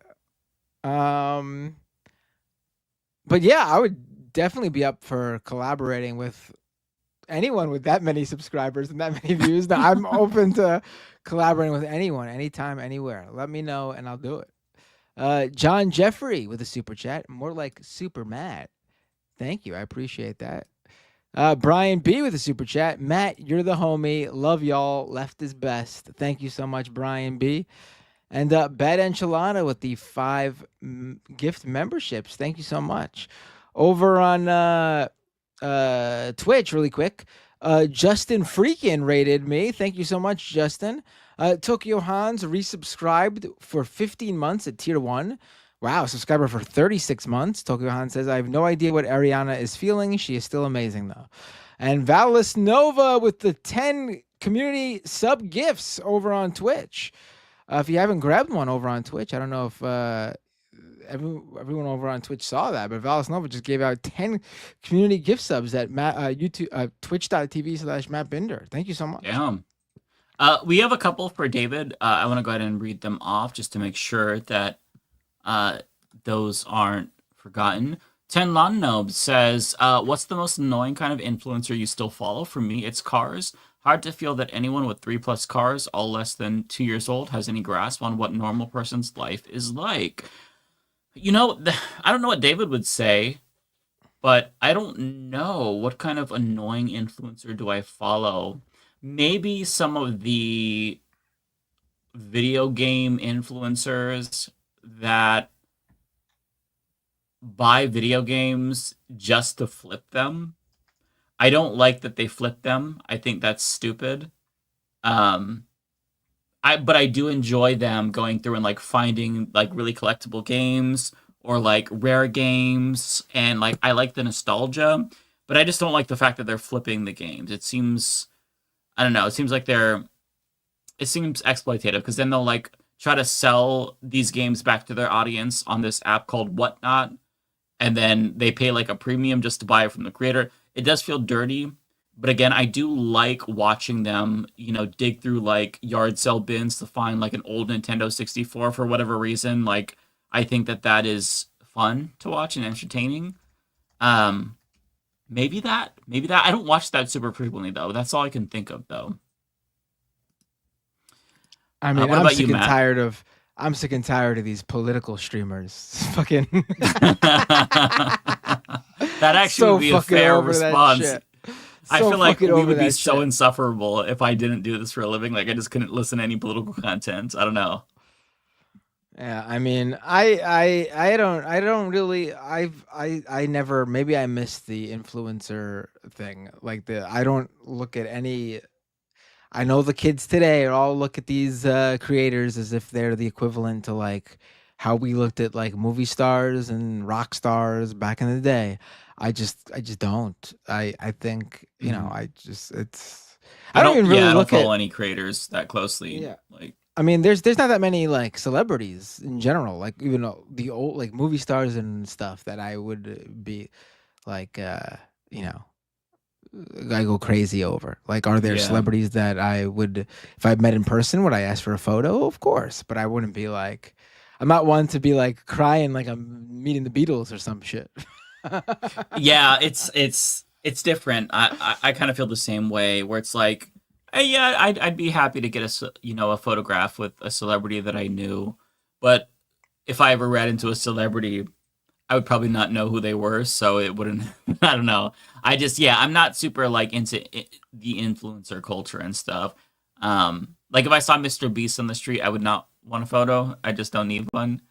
But yeah, I would definitely be up for collaborating with anyone with that many subscribers and that many views. Now, I'm open to collaborating with anyone, anytime, anywhere. Let me know and I'll do it. John Jeffrey with a super chat, more like super Matt. Thank you. I appreciate that. Brian B with a super chat. Matt, you're the homie. Love y'all. Left is best. Thank you so much, Brian B. And Bad Enchilada with the 5 gift memberships. Thank you so much. Over on Twitch, really quick. Justin Freakin rated me. Thank you so much, Justin. Tokyo Hans resubscribed for 15 months at tier 1. Wow, subscriber for 36 months. Tokyo Han says, I have no idea what Ariana is feeling. She is still amazing, though. And Valis Nova with the 10 community sub gifts over on Twitch. If you haven't grabbed one over on Twitch, I don't know if everyone over on Twitch saw that, but Valis Nova just gave out 10 community gift subs at twitch.tv/Matt Binder. Thank you so much. Damn. We have a couple for David. I want to go ahead and read them off just to make sure that those aren't forgotten. Tenlan Nob says, what's the most annoying kind of influencer you still follow? For me, it's cars. Hard to feel that anyone with 3+ cars, all less than 2 years old, has any grasp on what normal person's life is like. You know, I don't know what David would say, but I don't know what kind of annoying influencer do I follow. Maybe some of the video game influencers that buy video games just to flip them. I don't like that they flip them. I think that's stupid. But I do enjoy them going through and like finding like really collectible games or like rare games, and like I like the nostalgia, but I just don't like the fact that they're flipping the games. It seems, I don't know, it seems exploitative, because then they'll like try to sell these games back to their audience on this app called Whatnot, and then they pay like a premium just to buy it from the creator. It does feel dirty, but again, I do like watching them, you know, dig through like yard sale bins to find like an old Nintendo 64 for whatever reason. Like, I think that is fun to watch and entertaining. Maybe that. I don't watch that super frequently though. That's all I can think of though. I mean, I'm sick and tired of these political streamers. Fucking. That actually would be a fair response. I feel like we would be so insufferable if I didn't do this for a living. Like, I just couldn't listen to any political content. I don't know. Yeah, I mean, I never, maybe I missed the influencer thing. Like I don't look at any. I know the kids today all look at these creators as if they're the equivalent to like how we looked at like movie stars and rock stars back in the day. I just don't. I think, you know, I don't even really look follow any creators that closely. Yeah. Like, I mean, there's not that many like celebrities in general, like even the old like movie stars and stuff that I would be like, you know, I go crazy over. Like, are there celebrities that I would, if I met in person, would I ask for a photo? Of course, but I wouldn't be like, I'm not one to be like crying like I'm meeting the Beatles or some shit. Yeah, it's different. I kind of feel the same way, where it's like, hey, yeah, I'd be happy to get a photograph with a celebrity that I knew, but if I ever ran into a celebrity, I would probably not know who they were, so it wouldn't. I don't know. I'm not super like into the influencer culture and stuff. Like if I saw Mr. Beast on the street, I would not want a photo. I just don't need one.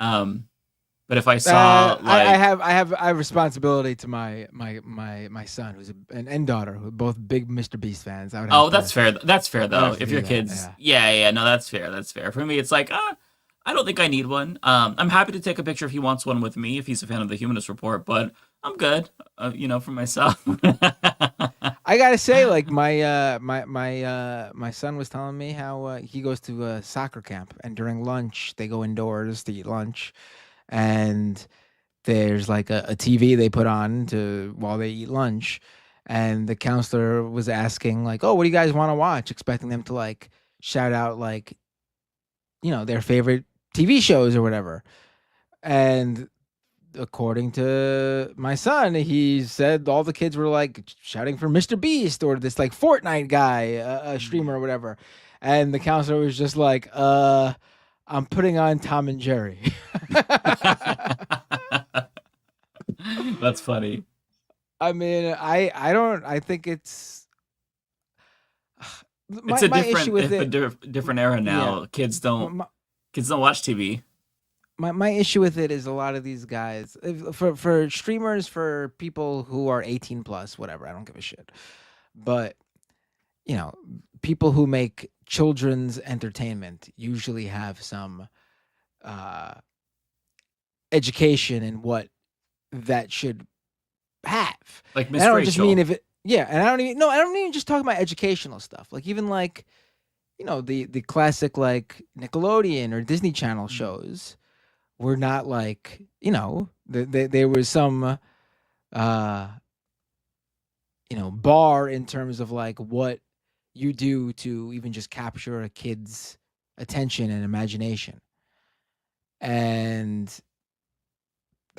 But if I saw, I have responsibility to my son and daughter, who are both big Mr. Beast fans. That's fair. That's fair though. If your kids, no, that's fair. That's fair. For me, it's like, I don't think I need one. I'm happy to take a picture if he wants one with me, if he's a fan of the Humanist Report, but I'm good, for myself. I gotta say, like my son was telling me how he goes to a soccer camp, and during lunch they go indoors to eat lunch, and there's like a TV they put on while they eat lunch, and the counselor was asking like, "Oh, what do you guys want to watch?" Expecting them to like shout out like, their favorite TV shows or whatever, and according to my son, he said all the kids were like shouting for Mr. Beast or this like Fortnite guy, a streamer or whatever. And the counselor was just like, I'm putting on Tom and Jerry. That's funny. I mean, I think it's It's a different era now. Yeah. Kids don't watch TV. My issue with it is a lot of these guys for streamers, for people who are 18 plus, whatever, I don't give a shit. But people who make children's entertainment usually have some education in what that should have. Like Miss And I don't Rachel. just mean if it, yeah, and I don't even just talk about educational stuff. Like even like, the classic like Nickelodeon or Disney Channel shows were not like, there was some bar in terms of like what you do to even just capture a kid's attention and imagination. And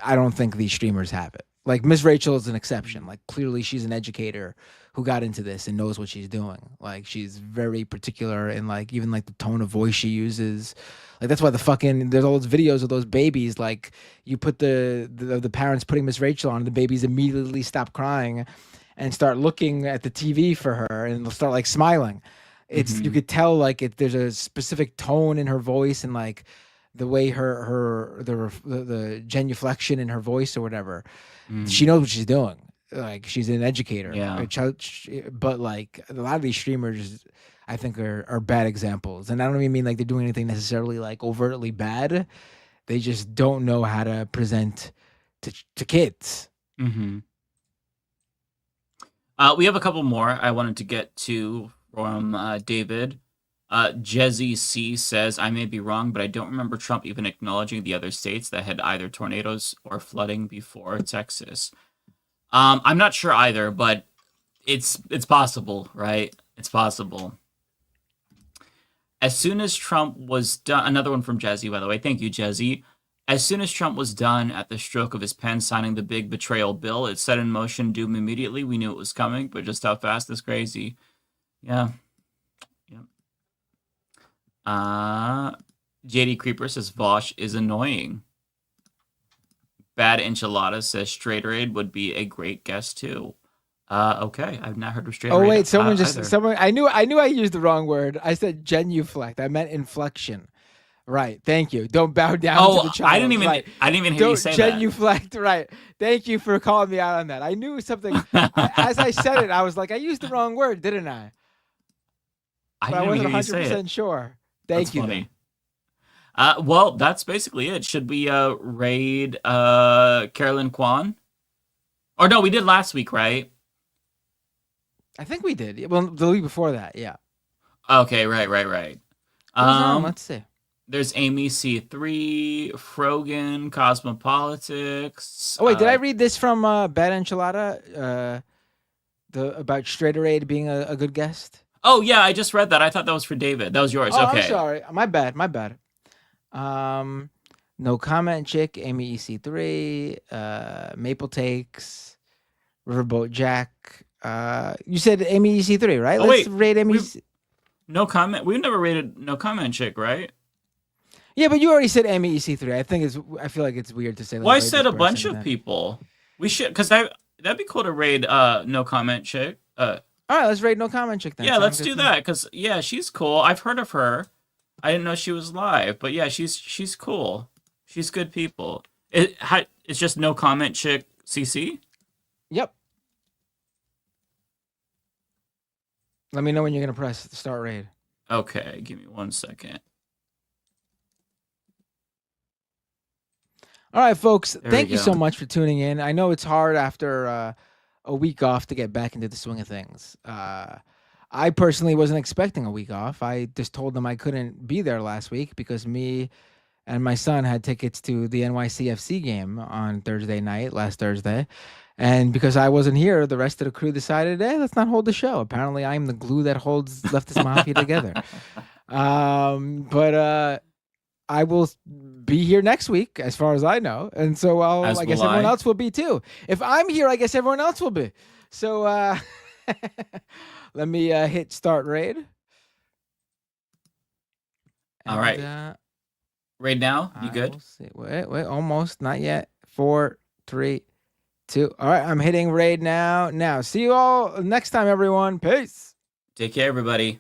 I don't think these streamers have it. Like Miss Rachel is an exception. Like clearly she's an educator who got into this and knows what she's doing. Like she's very particular in like even like the tone of voice she uses. Like that's why there's all those videos of those babies. Like you put the parents putting Miss Rachel on, the babies immediately stop crying and start looking at the TV for her, and they'll start like smiling. It's you could tell like there's a specific tone in her voice and like the way the genuflection in her voice or whatever. She knows what she's doing. Like she's an educator. Yeah. But like a lot of these streamers, I think are bad examples. And I don't even mean like they're doing anything necessarily like overtly bad. They just don't know how to present to kids. Mm-hmm. We have a couple more I wanted to get to from David. Jezzy C says, I may be wrong, but I don't remember Trump even acknowledging the other states that had either tornadoes or flooding before Texas. I'm not sure either, but it's possible, right? It's possible. As soon as Trump was done, another one from Jezzy, by the way. Thank you, Jezzy. As soon as Trump was done at the stroke of his pen signing the big betrayal bill, it set in motion doom immediately. We knew it was coming, but just how fast is crazy. Yeah. JD Creeper says Vosh is annoying. Bad Enchilada says Straighteraid would be a great guest too. Okay, I've not heard of Straighteraid. Oh wait, someone either. I knew I used the wrong word. I said genuflect. I meant inflection. Right. Thank you. Don't bow down to the child. I didn't even hear you say that. Don't genuflect. Right. Thank you for calling me out on that. I knew something. As I said it, I was like, I used the wrong word, didn't I? But I wasn't 100% sure. Thank you. Funny. Well, that's basically it. Should we raid Carolyn Kwan? Or no, we did last week, right? I think we did. Well, the week before that, yeah. Okay, right. Let's see. There's Amy C3, Frogan, Cosmopolitics. Oh wait, did I read this from Bad Enchilada? About Straighteraid being a good guest? Oh yeah, I just read that. I thought that was for David. That was yours. Oh, okay. I'm sorry. My bad. No Comment Chick, Amy EC3, Maple Takes, Riverboat Jack. You said Amy EC3, right? Let's rate Amy. No comment. We've never rated No Comment Chick, right? Yeah, but you already said Amy EC3. I feel like it's weird to say. Well, I said a bunch of people. We should, because that'd be cool to raid No Comment Chick. All right, let's raid No Comment Chick then. Yeah, let's do that, because she's cool. I've heard of her. I didn't know she was live, but yeah, she's cool. She's good people. It's just No Comment Chick CC? Yep. Let me know when you're gonna press the start raid. Okay, give me 1 second. All right, folks. There Thank we you go. so much for tuning in. I know it's hard after a week off to get back into the swing of things. I personally wasn't expecting a week off. I just told them I couldn't be there last week because me and my son had tickets to the NYCFC game on last Thursday. And because I wasn't here, the rest of the crew decided, hey, let's not hold the show. Apparently, I'm the glue that holds Leftist Mafia together. But I will be here next week, as far as I know, and so As I guess will everyone I. else will be too. If I'm here, I guess everyone else will be. So let me hit start raid. All right. Raid now? You good? Wait, almost, not yet. 4, 3, 2. All right, I'm hitting raid now. See you all next time, everyone. Peace. Take care, everybody.